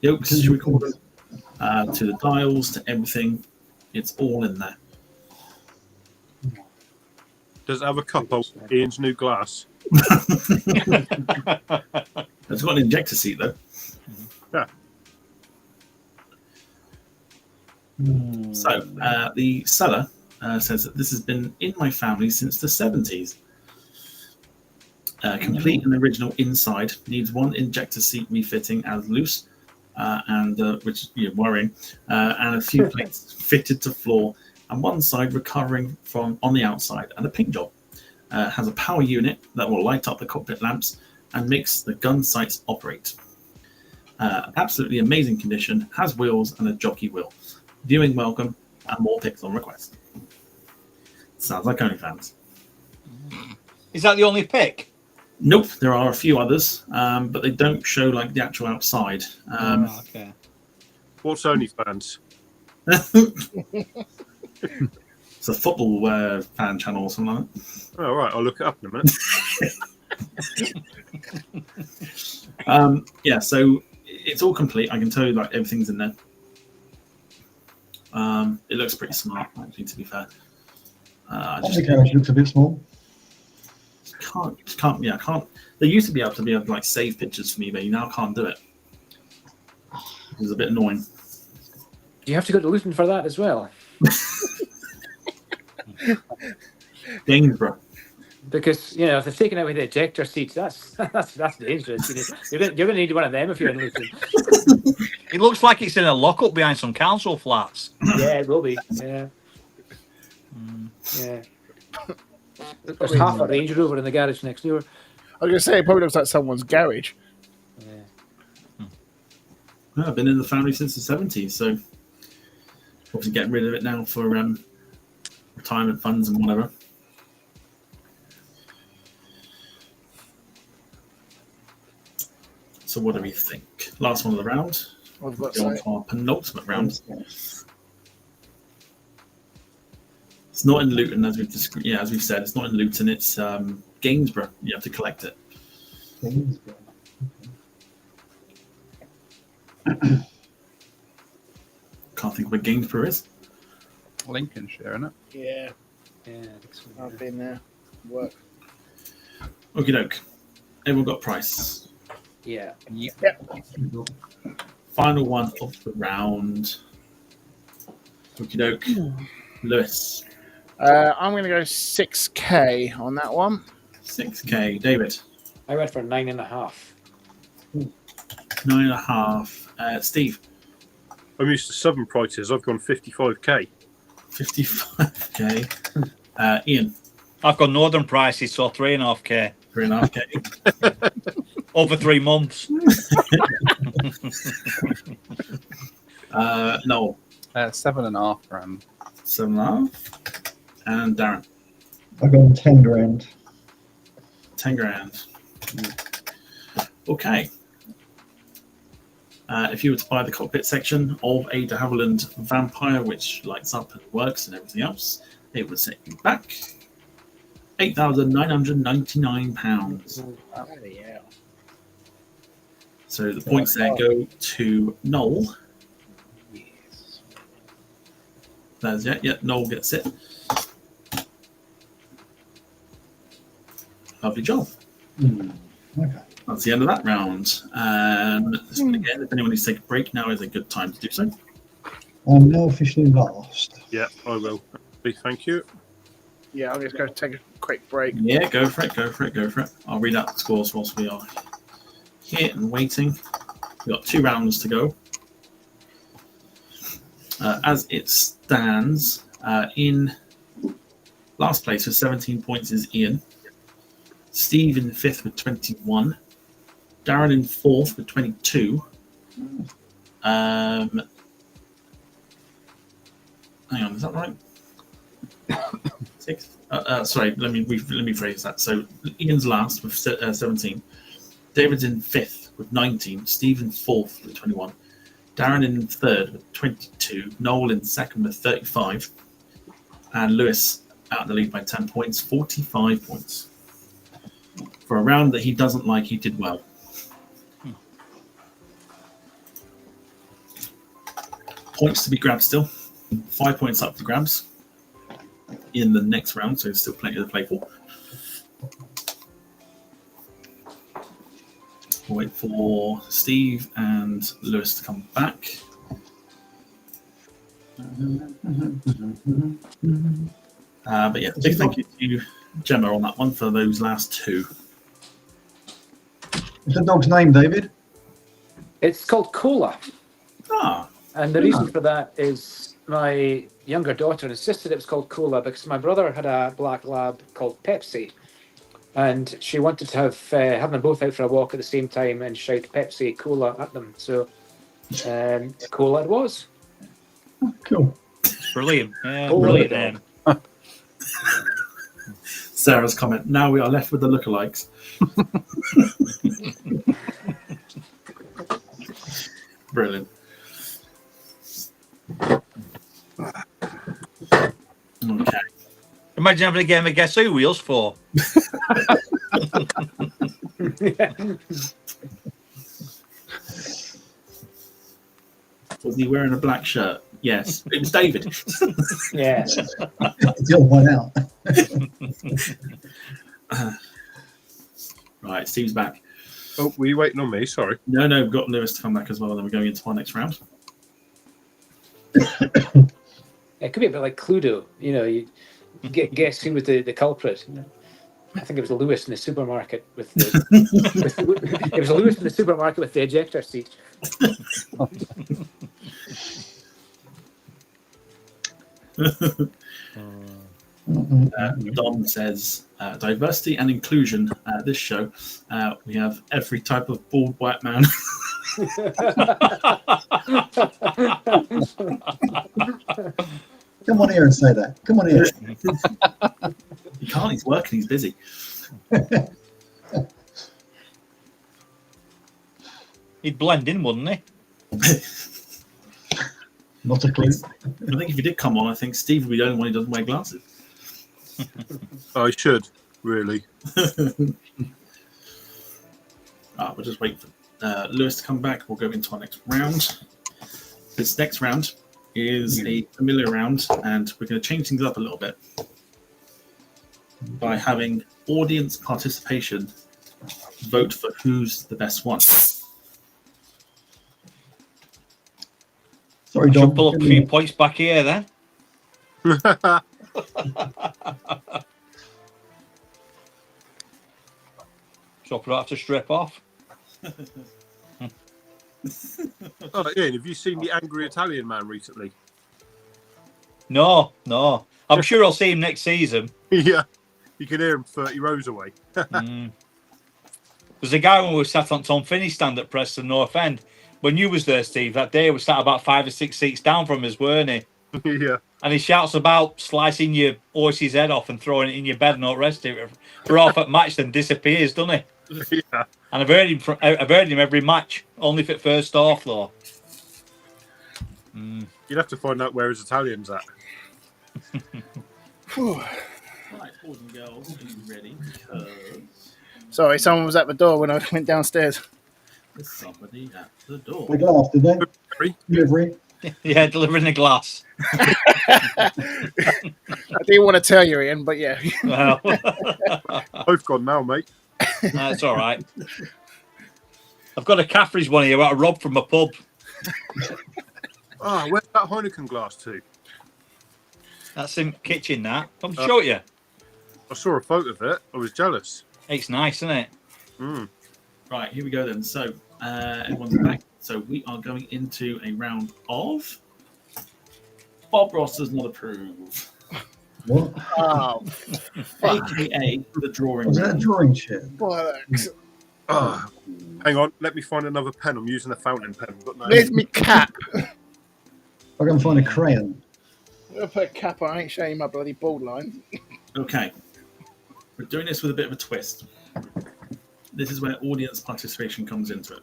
[SPEAKER 1] yokes, should we call them, to the dials, to everything. It's all in there.
[SPEAKER 3] Does it have a cup of Ian's new glass?
[SPEAKER 1] It's got an injector seat, though.
[SPEAKER 3] Yeah.
[SPEAKER 1] So, the seller says that this has been in my family since the 70s. Complete and original inside, needs one injector seat refitting as loose, and which is worrying, and a few plates fitted to floor, and one side recovering from on the outside, and a paint job. Has a power unit that will light up the cockpit lamps and makes the gun sights operate. Absolutely amazing condition, has wheels and a jockey wheel. Viewing welcome, and more pics on request. Sounds like OnlyFans.
[SPEAKER 5] Is that the only pick?
[SPEAKER 1] Nope, there are a few others, but they don't show like the actual outside.
[SPEAKER 5] Okay.
[SPEAKER 3] What's OnlyFans?
[SPEAKER 1] It's a football fan channel or something like that.
[SPEAKER 3] Oh, right, I'll look it up in a minute.
[SPEAKER 1] Yeah, so it's all complete. I can tell you like everything's in there. It looks pretty smart, actually, to be fair. I just
[SPEAKER 7] The carriage looks a bit small.
[SPEAKER 1] can't. They used to be able to like save pictures for me, but you now can't do it. It's a bit annoying.
[SPEAKER 2] Do you have to go to Luton for that as well?
[SPEAKER 1] Gainsborough.
[SPEAKER 2] Because if they've taken away the ejector seats, that's dangerous. You're going to need one of them if you're in Luton.
[SPEAKER 5] It looks like it's in a lockup behind some council flats.
[SPEAKER 2] Yeah, it will be. Yeah. Yeah. There's half a Range Rover in the garage next door.
[SPEAKER 6] I was going to say, it probably looks like someone's garage.
[SPEAKER 2] Yeah.
[SPEAKER 1] Yeah, I've been in the family since the 70s, so obviously getting rid of it now for retirement funds and whatever. So what do we think? Last one of the round.
[SPEAKER 6] I've got
[SPEAKER 1] Go on
[SPEAKER 6] to
[SPEAKER 1] to our penultimate round. It's not in Luton, as we've said. It's not in Luton. It's Gainsborough. You have to collect it.
[SPEAKER 7] Gainsborough.
[SPEAKER 1] Can't think of where Gainsborough is.
[SPEAKER 4] Lincolnshire, isn't it?
[SPEAKER 6] Yeah,
[SPEAKER 2] Yeah, I think so.
[SPEAKER 6] I've been there. Work.
[SPEAKER 1] Okie doke. Everyone got a price.
[SPEAKER 2] Yeah.
[SPEAKER 1] Final one of the round. Okie doke. Lewis.
[SPEAKER 6] I'm going to go 6K on that one.
[SPEAKER 1] 6K. David.
[SPEAKER 2] I went for 9.5.
[SPEAKER 1] 9.5. Steve.
[SPEAKER 3] I'm used to Southern prices. I've gone 55k.
[SPEAKER 1] 55K. Ian.
[SPEAKER 5] I've got northern prices, so 3.5k
[SPEAKER 1] 3.5K.
[SPEAKER 5] over 3 months.
[SPEAKER 1] Noel.
[SPEAKER 4] 7.5 grand.
[SPEAKER 1] 7.5. And Darren.
[SPEAKER 7] I've gone 10 grand.
[SPEAKER 1] 10 grand. Okay. If you were to buy the cockpit section of a de Havilland Vampire, which lights up and works and everything else, it would set you back £8,999.
[SPEAKER 6] Bloody hell.
[SPEAKER 1] So the points there go to Noel.
[SPEAKER 4] Yes.
[SPEAKER 1] That's it. Yeah, Noel gets it. Lovely job.
[SPEAKER 7] Okay.
[SPEAKER 1] That's the end of that round. Again, if anyone needs to take a break, now is a good time to do so.
[SPEAKER 7] I'm now officially last.
[SPEAKER 3] Yeah, I will. Thank you.
[SPEAKER 6] Yeah, I'm just going to take a quick break.
[SPEAKER 1] Yeah, go for it. I'll read out the scores whilst we are here and waiting. We've got 2 rounds to go. As it stands, in last place with 17 points is Ian. Steve in 5th with 21. Darren in 4th with 22. Hang on, is that right? 6th. Sorry, let me rephrase that. So Ian's last with 17. David's in 5th with 19. Steve in 4th with 21. Darren in 3rd with 22. Noel in 2nd with 35. And Lewis out of the lead by 10 points, 45 points. For a round that he doesn't like, he did well. Points to be grabbed still. 5 points up for grabs in the next round, so there's still plenty to play for. We'll wait for Steve and Lewis to come back. But yeah, big thank you to Gemma on that one for those last 2.
[SPEAKER 7] What's the dog's name, David?
[SPEAKER 2] It's called Cola.
[SPEAKER 1] Ah,
[SPEAKER 2] And the reason for that is my younger daughter insisted it was called Cola because my brother had a black lab called Pepsi. And she wanted to have them both out for a walk at the same time and shout Pepsi, Cola at them. So Cola it was.
[SPEAKER 7] Cool.
[SPEAKER 5] Brilliant. Yeah,
[SPEAKER 2] Oh,
[SPEAKER 5] brilliant.
[SPEAKER 1] Sarah's comment. Now we are left with the lookalikes. Brilliant. Okay.
[SPEAKER 5] Imagine having a game of Guess Who wheels for.
[SPEAKER 1] Was he wearing a black shirt? Yes. It was David.
[SPEAKER 2] Yeah.
[SPEAKER 7] It's all one out.
[SPEAKER 1] Right, Steve's back.
[SPEAKER 3] Oh, were you waiting on me? Sorry.
[SPEAKER 1] No, we've got Lewis to come back as well, and then we're going into our next round.
[SPEAKER 2] It could be a bit like Cluedo. You know, you guess who was the culprit. I think it was Lewis in the supermarket with the. It was Lewis in the supermarket with the ejector seat.
[SPEAKER 1] Dom says diversity and inclusion. This show, we have every type of bald white man.
[SPEAKER 7] Come on here and say that. Come on here.
[SPEAKER 1] He can't. He's working. He's busy.
[SPEAKER 5] He'd blend in, wouldn't he?
[SPEAKER 7] Not a clue.
[SPEAKER 1] I think if he did come on, I think Steve would be the only one who doesn't wear glasses.
[SPEAKER 3] I should, really.
[SPEAKER 1] We'll just wait for Lewis to come back. We'll go into our next round. This next round is a familiar round, and we're going to change things up a little bit by having audience participation vote for who's the best one.
[SPEAKER 7] Sorry,
[SPEAKER 5] I
[SPEAKER 7] Dom.
[SPEAKER 5] should pull up a few points back here then. So I don't have to strip off.
[SPEAKER 3] Oh, Ian, have you seen the Angry Italian Man recently?
[SPEAKER 5] No. I'm sure I'll see him next season.
[SPEAKER 3] Yeah, you can hear him 30 rows away.
[SPEAKER 5] There's a guy when we were sat on Tom Finney's stand at Preston North End. When you was there, Steve, that day we sat about 5 or 6 seats down from us, weren't he?
[SPEAKER 3] Yeah.
[SPEAKER 5] And he shouts about slicing your horse's head off and throwing it in your bed and all the rest of it. For half at match, then disappears, doesn't he?
[SPEAKER 3] Yeah.
[SPEAKER 5] And I've heard him every match, only if it first off though.
[SPEAKER 3] You'd have to find out where his Italian's at.
[SPEAKER 1] Right, boys and girls, are you ready? Because
[SPEAKER 6] Sorry, someone was at the door when I went downstairs.
[SPEAKER 1] there's somebody at the door.
[SPEAKER 7] The glass, did they? Delivery.
[SPEAKER 5] Yeah, delivering the glass.
[SPEAKER 6] I didn't want to tell you, Ian, but yeah.
[SPEAKER 5] Well,
[SPEAKER 3] Both gone now, mate.
[SPEAKER 5] that's all right. I've got a Caffrey's one here out of Rob from a pub.
[SPEAKER 3] Ah, where's that Heineken glass to?
[SPEAKER 5] That's in the kitchen, that. Come show you.
[SPEAKER 3] I saw a photo of it. I was jealous.
[SPEAKER 5] It's nice, isn't it?
[SPEAKER 1] Right, here we go then. So, everyone's back. So, we are going into a round of Bob Ross does not approve,
[SPEAKER 7] What?
[SPEAKER 6] Oh,
[SPEAKER 1] aka the drawing
[SPEAKER 7] Was that a
[SPEAKER 1] round.
[SPEAKER 7] drawing shit?
[SPEAKER 6] bollocks.
[SPEAKER 3] Ah, hang on. Let me find another pen. I'm using a fountain pen. I've got no...
[SPEAKER 6] There's me cap.
[SPEAKER 7] I can find a crayon.
[SPEAKER 6] I'm going to put a cap on. I ain't showing you my bloody bald line.
[SPEAKER 1] Okay, we're doing this with a bit of a twist. This is where audience participation comes into it.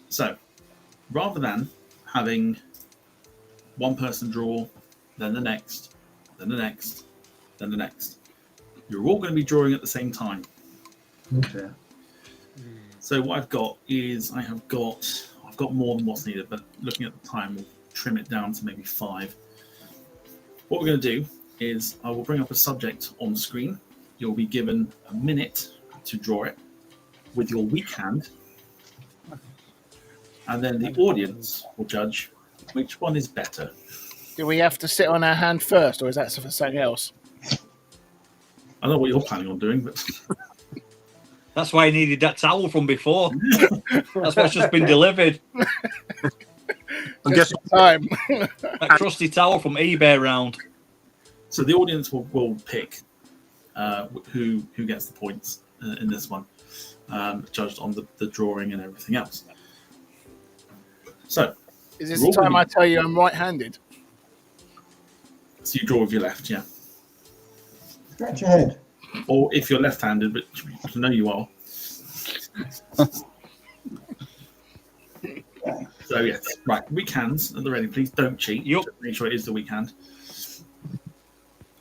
[SPEAKER 1] So, rather than having one person draw, then the next, then the next, then the next, you're all going to be drawing at the same time.
[SPEAKER 7] Okay.
[SPEAKER 1] So what I've got is I've got more than what's needed, but looking at the time, we'll trim it down to maybe 5. What we're going to do is I will bring up a subject on screen. You'll be given a minute to draw it with your weak hand, and then the audience will judge which one is better.
[SPEAKER 6] Do we have to sit on our hand first, or is that for something else?
[SPEAKER 1] I don't know what you're planning on doing, but
[SPEAKER 5] That's why I needed that towel from before. That's what's just been delivered.
[SPEAKER 3] I'm guessing
[SPEAKER 6] Time.
[SPEAKER 5] That trusty towel from eBay round.
[SPEAKER 1] so the audience will pick who gets the points in this one, judged on the drawing and everything else. So,
[SPEAKER 6] Is this the time I tell you I'm right-handed?
[SPEAKER 1] so you draw with your left, yeah.
[SPEAKER 7] Scratch your head.
[SPEAKER 1] Or if you're left-handed, but you know you are. So yes, right. Weak hands at the ready, please. Don't cheat.
[SPEAKER 5] Yep.
[SPEAKER 1] Just make sure it is the weak hand.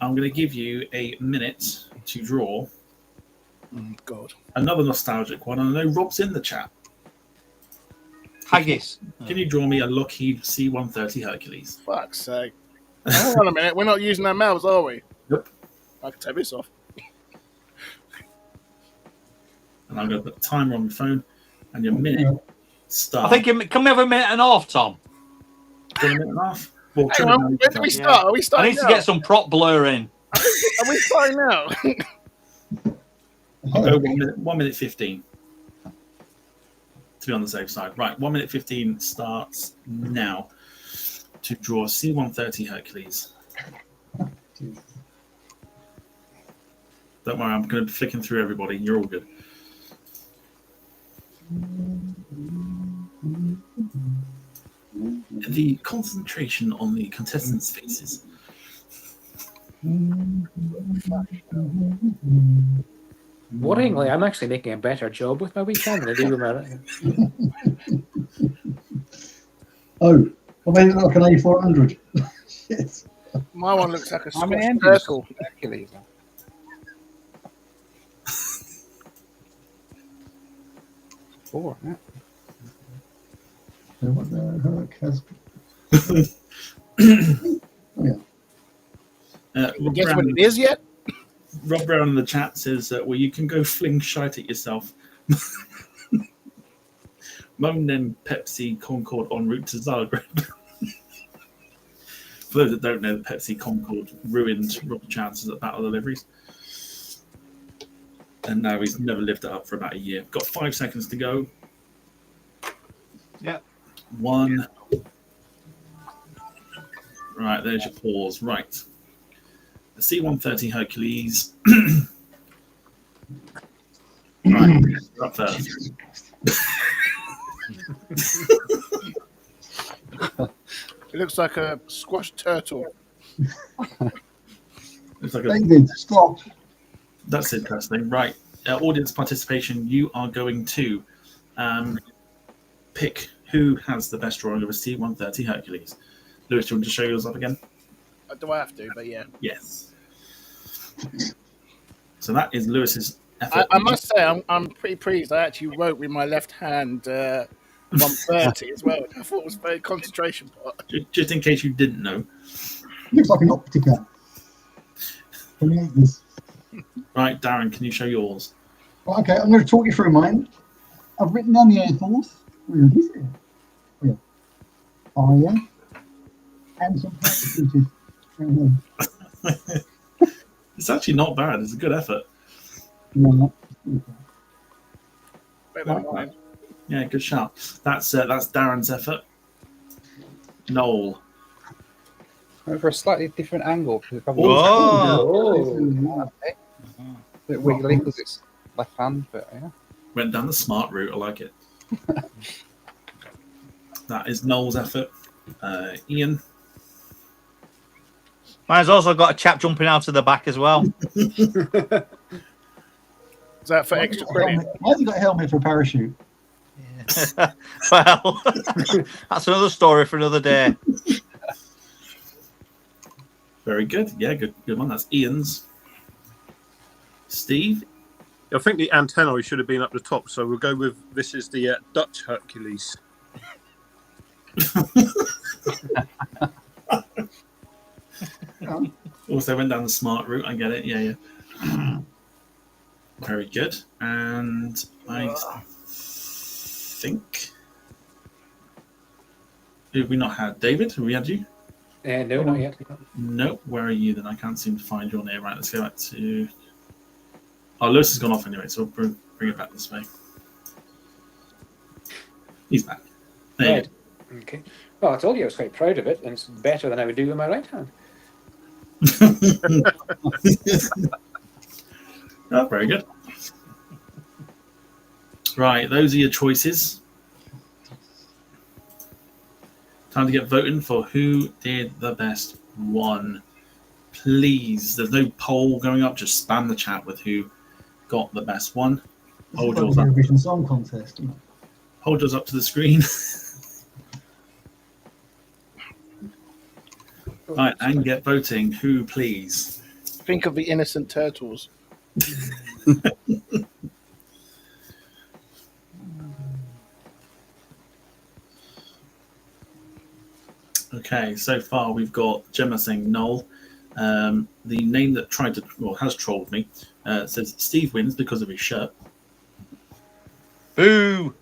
[SPEAKER 1] I'm going to give you a minute to draw
[SPEAKER 6] Oh, God.
[SPEAKER 1] another nostalgic one. And I know Rob's in the chat.
[SPEAKER 5] Haggis.
[SPEAKER 1] Can you draw me a Lockheed C-130 Hercules?
[SPEAKER 6] Fuck's sake. Hang on a minute. We're not using our mouths, are we?
[SPEAKER 1] Yep.
[SPEAKER 6] I can take this off.
[SPEAKER 1] And I'm going to put the timer on the phone, and your minute starts.
[SPEAKER 5] I think can we have a minute and a half, Tom?
[SPEAKER 1] a minute and a half. Well,
[SPEAKER 6] Hang on. When do we start? Are we
[SPEAKER 5] I
[SPEAKER 6] starting
[SPEAKER 5] need to
[SPEAKER 6] now?
[SPEAKER 5] get some prop blur in.
[SPEAKER 6] Are we starting now?
[SPEAKER 1] I'll go 1 minute 15. To be on the safe side. Right, 1 minute 15 starts now to draw C-130 Hercules. Don't worry, I'm going to be flicking through everybody. You're all good. The concentration on the contestants' faces.
[SPEAKER 2] Worryingly, I'm actually making a better job with my weekend than I do with my.
[SPEAKER 7] Oh, I made it look like an A400. Shit.
[SPEAKER 6] My one looks like a
[SPEAKER 4] How many
[SPEAKER 6] squashed
[SPEAKER 4] engines?
[SPEAKER 6] turtle.
[SPEAKER 4] Hercules. Four, yeah.
[SPEAKER 7] So what the Herc has. Oh, yeah.
[SPEAKER 1] Rob
[SPEAKER 6] Guess what
[SPEAKER 1] Brown,
[SPEAKER 6] it is yet?
[SPEAKER 1] Rob Brown in the chat says that, well, you can go fling shite at yourself. Moan then Pepsi Concord en route to Zagreb. For those that don't know, the Pepsi Concord ruined Rob's chances at battle deliveries. And now he's never lived it up for about a year. Got 5 seconds to go.
[SPEAKER 2] Yeah.
[SPEAKER 1] 1. Right, there's your pause. Right. The C-130 Hercules. Right, you're up first.
[SPEAKER 6] It looks like a squashed turtle.
[SPEAKER 1] Looks like a,
[SPEAKER 7] David, stop.
[SPEAKER 1] that's interesting. Right. Audience participation, you are going to pick who has the best drawing of a C-130 Hercules. Lewis, do you want to show yours up again?
[SPEAKER 6] Do I have to? But yeah.
[SPEAKER 1] Yes. So that is Lewis's effort.
[SPEAKER 6] I must say, I'm pretty pleased. I actually wrote with my left hand 130 as well. I thought it was a very concentration part.
[SPEAKER 1] Just in case you didn't know.
[SPEAKER 7] Looks like an Optica. From the 80s.
[SPEAKER 1] Right, Darren, can you show yours?
[SPEAKER 7] Well, okay, I'm going to talk you through mine. I've written down the Air Force. Where is it? Oh, yeah. Fire. And some paratroopers.
[SPEAKER 1] It's actually not bad. It's a good effort.
[SPEAKER 7] No,
[SPEAKER 6] Better than mine.
[SPEAKER 1] Yeah, good shout. That's Darren's effort. Noel.
[SPEAKER 4] Went for a slightly different angle.
[SPEAKER 5] Whoa.
[SPEAKER 4] A bit wiggly because it's left hand, but yeah.
[SPEAKER 1] Went down the smart route. I like it. That is Noel's effort. Ian.
[SPEAKER 5] Mine's also got a chap jumping out of the back as well.
[SPEAKER 6] Is that for extra credit?
[SPEAKER 7] Why have you got a helmet for a parachute?
[SPEAKER 5] Well, that's another story for another day.
[SPEAKER 1] Very good. Yeah, good one. That's Ian's. Steve.
[SPEAKER 3] I think the antennae should have been up the top, so we'll go with this is the Dutch Hercules.
[SPEAKER 1] Also went down the smart route. I get it. Yeah. Very good. And I think. Who have we not had? David, have we had you?
[SPEAKER 2] No, not yet.
[SPEAKER 1] No. Where are you then? I can't seem to find your name. Right, let's go back to. Oh, Lewis has gone off anyway, so we'll bring it back this way. He's back. There you go.
[SPEAKER 2] Okay. Well, I told you I was quite proud of it, and it's better than I would do with my right hand.
[SPEAKER 1] Oh, very good. Right, those are your choices. Time to get voting for who did the best one. Please, there's no poll going up. Just spam the chat with who got the best one. Hold yours up.
[SPEAKER 7] Eurovision Song Contest.
[SPEAKER 1] Hold yours up to the screen. Right, and get voting. Who, please?
[SPEAKER 6] Think of the innocent turtles.
[SPEAKER 1] Okay, so far we've got Gemma saying Noel. The name that has trolled me says Steve wins because of his shirt.
[SPEAKER 5] Boo!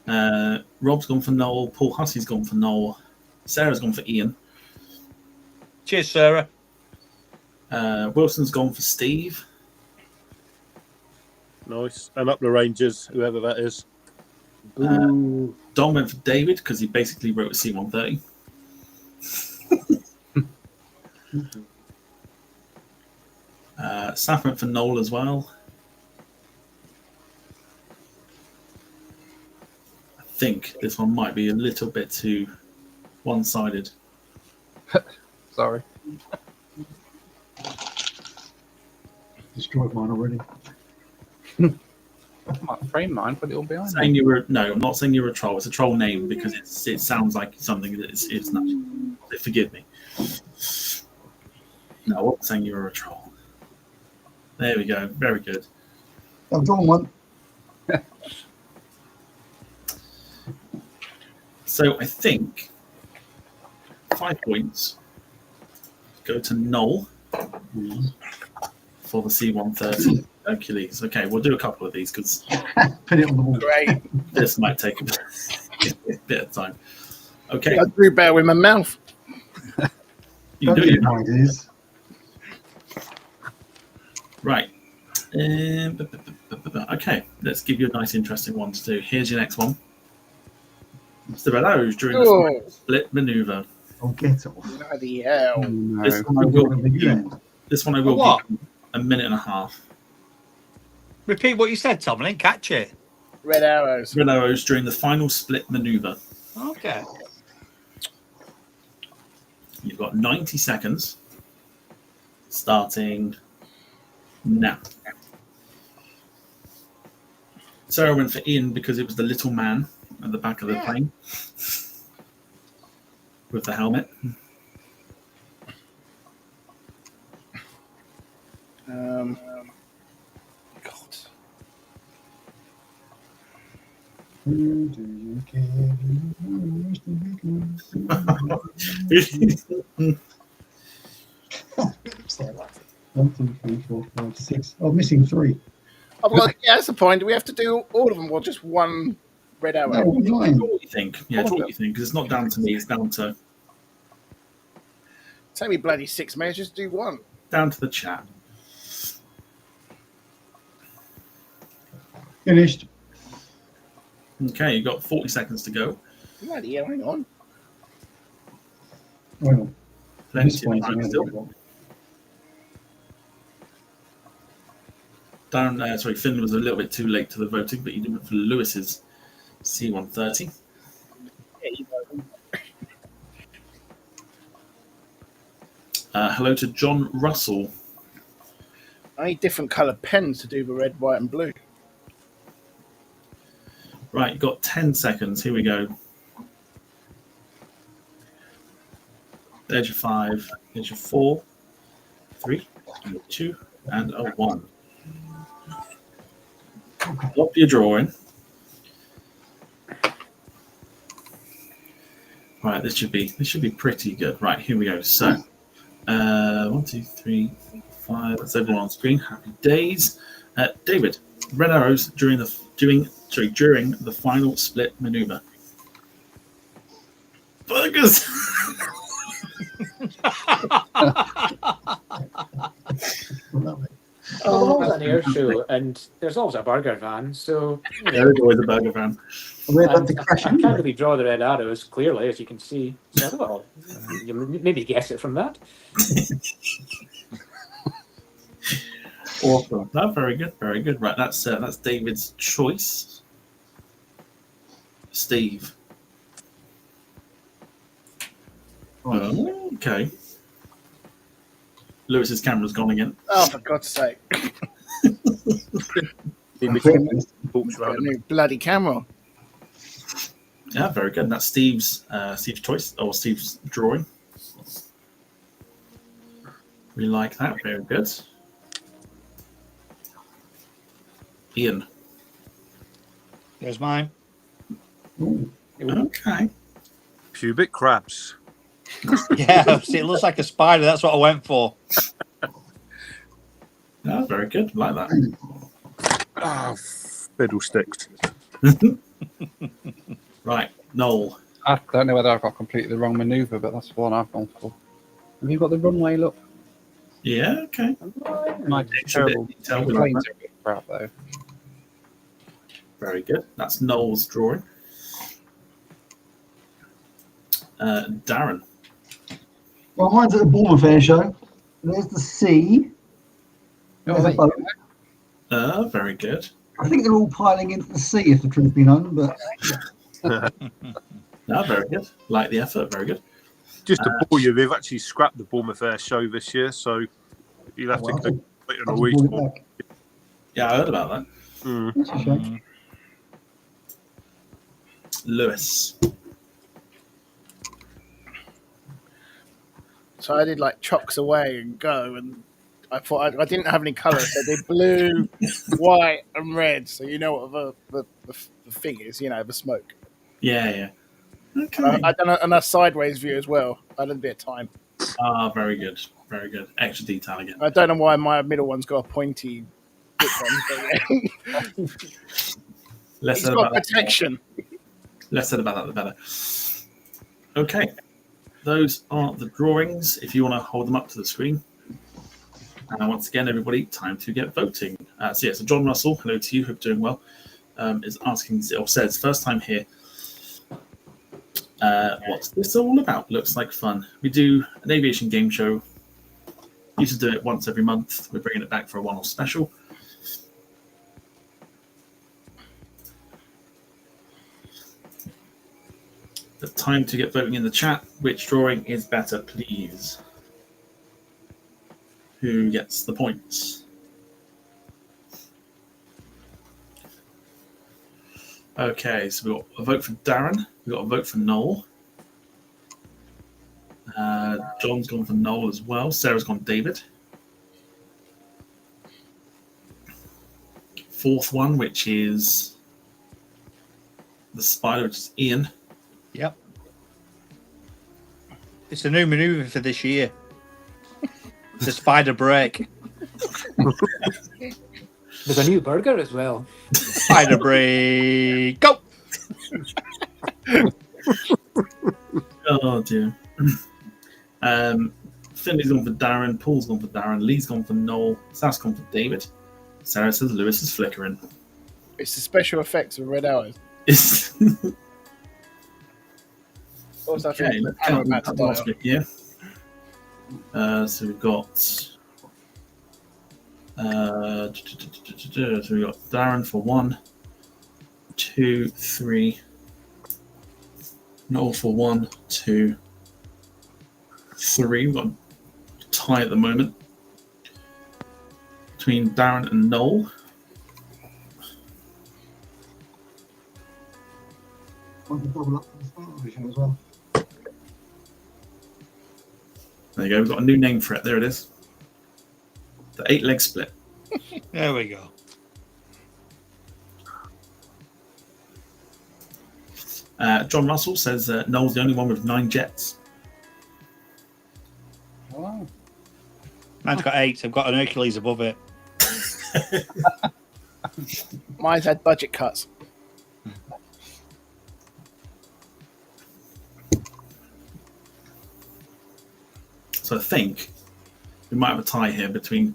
[SPEAKER 1] Rob's gone for Noel. Paul Hussey's gone for Noel. Sarah's gone for Ian.
[SPEAKER 5] Cheers, Sarah.
[SPEAKER 1] Wilson's gone for Steve.
[SPEAKER 3] Nice. And up the Rangers, whoever that is.
[SPEAKER 1] Don went for David because he basically wrote a C-130. Saf went for Noel as well. I think this one might be a little bit too one-sided.
[SPEAKER 4] Sorry.
[SPEAKER 7] Destroyed mine already.
[SPEAKER 4] I might frame mine, put it all behind me.
[SPEAKER 1] Saying you were no, I'm not saying you're a troll. It's a troll name because it sounds like something that it's not. Forgive me. No, I wasn't saying you were a troll. There we go. Very good.
[SPEAKER 7] I've drawn one.
[SPEAKER 1] So I think 5 points go to Noel for the C-130 Hercules. Okay, we'll do a couple of these because
[SPEAKER 7] Put it on the wall.
[SPEAKER 6] Great.
[SPEAKER 1] this might take a bit of time. Okay,
[SPEAKER 6] I drew better with my mouth.
[SPEAKER 1] you
[SPEAKER 7] Don't
[SPEAKER 1] do
[SPEAKER 7] get
[SPEAKER 1] it.
[SPEAKER 7] ideas.
[SPEAKER 1] Right. Okay, let's give you a nice, interesting one to do. Here's your next one. Stilettos during the
[SPEAKER 6] Oh,
[SPEAKER 1] split maneuver.
[SPEAKER 7] Oh, get off.
[SPEAKER 6] bloody hell.
[SPEAKER 4] No.
[SPEAKER 1] This one I will give you,
[SPEAKER 5] What?
[SPEAKER 1] a minute and a half.
[SPEAKER 5] Repeat what you said, Tom. I didn't catch it.
[SPEAKER 6] Red arrows.
[SPEAKER 1] Red arrows during the final split maneuver.
[SPEAKER 5] Okay.
[SPEAKER 1] You've got 90 seconds starting now. Sarah went for Ian because it was the little man at the back of the plane with the helmet.
[SPEAKER 6] God.
[SPEAKER 7] One, 2, 3, 4, 5, 6. Oh, missing 3.
[SPEAKER 6] Oh, well, yeah, that's the point. Do we have to do all of them or just one red arrow?
[SPEAKER 7] No, 9.
[SPEAKER 1] Draw what you think. Yeah, draw what you think, because it's not down to me, it's down to
[SPEAKER 6] Take me bloody 6 minutes, just do one.
[SPEAKER 1] the chat.
[SPEAKER 7] Finished.
[SPEAKER 1] Okay, you've got 40 seconds to go.
[SPEAKER 6] Bloody hell, hang on.
[SPEAKER 7] Hang on.
[SPEAKER 1] Plenty of time still. Darren, Finn was a little bit too late to the voting, but you did it for Lewis's C-130.
[SPEAKER 6] Yeah, you know.
[SPEAKER 1] Hello to John Russell.
[SPEAKER 6] I need different coloured pens to do the red, white, and blue.
[SPEAKER 1] Right, you've got 10 seconds. Here we go. There's your 5. There's your 4, 3, 2, and a 1. Stop your drawing. Right, this should be pretty good. Right, here we go. So, 1, 2, 3, 4, 5. That's everyone on screen. Happy days. David, red arrows during the final split maneuver. Burgers.
[SPEAKER 2] Oh, it's an air show, and there's always a burger van, so you know,
[SPEAKER 1] There's always a burger van.
[SPEAKER 7] We're about
[SPEAKER 2] and
[SPEAKER 7] to crash
[SPEAKER 2] I can't
[SPEAKER 7] anyway.
[SPEAKER 2] really draw the red arrows clearly, as you can see. So, well, you maybe guess it from that.
[SPEAKER 1] Awesome. No, very good, very good. Right, that's David's choice. Steve. Oh, okay. Lewis's camera's gone again.
[SPEAKER 6] Oh, for God's sake.
[SPEAKER 3] Books
[SPEAKER 6] Got a
[SPEAKER 3] around.
[SPEAKER 6] new bloody camera.
[SPEAKER 1] Yeah, very good. And that's Steve's choice or Steve's drawing. We like that. Very good. Ian.
[SPEAKER 5] There's mine.
[SPEAKER 7] Ooh.
[SPEAKER 1] Okay.
[SPEAKER 3] Pubic crabs.
[SPEAKER 5] Yeah, see, it looks like a spider. That's what I went for.
[SPEAKER 1] Yeah, very good. Like that.
[SPEAKER 3] Ah, fiddlesticks.
[SPEAKER 1] Right, Noel.
[SPEAKER 4] I don't know whether I've got completely the wrong manoeuvre, but that's the one I've gone for. Have you got the runway look?
[SPEAKER 1] Yeah, okay.
[SPEAKER 4] My
[SPEAKER 1] It's a bit
[SPEAKER 4] terrible.
[SPEAKER 1] detailed
[SPEAKER 4] The
[SPEAKER 1] with
[SPEAKER 4] planes
[SPEAKER 1] that.
[SPEAKER 4] are a bit crap though.
[SPEAKER 1] Very good. That's Noel's drawing. Darren.
[SPEAKER 7] Well, mine's at a Bournemouth air show. There's the sea.
[SPEAKER 4] Oh,
[SPEAKER 7] There's a
[SPEAKER 4] there you
[SPEAKER 7] boat.
[SPEAKER 1] Very good.
[SPEAKER 7] I think they're all piling into the sea, if the truth be known. But
[SPEAKER 1] No, very good. Like the effort. Very good.
[SPEAKER 3] Just to bore you, they've actually scrapped the Bournemouth Air Show this year, so you'll have to go wait
[SPEAKER 7] I'll
[SPEAKER 3] on a week.
[SPEAKER 7] brought it back.
[SPEAKER 1] Yeah, I heard about that.
[SPEAKER 3] Mm.
[SPEAKER 7] That's a shame.
[SPEAKER 1] Lewis.
[SPEAKER 6] So I did like chocks away and go, and I thought I didn't have any colours. So I did blue, white, and red. So you know what the thing is, the smoke.
[SPEAKER 1] Yeah. Okay.
[SPEAKER 6] I done a sideways view as well. I had a bit of time.
[SPEAKER 1] Very good. Very good. Extra detail again.
[SPEAKER 6] I don't know why my middle one's got a pointy dip on, but yeah.
[SPEAKER 1] Less
[SPEAKER 6] He's
[SPEAKER 1] said
[SPEAKER 6] got
[SPEAKER 1] about
[SPEAKER 6] protection.
[SPEAKER 1] that. Less said about that, the better. Okay. Those are the drawings. If you want to hold them up to the screen. And once again, everybody, time to get voting. So John Russell, hello to you. Hope you're doing well. Is asking or says first time here. What's this all about? Looks like fun. We do an aviation game show. Used to do it once every month. We're bringing it back for a one-off special. The time to get voting in the chat. Which drawing is better, please? Who gets the points? Okay, so we've got a vote for Darren. We've got a vote for Noel. John's gone for Noel as well. Sarah's gone David. Fourth one, which is the spider, which is Ian.
[SPEAKER 5] Yep. It's a new manoeuvre for this year. It's a spider break.
[SPEAKER 2] There's a new burger as well.
[SPEAKER 5] Spider break. Go!
[SPEAKER 1] Oh, dear. Finley's gone for Darren. Paul's gone for Darren. Lee's gone for Noel. Saf's gone for David. Sarah says Lewis is flickering.
[SPEAKER 6] It's the special effects of Red Hours. What was that
[SPEAKER 1] Okay,
[SPEAKER 6] thing?
[SPEAKER 1] let's
[SPEAKER 6] Camera
[SPEAKER 1] count
[SPEAKER 6] back
[SPEAKER 1] that
[SPEAKER 6] to
[SPEAKER 1] last
[SPEAKER 6] dial.
[SPEAKER 1] bit here. So we've got so we've got Darren for 1, 2, 3. Noel for 1, 2, 3. We've got a tie at the moment between Darren and Noel.
[SPEAKER 7] Want to double up for the start division as well.
[SPEAKER 1] There you go. We've got a new name for it. There it is. The 8-leg split.
[SPEAKER 5] There we go.
[SPEAKER 1] John Russell says Noel's the only one with 9 jets.
[SPEAKER 6] Oh.
[SPEAKER 5] Mine's got 8. I've got an Hercules above it.
[SPEAKER 6] Mine's had budget cuts.
[SPEAKER 1] So I think we might have a tie here between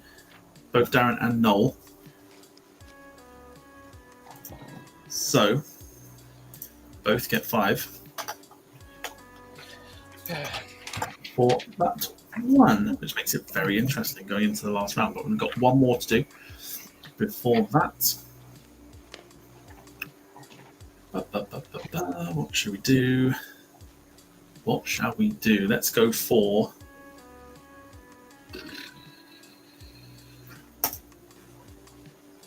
[SPEAKER 1] both Darren and Noel. So both get 5 for that one, which makes it very interesting going into the last round. But we've got one more to do before that. What should we do? What shall we do? Let's go for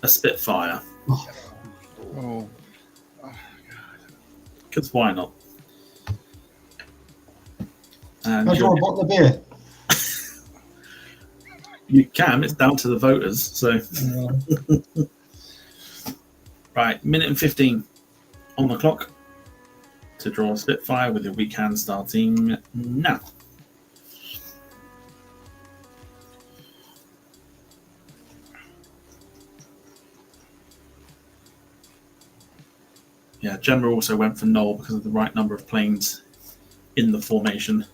[SPEAKER 1] a Spitfire.
[SPEAKER 6] Oh.
[SPEAKER 1] Because why not? And
[SPEAKER 7] Can I draw a bottle of beer?
[SPEAKER 1] you can. It's down to the voters. So, right, minute and 15 on the clock to draw a Spitfire with your weak hand starting now. Yeah, Gemma also went for Noel because of the right number of planes in the formation.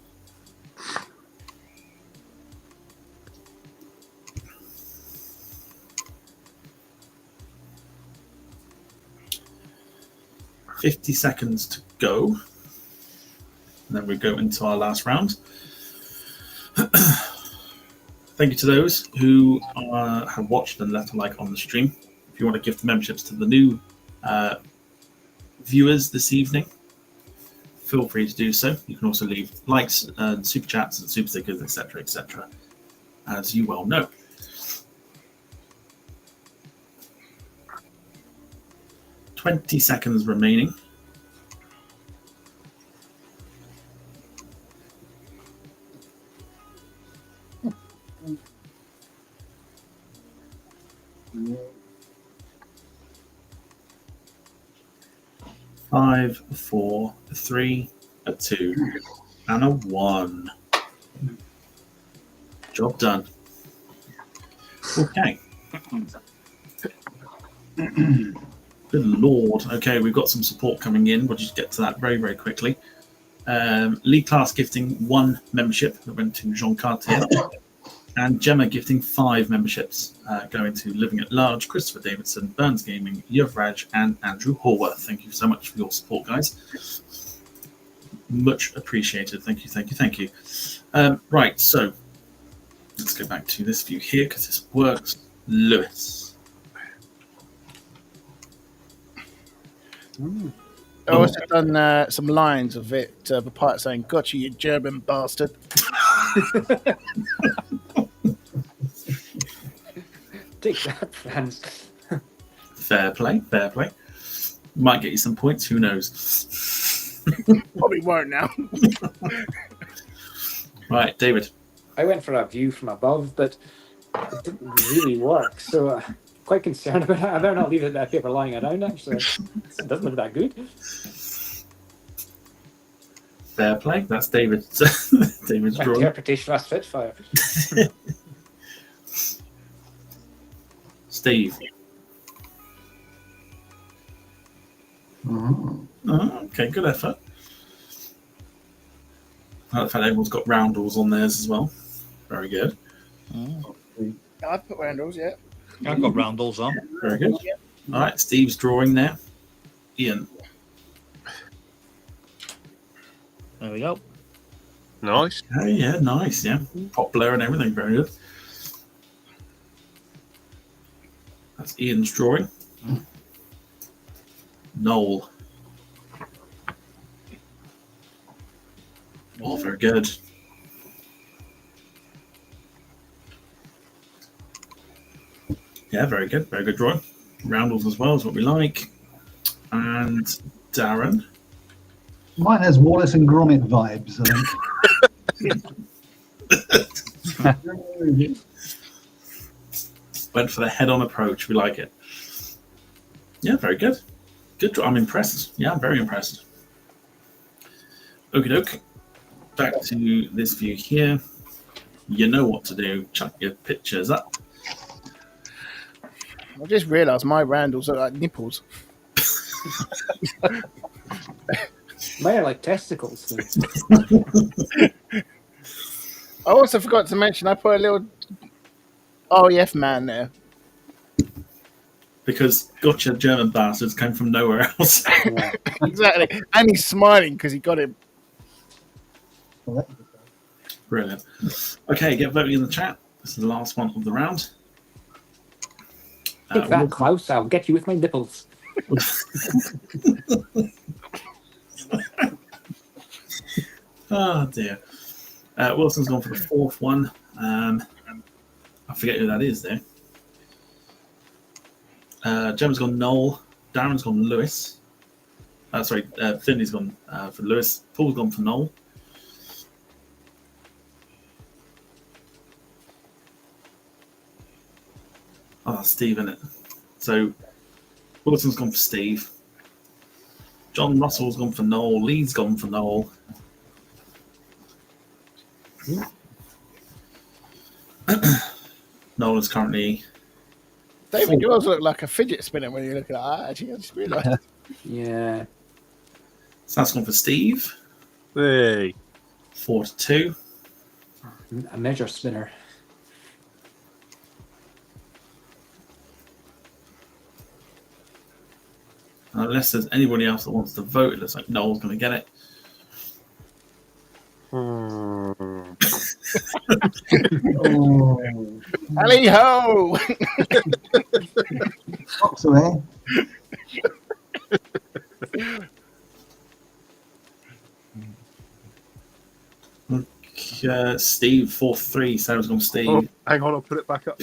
[SPEAKER 1] $50 seconds to go. And then we go into our last round. Thank you to those who have watched and left a like on the stream. If you want to gift memberships to the new viewers this evening, feel free to do so. You can also leave likes and super chats and super stickers, etc., as you well know. $20 seconds remaining. 5, 4, 3, a 2, and a 1. Job done. Okay. Good lord. Okay, we've got some support coming in. We'll just get to that very, very quickly. League Class gifting 1 membership that went to Jean Cartier. And Gemma gifting 5 memberships, going to Living at Large, Christopher Davidson, Burns Gaming, Yuvraj, and Andrew Horworth. Thank you so much for your support, guys. Much appreciated. Thank you, thank you, thank you. Right, so let's go back to this view here because this works. Lewis.
[SPEAKER 6] I also done some lines of it. The pirate saying, "Gotcha, you German bastard."
[SPEAKER 2] Take that, France.
[SPEAKER 1] Fair play, fair play. Might get you some points, who knows?
[SPEAKER 6] Probably won't now.
[SPEAKER 1] Right, David.
[SPEAKER 2] I went for a view from above, but it didn't really work. So quite concerned about it. I better not leave that paper lying around, actually. It doesn't look that good.
[SPEAKER 1] Fair play. That's David. David's
[SPEAKER 2] My
[SPEAKER 1] drawing.
[SPEAKER 2] interpretation of a Spitfire.
[SPEAKER 1] Steve.
[SPEAKER 7] Oh.
[SPEAKER 1] Oh, okay, good effort. I like the fact everyone's got roundels on theirs as well. Very good.
[SPEAKER 6] I put Randall's, yeah.
[SPEAKER 5] I've got roundels on.
[SPEAKER 1] Very good. All right, Steve's drawing there. Ian.
[SPEAKER 5] There we go.
[SPEAKER 3] Nice.
[SPEAKER 1] Oh, yeah, nice. Yeah, popular and everything. Very good. That's Ian's drawing. Noel. Oh, very good. Yeah, very good. Very good drawing. Roundels as well is what we like. And Darren.
[SPEAKER 7] Mine has Wallace and Gromit vibes, I think.
[SPEAKER 1] Went for the head-on approach. We like it. Yeah, very good. Good. I'm impressed. Yeah, I'm very impressed. Okie doke. Back to this view here. You know what to do. Chuck your pictures up.
[SPEAKER 6] I just realised my Randalls are like nipples.
[SPEAKER 2] Mine are like testicles.
[SPEAKER 6] I also forgot to mention I put a little RAF man there.
[SPEAKER 1] Because gotcha, German bastards came from nowhere else.
[SPEAKER 2] Yeah.
[SPEAKER 6] Exactly. And he's smiling because he got him.
[SPEAKER 1] Brilliant. Okay, get voting in the chat. This is the last one of the round.
[SPEAKER 2] Take that, Klaus. I'll get you with my nipples.
[SPEAKER 1] Oh dear. Wilson's gone for the fourth one. I forget who that is there. Gemma's gone Noel. Darren's gone Lewis. Finley's gone for Lewis. Paul's gone for Noel. Oh, Steve in it. So Wilson's gone for Steve. John Russell's gone for Noel. Lee's gone for Noel. Noel is currently.
[SPEAKER 6] David, you also look like a fidget spinner when you look at that. Actually, I just realised.
[SPEAKER 2] Yeah.
[SPEAKER 1] So that's gone for Steve.
[SPEAKER 3] Hey.
[SPEAKER 1] 4-2.
[SPEAKER 2] A measure spinner.
[SPEAKER 1] Unless there's anybody else that wants to vote, it looks like Noel's going to get it.
[SPEAKER 6] Alley ho!
[SPEAKER 7] Socks away.
[SPEAKER 1] Steve 4-3. Sarah's gone Steve.
[SPEAKER 3] Oh, hang on, I'll put it back up.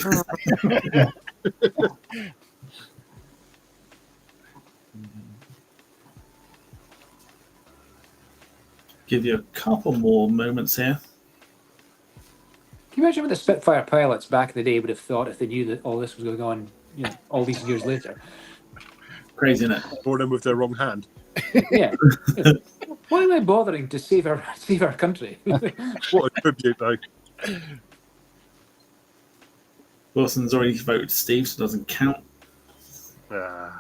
[SPEAKER 1] Give you a couple more moments here.
[SPEAKER 2] you imagine what the Spitfire pilots back in the day would have thought if they knew that all this was going on, all these years later?
[SPEAKER 1] Crazy, isn't it?
[SPEAKER 3] Or them with their wrong hand.
[SPEAKER 2] Yeah. Why am I bothering to save our country?
[SPEAKER 3] What a tribute, though.
[SPEAKER 1] Wilson's already voted Steve, so it doesn't count.
[SPEAKER 3] I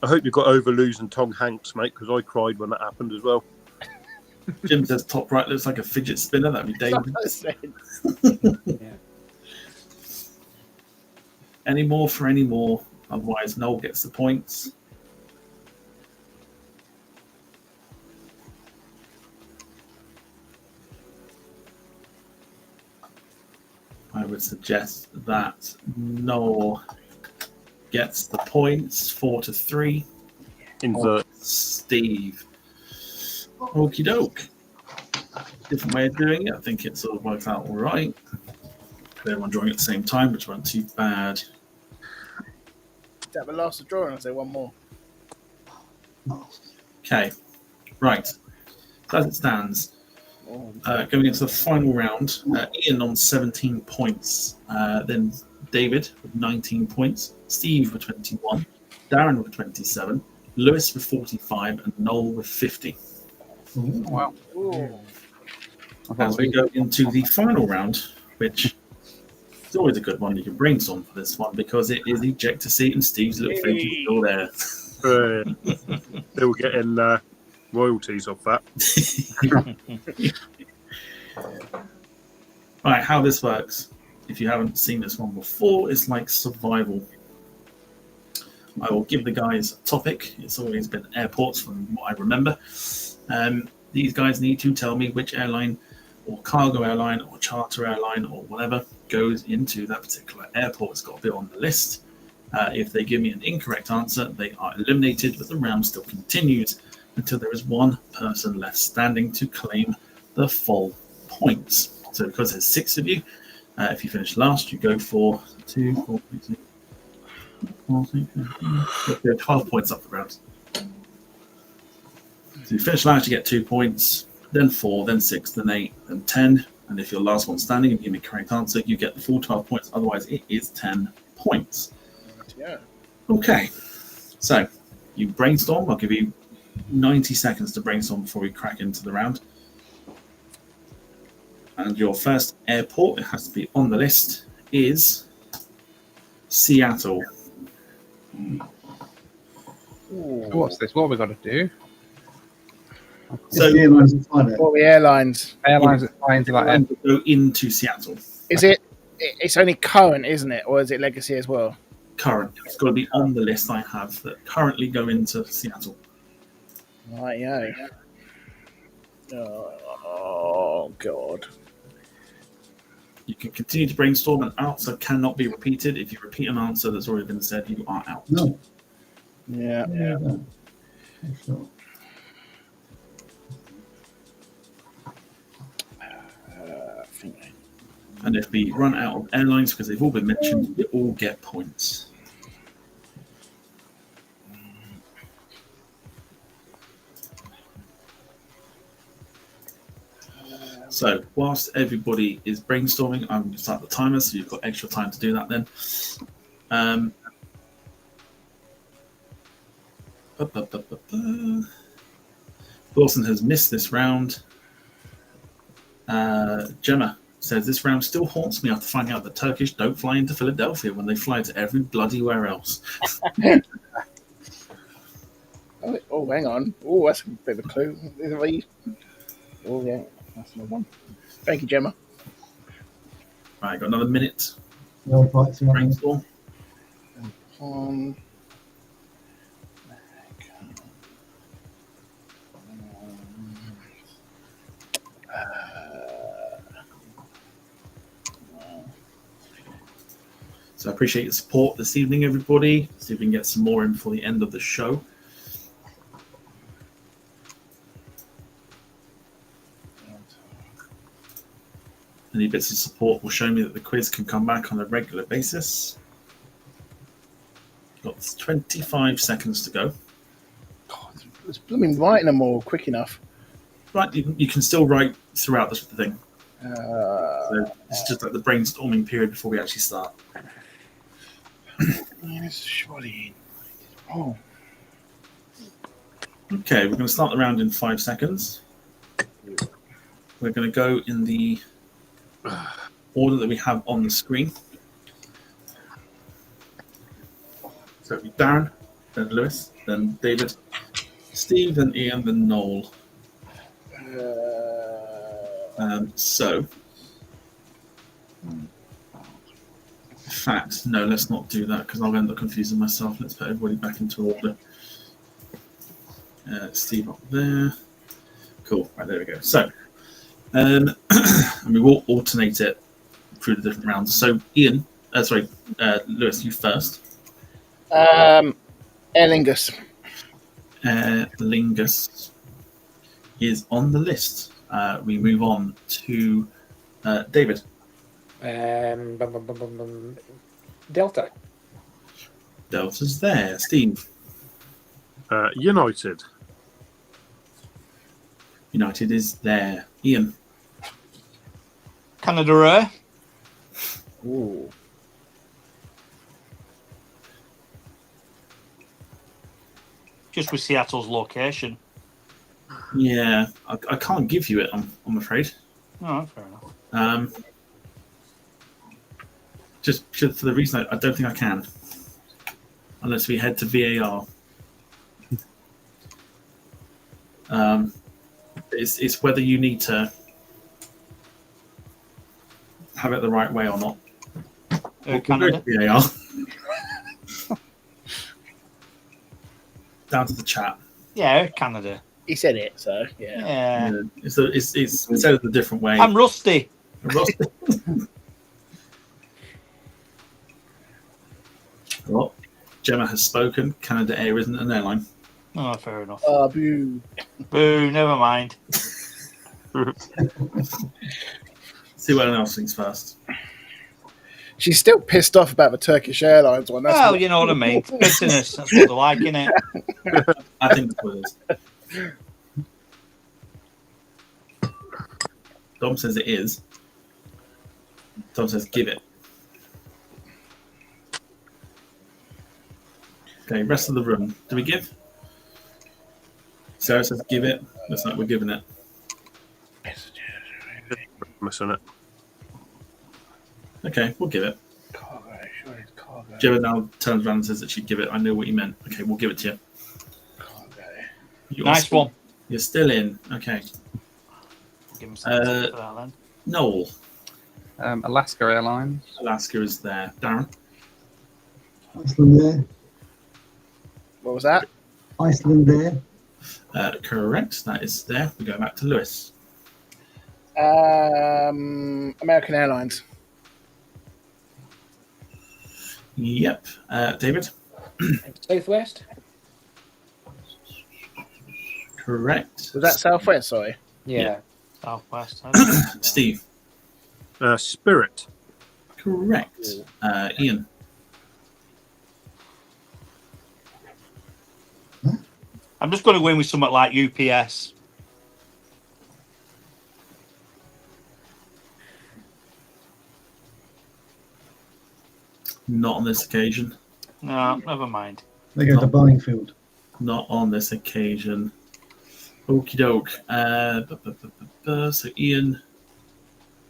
[SPEAKER 3] hope you got over losing Tom Hanks, mate, because I cried when that happened as well.
[SPEAKER 1] Jim says top right looks like a fidget spinner. That'd be David.
[SPEAKER 2] Yeah.
[SPEAKER 1] Any more for any more. Otherwise, Noel gets the points. I would suggest that Noel gets the points 4-3.
[SPEAKER 3] Invert.
[SPEAKER 1] Steve. Okie doke. Different way of doing it. I think it sort of works out all right. Everyone drawing at the same time, which wasn't too bad.
[SPEAKER 6] Is that the last drawing? Or is there one more?
[SPEAKER 1] Okay, right. So as it stands, going into the final round, Ian on 17 points, then David with 19 points, Steve with 21, Darren with 27, Lewis with 45, and Noel with 50.
[SPEAKER 4] Wow.
[SPEAKER 6] Ooh.
[SPEAKER 1] As we go into the final round, which is always a good one, you can brainstorm for this one because it is ejector seat and Steve's little thing is still there.
[SPEAKER 3] Still getting royalties off that.
[SPEAKER 1] Right, how this works, if you haven't seen this one before, it's like survival. I will give the guys a topic. It's always been airports from what I remember. These guys need to tell me which airline or cargo airline or charter airline or whatever goes into that particular airport. It's got to be on the list. If they give me an incorrect answer, they are eliminated, but the round still continues until there is one person left standing to claim the full points. So because there's 6 of you, if you finish last, you go for 2, 4, 6, 4, 6, 7, 12 points up the round. So you finish last, you get 2 points, then 4, then 6, then 8, then 10. And if you're the last one standing and you give me a correct answer, you get the full 12 points. Otherwise, it is 10 points.
[SPEAKER 6] Yeah.
[SPEAKER 1] Okay. So you brainstorm. I'll give you 90 seconds to brainstorm before we crack into the round. And your first airport, it has to be on the list, is Seattle.
[SPEAKER 4] What's this? What have we got to do?
[SPEAKER 1] So
[SPEAKER 7] the airlines that fly there.
[SPEAKER 6] All the airlines.
[SPEAKER 4] Airlines that fly into that airport.
[SPEAKER 1] go into Seattle.
[SPEAKER 6] Is it? It's only current, isn't it, or is it legacy as well?
[SPEAKER 1] Current. It's got to be on the list I have that currently go into Seattle.
[SPEAKER 6] Right, yeah. Oh God.
[SPEAKER 1] You can continue to brainstorm. An answer cannot be repeated. If you repeat an answer that's already been said, you are out.
[SPEAKER 7] No.
[SPEAKER 6] Yeah.
[SPEAKER 7] Sure.
[SPEAKER 6] I think
[SPEAKER 1] And if we run out of airlines, because they've all been mentioned, you all get points. So whilst everybody is brainstorming, I'm going to start the timer, so you've got extra time to do that then. Dawson has missed this round. Gemma says, this round still haunts me after finding out that Turkish don't fly into Philadelphia when they fly to every bloody where else.
[SPEAKER 6] Oh, hang on. Oh, that's a bit of a clue. Oh, yeah. That's another one. Thank you, Gemma.
[SPEAKER 1] Right, got another minute.
[SPEAKER 7] No, right, so
[SPEAKER 1] Brainstorm. So I appreciate your support this evening, everybody. See if we can get some more in before the end of the show. Any bits of support will show me that the quiz can come back on a regular basis. Got 25 seconds to go.
[SPEAKER 6] God, it's blooming writing them all quick enough.
[SPEAKER 1] Right, you can still write throughout this thing. So it's just like the brainstorming period before we actually start.
[SPEAKER 6] Yes, surely. Oh,
[SPEAKER 1] Okay, we're going to start the round in 5 seconds. We're going to go in the order that we have on the screen. So it'll be Darren, then Lewis, then David, Steve, then Ian, then Noel. So, in fact, no, let's not do that because I'll end up confusing myself. Let's put everybody back into order. Steve up there. Cool. Right, there we go. So, and we will alternate it through the different rounds. So, Ian, Lewis, you first.
[SPEAKER 6] Aer Lingus.
[SPEAKER 1] Lingus is on the list. We move on to David.
[SPEAKER 2] Delta.
[SPEAKER 1] Delta's there. Steve.
[SPEAKER 3] United.
[SPEAKER 1] United is there. Ian.
[SPEAKER 5] Canada Air.
[SPEAKER 6] Ooh.
[SPEAKER 5] Just with Seattle's location.
[SPEAKER 1] Yeah, I can't give you it. I'm afraid.
[SPEAKER 5] Oh, fair enough.
[SPEAKER 1] Just for the reason I don't think I can, unless we head to VAR. It's whether you need to have it the right way or not.
[SPEAKER 5] Canada.
[SPEAKER 1] VAR. Down to the chat.
[SPEAKER 5] Yeah, Canada.
[SPEAKER 6] He said it, so yeah.
[SPEAKER 5] Yeah.
[SPEAKER 1] It's said it a different way.
[SPEAKER 5] I'm rusty.
[SPEAKER 1] Well, Gemma has spoken. Canada Air isn't an airline.
[SPEAKER 5] Oh, fair enough.
[SPEAKER 6] Boo.
[SPEAKER 5] Boo, never mind.
[SPEAKER 1] See what else thinks first.
[SPEAKER 6] She's still pissed off about the Turkish Airlines one. That's
[SPEAKER 5] Well,
[SPEAKER 6] what-
[SPEAKER 5] you know what I mean. Bitterness. That's what they like, innit?
[SPEAKER 1] I think that's what it is. Dom says it is. Dom says give it. Okay, rest of the room. Do we give? Sarah says give it. Looks like we're giving it.
[SPEAKER 3] Missing it.
[SPEAKER 1] Okay, we'll give it.
[SPEAKER 6] Cargo, sure it's cargo.
[SPEAKER 1] Gemma now turns around and says that she'd give it. I know what you meant. Okay, we'll give it to you.
[SPEAKER 6] Cargo.
[SPEAKER 1] You're
[SPEAKER 5] Nice
[SPEAKER 1] still,
[SPEAKER 5] one.
[SPEAKER 1] You're still in. Okay.
[SPEAKER 5] Give him something for that then.
[SPEAKER 1] Noel.
[SPEAKER 4] Alaska Airlines.
[SPEAKER 1] Alaska is there. Darren.
[SPEAKER 7] Iceland there.
[SPEAKER 6] What was that?
[SPEAKER 7] Iceland there.
[SPEAKER 1] Correct. That is there. We go back to Lewis.
[SPEAKER 6] American Airlines.
[SPEAKER 1] Yep. David.
[SPEAKER 2] Southwest.
[SPEAKER 1] Correct.
[SPEAKER 6] Was that Southwest? Sorry.
[SPEAKER 2] Yeah.
[SPEAKER 5] Southwest.
[SPEAKER 1] Steve.
[SPEAKER 3] Spirit.
[SPEAKER 1] Correct. Ian.
[SPEAKER 5] I'm just going to go in with something like UPS.
[SPEAKER 1] Not on this occasion.
[SPEAKER 5] No, never mind.
[SPEAKER 7] They go to Boeingfield.
[SPEAKER 1] Not on this occasion. Okie doke. So Ian,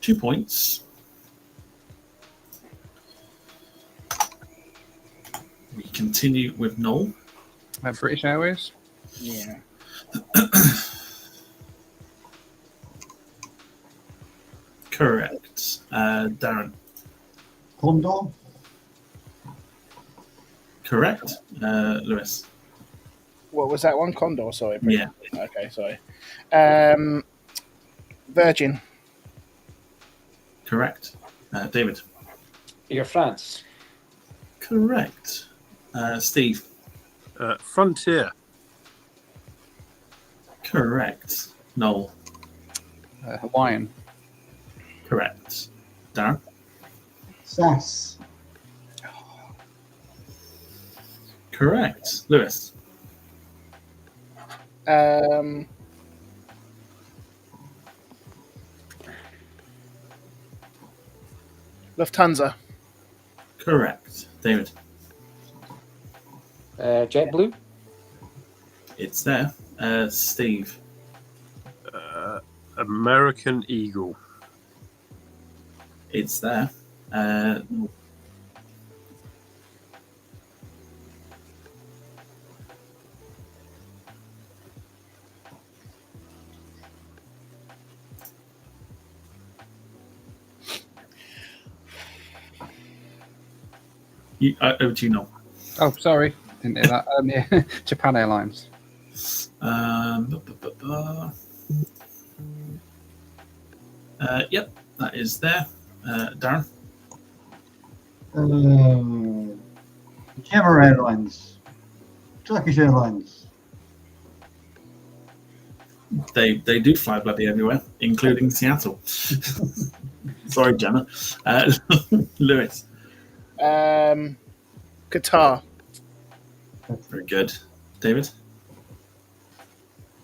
[SPEAKER 1] 2 points. We continue with Noel.
[SPEAKER 4] British Airways.
[SPEAKER 6] Yeah.
[SPEAKER 1] Correct. Darren.
[SPEAKER 7] Condor.
[SPEAKER 1] Correct. Lewis.
[SPEAKER 6] What was that one? Condor. Sorry.
[SPEAKER 1] Yeah.
[SPEAKER 6] Okay. Sorry. Virgin.
[SPEAKER 1] Correct. David.
[SPEAKER 2] Air France.
[SPEAKER 1] Correct. Steve.
[SPEAKER 3] Frontier.
[SPEAKER 1] Correct. Noel.
[SPEAKER 4] Hawaiian.
[SPEAKER 1] Correct. Darren.
[SPEAKER 7] SAS.
[SPEAKER 1] Correct. Lewis.
[SPEAKER 6] Lufthansa.
[SPEAKER 1] Correct. David.
[SPEAKER 2] JetBlue.
[SPEAKER 1] It's there. Steve.
[SPEAKER 3] American Eagle.
[SPEAKER 1] It's there. Over to you, Noel.
[SPEAKER 4] Oh, sorry, didn't hear that. Yeah. Japan Airlines.
[SPEAKER 1] Yep, that is there. Darren.
[SPEAKER 7] Camera Airlines. Turkish Airlines.
[SPEAKER 1] They do fly bloody everywhere, including Seattle. Sorry, Gemma. Lewis.
[SPEAKER 6] Qatar.
[SPEAKER 1] Very good. David.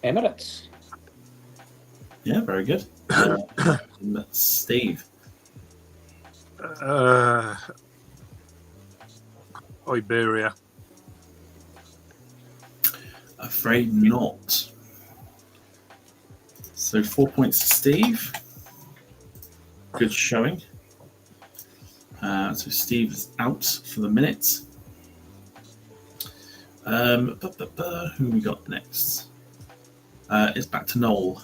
[SPEAKER 2] Emirates.
[SPEAKER 1] Yeah, very good. Steve.
[SPEAKER 3] Iberia.
[SPEAKER 1] Afraid not. So 4 points to Steve. Good showing. So Steve is out for the minute. Who we got next? It's back to Noel.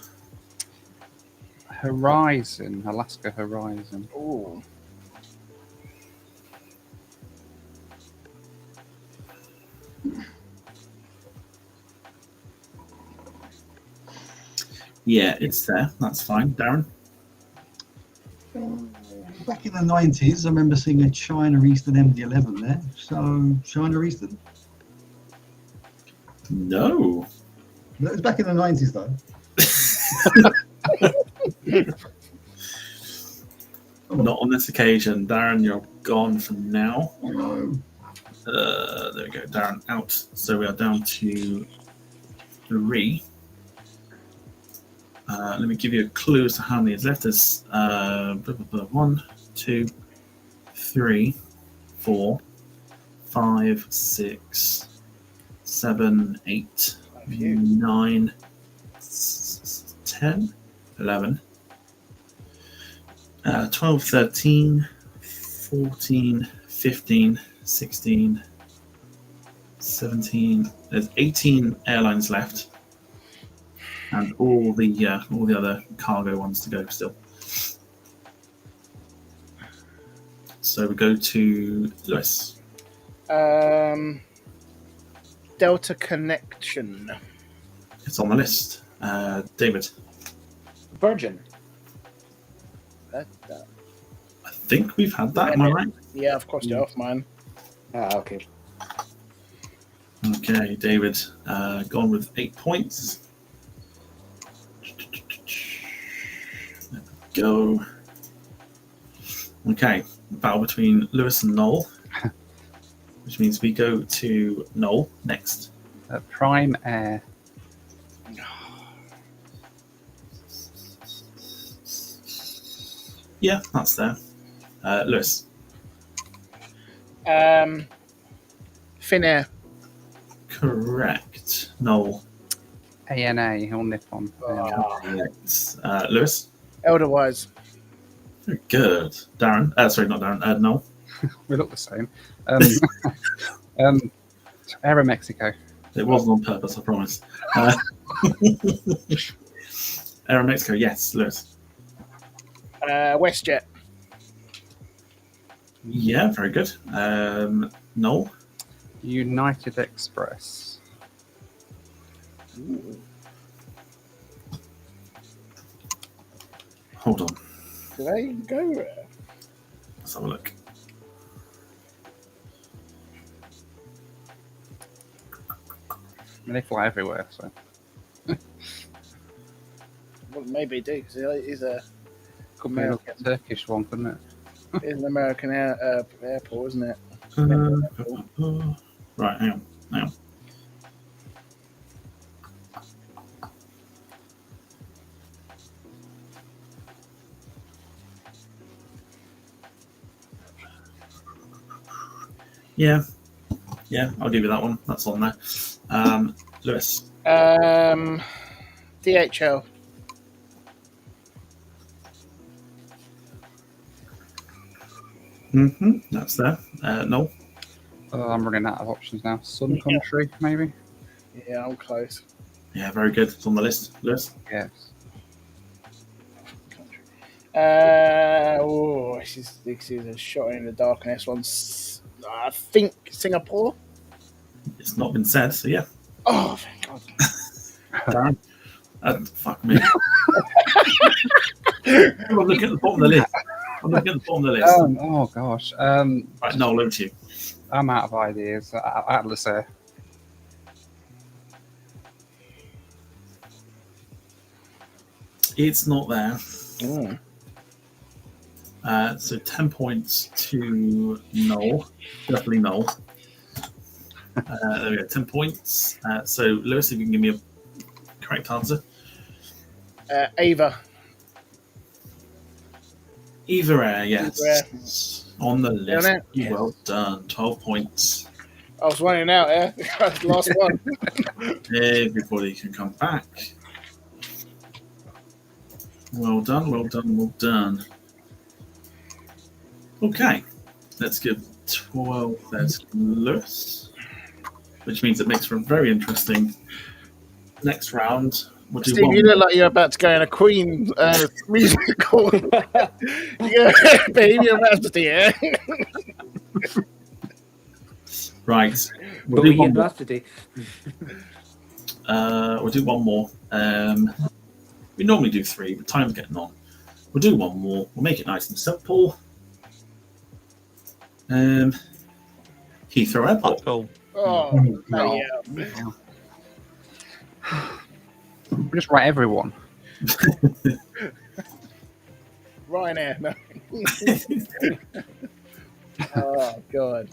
[SPEAKER 4] Horizon, Alaska Horizon.
[SPEAKER 6] Ooh.
[SPEAKER 1] Yeah, it's there. That's fine. Darren?
[SPEAKER 7] Back in the 90s, I remember seeing a China Eastern MD-11 there. So, China Eastern?
[SPEAKER 1] No.
[SPEAKER 7] It was back in the 90s, though.
[SPEAKER 1] Not on this occasion. Darren, you're gone for now.
[SPEAKER 7] Oh, no.
[SPEAKER 1] There we go. Darren out. So we are down to 3. Let me give you a clue as to how many is left. There's 1, 2, 3, 4, 5, 6, 7, 8, 9, 10, 11, 12, 13, 14, 15, 16, 17. There's 18 airlines left. And all the other cargo ones to go still. So we go to Lewis.
[SPEAKER 6] Delta Connection.
[SPEAKER 1] It's on the list. David.
[SPEAKER 2] Virgin.
[SPEAKER 1] I think we've had that. Am I right?
[SPEAKER 6] Yeah, of course, you're off mine.
[SPEAKER 2] Okay.
[SPEAKER 1] Okay, David. Gone with 8 points. There we go. Okay, battle between Lewis and Noel, which means we go to Noel next.
[SPEAKER 4] Prime Air.
[SPEAKER 1] Yeah, that's there. Lewis.
[SPEAKER 6] Finnair.
[SPEAKER 1] Correct. Noel.
[SPEAKER 4] ANA or Nippon.
[SPEAKER 1] Correct. Lewis.
[SPEAKER 6] Edelweiss.
[SPEAKER 1] Very good. Darren. Sorry, not Darren. Noel.
[SPEAKER 4] We look the same. Aero Mexico.
[SPEAKER 1] It wasn't on purpose, I promise. Aero Mexico, yes. Lewis.
[SPEAKER 6] WestJet.
[SPEAKER 1] Yeah, very good. Noel.
[SPEAKER 4] United Express.
[SPEAKER 6] Ooh.
[SPEAKER 1] Hold on.
[SPEAKER 6] Did I go there?
[SPEAKER 1] Let's have a look.
[SPEAKER 4] I mean, they fly everywhere, so.
[SPEAKER 6] Well, maybe do because it is a
[SPEAKER 4] Could be a Turkish one, couldn't it?
[SPEAKER 6] it's an American airport, isn't it?
[SPEAKER 1] Right, hang on. Yeah, I'll give you that one. That's on there. Lewis.
[SPEAKER 6] DHL.
[SPEAKER 1] That's there. Noel.
[SPEAKER 4] I'm running out of options now. Sun Country, maybe?
[SPEAKER 6] Yeah, I'm close.
[SPEAKER 1] Yeah, very good. It's on the list. Lewis.
[SPEAKER 4] Yes.
[SPEAKER 6] This is a shot in the dark, and this one's, I think, Singapore.
[SPEAKER 1] It's not been said, so yeah.
[SPEAKER 6] Oh, thank God.
[SPEAKER 1] Darren. Fuck me. I'm looking at the bottom of the list.
[SPEAKER 4] Oh gosh.
[SPEAKER 1] Right, Noel, over to you.
[SPEAKER 4] I'm out of ideas. Atlas Air.
[SPEAKER 1] It's not there.
[SPEAKER 6] Mm.
[SPEAKER 1] So 10 points to Noel. Definitely Noel. There we go, 10 points. So, Lewis, if you can give me a correct answer.
[SPEAKER 6] Ava.
[SPEAKER 1] Eva Air, yes.
[SPEAKER 6] Eva Air.
[SPEAKER 1] On the list.
[SPEAKER 6] Yes.
[SPEAKER 1] Well done. 12 points.
[SPEAKER 6] I was running out there. Last one.
[SPEAKER 1] Everybody can come back. Well done, well done, well done. Okay, let's give 12 there to Lewis, which means it makes for a very interesting next round. We'll do
[SPEAKER 6] Steve,
[SPEAKER 1] one
[SPEAKER 6] you look
[SPEAKER 1] more.
[SPEAKER 6] like you're about to go in a Queen musical. Yeah, Bohemian Rhapsody, yeah?
[SPEAKER 1] Right, we'll do one
[SPEAKER 2] Bohemian
[SPEAKER 1] more.
[SPEAKER 2] Rhapsody.
[SPEAKER 1] We'll do one more. We normally do 3, but time's getting on. We'll do one more. We'll make it nice and simple. Heathrow Airport.
[SPEAKER 5] Cool.
[SPEAKER 6] Oh,
[SPEAKER 4] No.
[SPEAKER 6] yeah.
[SPEAKER 4] We'll just write everyone.
[SPEAKER 6] Ryanair, no. Oh, God.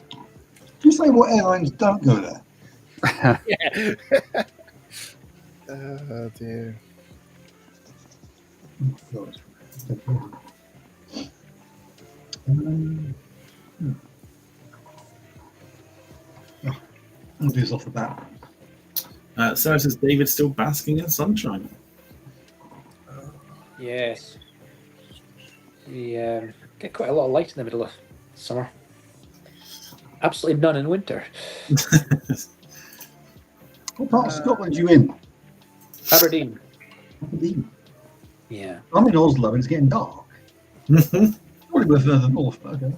[SPEAKER 7] Can you say what airlines don't go there?
[SPEAKER 6] Yeah. Oh, dear.
[SPEAKER 7] God. Obvious off the bat.
[SPEAKER 1] Sarah says David's still basking in sunshine.
[SPEAKER 2] Yes. We get quite a lot of light in the middle of summer. Absolutely none in winter.
[SPEAKER 7] What part of Scotland are you in?
[SPEAKER 2] Aberdeen.
[SPEAKER 7] Aberdeen.
[SPEAKER 2] Yeah.
[SPEAKER 7] I'm in Oslo and it's getting dark. Probably we're further north, but okay.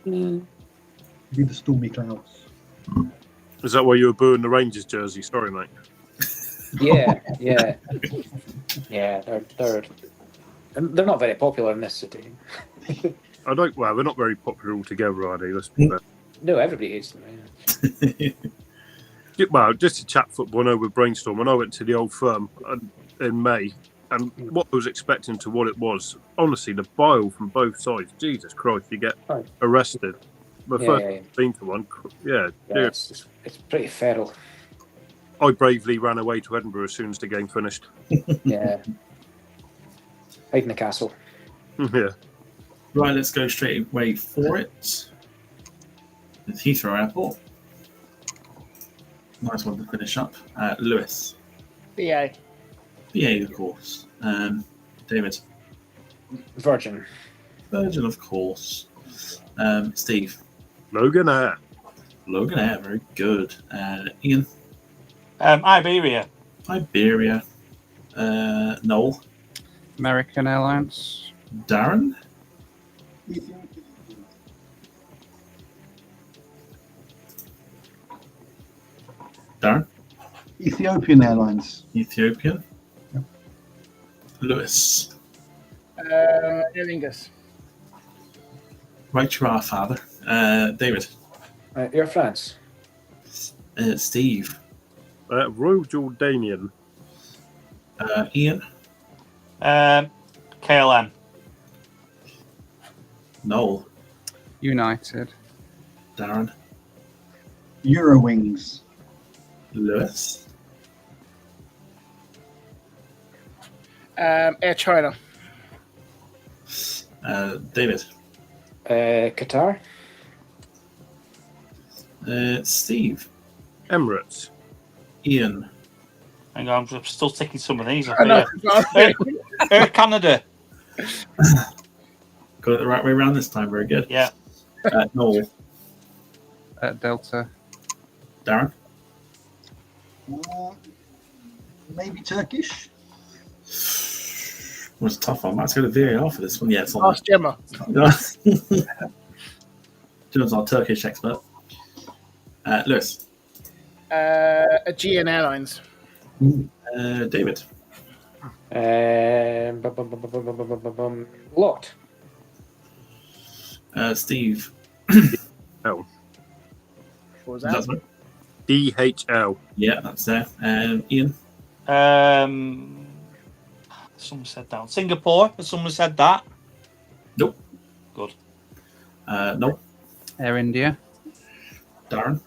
[SPEAKER 2] Mm.
[SPEAKER 7] Maybe the stormy clouds.
[SPEAKER 3] Is that why you were booing the Rangers jersey? Sorry, mate.
[SPEAKER 2] Yeah. They're not very popular in this city.
[SPEAKER 3] Well, we're not very popular altogether, are they? Let's be fair.
[SPEAKER 2] No, everybody hates them. Yeah.
[SPEAKER 3] Well, just to chat football, I know with Brainstorm, and I went to the old firm in May, and what I was expecting to what it was, honestly, the bile from both sides. Jesus Christ, you get arrested. The first been to one,
[SPEAKER 2] It's pretty feral.
[SPEAKER 3] I bravely ran away to Edinburgh as soon as the game finished.
[SPEAKER 2] Yeah. Hide in the castle.
[SPEAKER 3] Yeah.
[SPEAKER 1] Right, let's go straight away for it. It's Heathrow Airport. Nice one to finish up. Lewis.
[SPEAKER 6] BA.
[SPEAKER 1] BA, of course. David.
[SPEAKER 2] Virgin.
[SPEAKER 1] Virgin, of course. Steve.
[SPEAKER 3] Logan Air.
[SPEAKER 1] Logan Air, very good. Ian.
[SPEAKER 5] Iberia.
[SPEAKER 1] Iberia. Noel.
[SPEAKER 4] American Airlines.
[SPEAKER 1] Darren. Darren.
[SPEAKER 7] Ethiopian Airlines.
[SPEAKER 1] Ethiopian. Lewis.
[SPEAKER 6] Aer Lingus.
[SPEAKER 1] Right, you are, father. David.
[SPEAKER 2] Air France.
[SPEAKER 1] Steve.
[SPEAKER 3] Royal Jordanian.
[SPEAKER 1] Ian.
[SPEAKER 5] KLM.
[SPEAKER 1] Noel.
[SPEAKER 4] United.
[SPEAKER 1] Darren.
[SPEAKER 7] Eurowings.
[SPEAKER 1] Lewis.
[SPEAKER 6] Air China.
[SPEAKER 1] David.
[SPEAKER 2] Qatar.
[SPEAKER 1] Steve.
[SPEAKER 3] Emirates.
[SPEAKER 1] Ian.
[SPEAKER 5] Hang on, I'm still taking some of these off
[SPEAKER 6] I know.
[SPEAKER 5] here. Air Canada.
[SPEAKER 1] Got it the right way around this time. Very good.
[SPEAKER 5] Yeah.
[SPEAKER 1] Noel.
[SPEAKER 4] Delta.
[SPEAKER 1] Darren.
[SPEAKER 7] Maybe Turkish.
[SPEAKER 1] Was a tough one. Let's go to VAR for this one. Yeah, it's on.
[SPEAKER 6] Ask Gemma.
[SPEAKER 1] John's our Turkish expert. Lewis.
[SPEAKER 6] Aegean Airlines.
[SPEAKER 1] David.
[SPEAKER 2] Lot.
[SPEAKER 1] Steve.
[SPEAKER 3] L.
[SPEAKER 6] What was
[SPEAKER 1] That's
[SPEAKER 6] that?
[SPEAKER 1] right.
[SPEAKER 3] DHL.
[SPEAKER 1] Yeah, that's there. Ian.
[SPEAKER 5] Someone said that. Singapore. Has someone said that?
[SPEAKER 1] Nope.
[SPEAKER 5] Good.
[SPEAKER 1] Nope.
[SPEAKER 4] Air India.
[SPEAKER 1] Darren.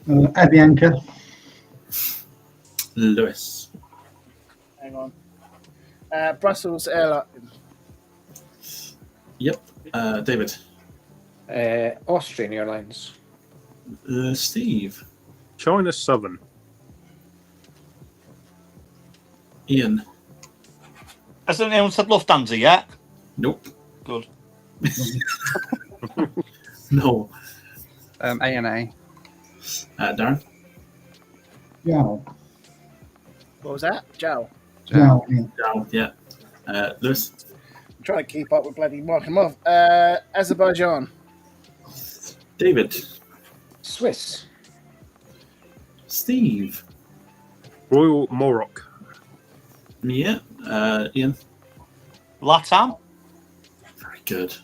[SPEAKER 7] Avianca.
[SPEAKER 1] Lewis.
[SPEAKER 6] Hang on. Brussels Airlines.
[SPEAKER 1] Yep. David.
[SPEAKER 2] Austrian Airlines.
[SPEAKER 1] Steve.
[SPEAKER 3] China Southern.
[SPEAKER 1] Ian.
[SPEAKER 5] Hasn't anyone said Lufthansa yet?
[SPEAKER 1] Nope.
[SPEAKER 5] Good.
[SPEAKER 1] No.
[SPEAKER 4] ANA.
[SPEAKER 1] Darren.
[SPEAKER 7] Yao.
[SPEAKER 6] What was that? Joe.
[SPEAKER 7] Yao. Yeah.
[SPEAKER 1] Down. Yeah. Lewis.
[SPEAKER 6] I'm trying to keep up with bloody Mark and Moth. Azerbaijan.
[SPEAKER 1] David.
[SPEAKER 2] Swiss.
[SPEAKER 1] Steve.
[SPEAKER 3] Royal Morocco.
[SPEAKER 1] Yeah. Ian.
[SPEAKER 5] Latam.
[SPEAKER 1] Very good.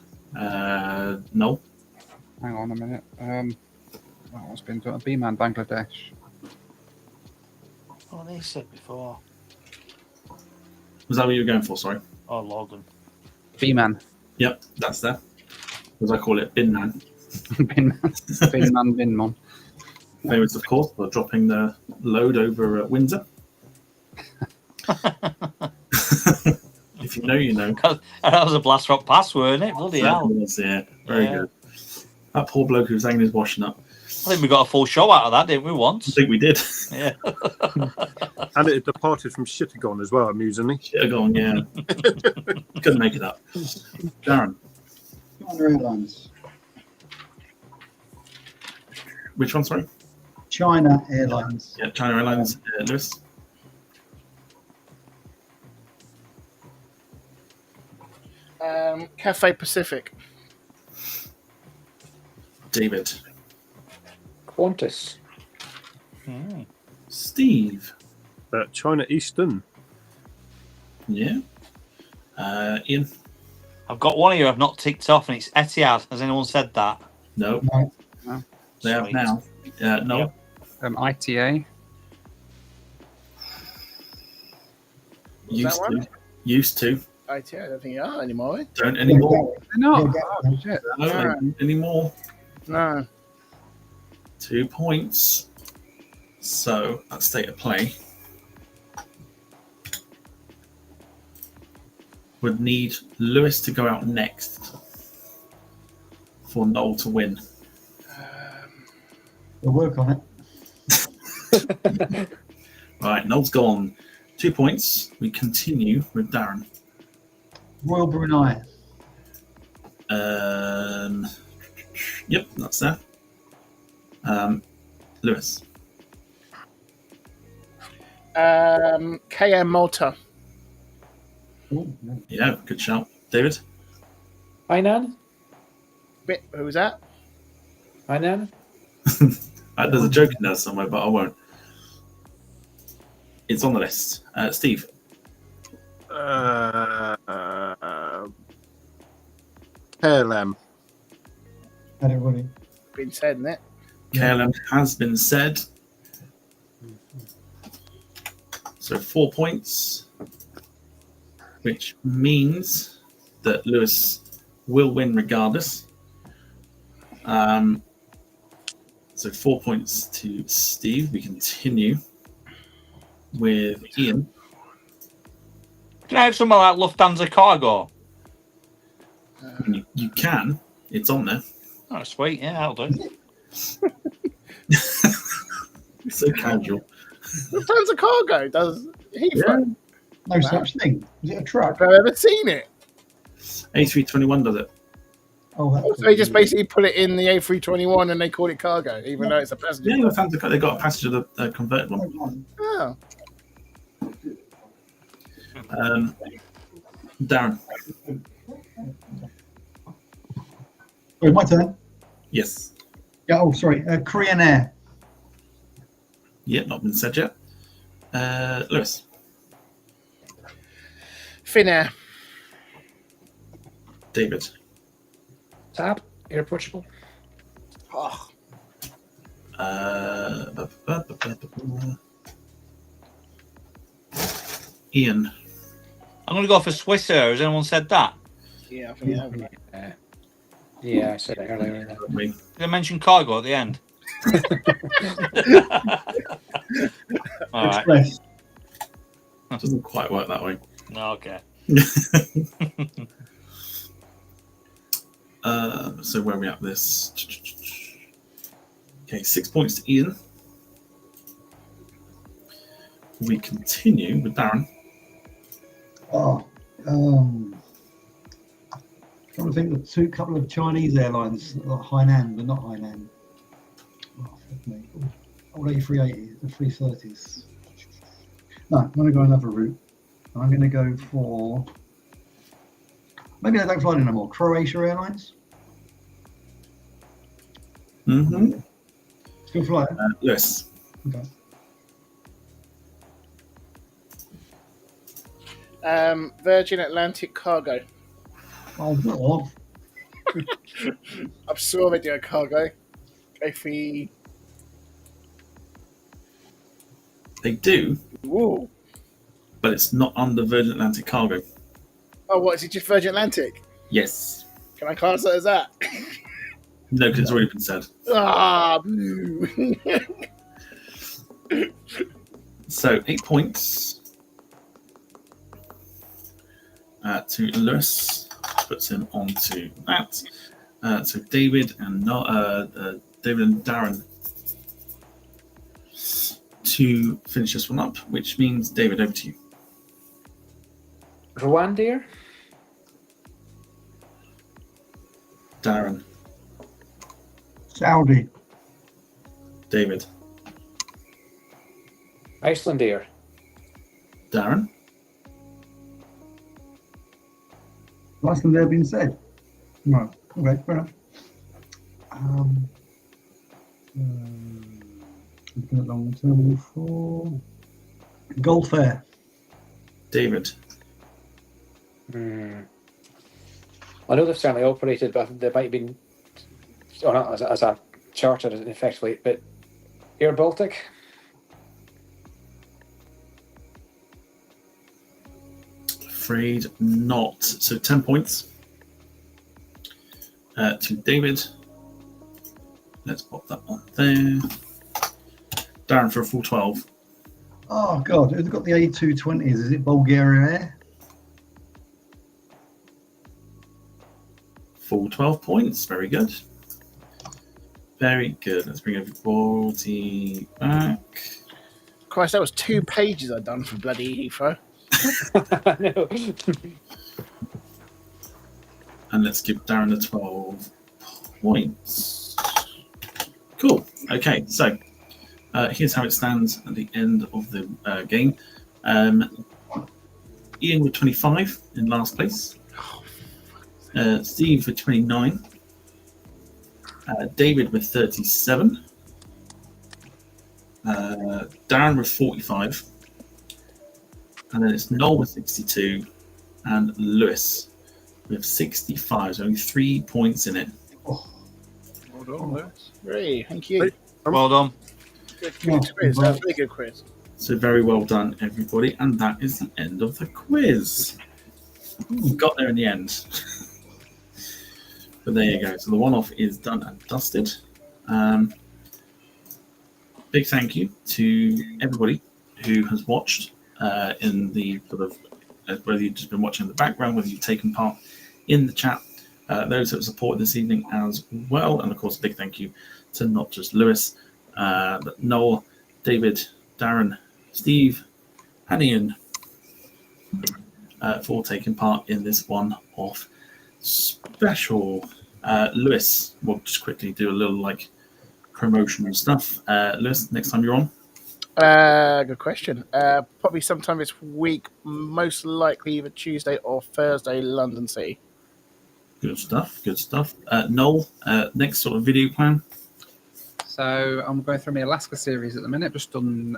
[SPEAKER 1] No.
[SPEAKER 4] Hang on a minute. What's been done? B-Man Bangladesh.
[SPEAKER 5] Oh, they said before.
[SPEAKER 1] Was that what you were going for? Sorry.
[SPEAKER 5] Oh, Logan.
[SPEAKER 4] B-Man.
[SPEAKER 1] Yep, that's there. As I call it, Bin Man.
[SPEAKER 4] Binman. Binman. Binmon.
[SPEAKER 1] Famous, of course, for dropping the load over at Windsor. If you know, you know.
[SPEAKER 5] That was a blast rock pass, weren't it? Bloody hell.
[SPEAKER 1] Yeah, very good. That poor bloke who was hanging his washing up.
[SPEAKER 5] I think we got a full show out of that, didn't we,
[SPEAKER 1] I
[SPEAKER 5] once?
[SPEAKER 1] think we did.
[SPEAKER 5] Yeah.
[SPEAKER 3] And it departed from Chittagong as well, amusingly.
[SPEAKER 1] Should have gone, yeah. Couldn't make it up. Darren.
[SPEAKER 7] China Airlines.
[SPEAKER 1] Which one, sorry?
[SPEAKER 7] China Airlines.
[SPEAKER 1] Yeah, China Airlines. Lewis.
[SPEAKER 6] Cathay Pacific.
[SPEAKER 1] David.
[SPEAKER 2] Qantas.
[SPEAKER 1] Steve.
[SPEAKER 3] China Eastern.
[SPEAKER 1] Yeah. Ian.
[SPEAKER 5] I've got one here I've not ticked off, and it's Etihad. Has anyone said that?
[SPEAKER 1] No.
[SPEAKER 7] No.
[SPEAKER 1] They have
[SPEAKER 5] Sweet.
[SPEAKER 1] now. No.
[SPEAKER 5] Yep.
[SPEAKER 4] ITA.
[SPEAKER 1] Used
[SPEAKER 6] that
[SPEAKER 1] to.
[SPEAKER 6] one?
[SPEAKER 1] Used to.
[SPEAKER 6] I don't think you are anymore.
[SPEAKER 1] Don't anymore.
[SPEAKER 4] They're not.
[SPEAKER 7] Yeah,
[SPEAKER 4] Oh, shit.
[SPEAKER 1] No, they don't anymore.
[SPEAKER 6] No.
[SPEAKER 1] 2 points. So that's state of play. Would need Lewis to go out next for Noel to win.
[SPEAKER 7] We'll work on it.
[SPEAKER 1] Right, Noel's gone. 2 points. We continue with Darren.
[SPEAKER 7] Royal Brunei.
[SPEAKER 1] Yep, that's there. Lewis.
[SPEAKER 6] KM Malta.
[SPEAKER 7] Ooh, no.
[SPEAKER 1] Yeah, good shout. David.
[SPEAKER 2] Hainan.
[SPEAKER 6] Who was that?
[SPEAKER 2] Hainan.
[SPEAKER 1] There's a joke in there somewhere, but I won't. It's on the list. Steve.
[SPEAKER 3] KLM.
[SPEAKER 7] Had it running.
[SPEAKER 6] Been said, isn't it?
[SPEAKER 1] KLM has been said. So 4 points, which means that Lewis will win regardless. So 4 points to Steve. We continue with Ian.
[SPEAKER 5] Can I have something like Lufthansa Cargo?
[SPEAKER 1] You can. It's on there.
[SPEAKER 5] Oh, sweet. Yeah, I'll do it.
[SPEAKER 1] So casual.
[SPEAKER 6] Tons of cargo does Heathrow.
[SPEAKER 7] No such thing. Is it a truck?
[SPEAKER 6] I've ever seen it.
[SPEAKER 1] A321 does it.
[SPEAKER 7] Oh, that's
[SPEAKER 6] So they just basically put it in the A321 and they call it cargo, even though it's a passenger.
[SPEAKER 1] Yeah, they got a passenger converted one.
[SPEAKER 6] Oh.
[SPEAKER 1] Darren.
[SPEAKER 7] Sorry, my turn.
[SPEAKER 1] Yes.
[SPEAKER 7] Yeah. Oh, sorry. Korean Air.
[SPEAKER 1] Yeah, not been said yet. Lewis.
[SPEAKER 6] Finnair.
[SPEAKER 1] David.
[SPEAKER 2] Tab, Air Portugal.
[SPEAKER 6] Oh.
[SPEAKER 1] Ian.
[SPEAKER 5] I'm going to go for Swiss Air. Has anyone said that?
[SPEAKER 6] Yeah, I think I have.
[SPEAKER 2] Yeah, I said it earlier.
[SPEAKER 1] Me.
[SPEAKER 5] Did I mention cargo at the end? All right.
[SPEAKER 7] Express.
[SPEAKER 1] Doesn't quite work that way.
[SPEAKER 5] Okay.
[SPEAKER 1] So where are we at this? Okay, 6 points to Ian. We continue with Darren.
[SPEAKER 7] Oh, trying to think of couple of Chinese airlines, like Hainan, but not Hainan. Oh, fuck me. Old A380, the 330s. No, I'm going to go another route. I'm going to go for. Maybe they don't fly no more. Croatia Airlines.
[SPEAKER 1] Mm-hmm.
[SPEAKER 7] Still fly.
[SPEAKER 1] Yes.
[SPEAKER 7] Okay.
[SPEAKER 6] Virgin Atlantic Cargo.
[SPEAKER 7] Oh, what?
[SPEAKER 6] I'm sure they do a cargo. Go
[SPEAKER 1] They do,
[SPEAKER 6] Whoa.
[SPEAKER 1] but it's not under Virgin Atlantic Cargo.
[SPEAKER 6] Oh, what? Is it just Virgin Atlantic?
[SPEAKER 1] Yes.
[SPEAKER 6] Can I class it as that?
[SPEAKER 1] No, because it's already been said.
[SPEAKER 6] Ah, boo.
[SPEAKER 1] So 8 points to Lewis, puts him onto that. So David and Darren to finish this one up, which means David, over to you.
[SPEAKER 2] Rwanda.
[SPEAKER 1] Darren.
[SPEAKER 7] Saudi.
[SPEAKER 1] David.
[SPEAKER 2] Iceland Air.
[SPEAKER 1] Darren.
[SPEAKER 7] Last one there being said. Right. Okay, fair enough. Looking at long term for Gulf Air.
[SPEAKER 1] David.
[SPEAKER 2] I know they've certainly operated, but they might have been, or not as a charter, effectively, but Air Baltic.
[SPEAKER 1] Afraid not. So 10 points to David. Let's pop that on there. Darren for a full 12.
[SPEAKER 7] Oh God, who's got the A220s? Is it Bulgaria Air?
[SPEAKER 1] Full 12 points. Very good. Very good. Let's bring everybody back.
[SPEAKER 6] Christ, that was 2 pages I'd done for bloody Heathrow.
[SPEAKER 2] No.
[SPEAKER 1] And let's give Darren the 12 points. Cool. Okay, so here's how it stands at the end of the game. Ian with 25 in last place. Steve with 29. David with 37. Darren with 45. And then it's Noel with 62. And Lewis with 65. So only 3 points in it.
[SPEAKER 6] Well done, Lewis. Great, thank you.
[SPEAKER 5] Well done.
[SPEAKER 6] Good quiz. That was a really good quiz.
[SPEAKER 1] So very well done, everybody. And that is the end of the quiz. We got there in the end. But there you go. So the one-off is done and dusted. Big thank you to everybody who has watched in the sort of whether you've just been watching in the background, whether you've taken part in the chat, those that have supported this evening as well. And of course, a big thank you to not just Lewis, but Noel, David, Darren, Steve, and Ian for taking part in this one-off special. Lewis, we'll just quickly do a little like promotional stuff. Lewis, next time you're on.
[SPEAKER 6] Good question. Probably sometime this week, most likely either Tuesday or Thursday, London City.
[SPEAKER 1] Good stuff. Good stuff. Noel, next sort of video plan.
[SPEAKER 4] So I'm going through my Alaska series at the minute. Just done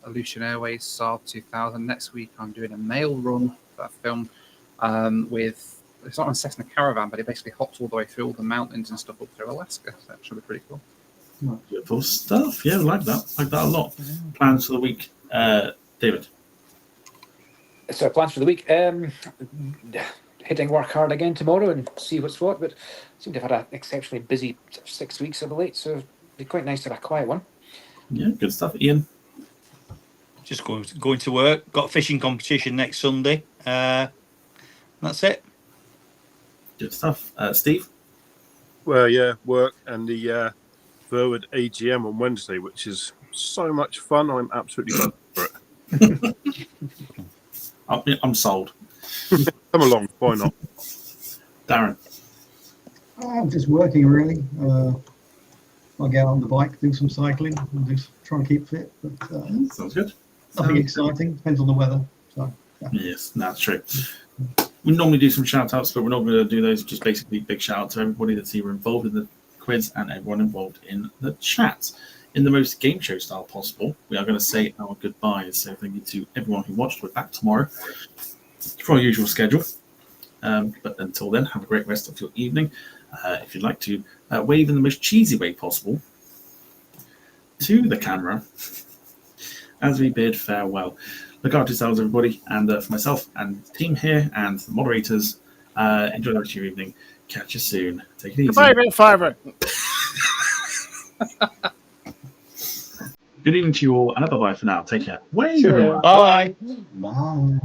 [SPEAKER 4] Aleutian Airways Saab 2000. Next week I'm doing a mail run for that film with, it's not on Cessna Caravan, but it basically hops all the way through all the mountains and stuff up through Alaska. So that should be pretty cool.
[SPEAKER 1] Beautiful stuff. Yeah, like that. Like that a lot. Plans for the week, David.
[SPEAKER 2] So plans for the week. Hitting work hard again tomorrow and see what's what. But I seem to have had an exceptionally busy 6 weeks of late, so it'd be quite nice to have a quiet one.
[SPEAKER 1] Yeah, good stuff. Ian.
[SPEAKER 5] Just going to work. Got a fishing competition next Sunday. That's it.
[SPEAKER 1] Good stuff. Steve.
[SPEAKER 3] Well, yeah, work and the Verwood AGM on Wednesday, which is so much fun. I'm absolutely buzzed for it.
[SPEAKER 1] I'm sold.
[SPEAKER 3] Come along, why not?
[SPEAKER 1] Darren.
[SPEAKER 7] I'm just working really. I'll get on the bike, do some cycling, and just try and keep fit. But
[SPEAKER 1] Sounds good.
[SPEAKER 7] nothing exciting. Depends on the weather. So yeah.
[SPEAKER 1] Yes, that's true. We normally do some shout outs, but we're not going to do those. Just basically big shout out to everybody that's either involved in the quiz and everyone involved in the chat. In the most game show style possible, we are going to say our goodbyes. So thank you to everyone who watched. We're back tomorrow for our usual schedule. But until then, have a great rest of your evening. If you'd like to wave in the most cheesy way possible to the camera as we bid farewell. Look after yourselves, everybody, and for myself and the team here and the moderators, enjoy the rest of your evening. Catch you soon. Take it easy.
[SPEAKER 6] Bye, big fiver.
[SPEAKER 1] Good evening to you all, and bye-bye for now. Take care.
[SPEAKER 2] Sure.
[SPEAKER 5] Bye.
[SPEAKER 7] Bye.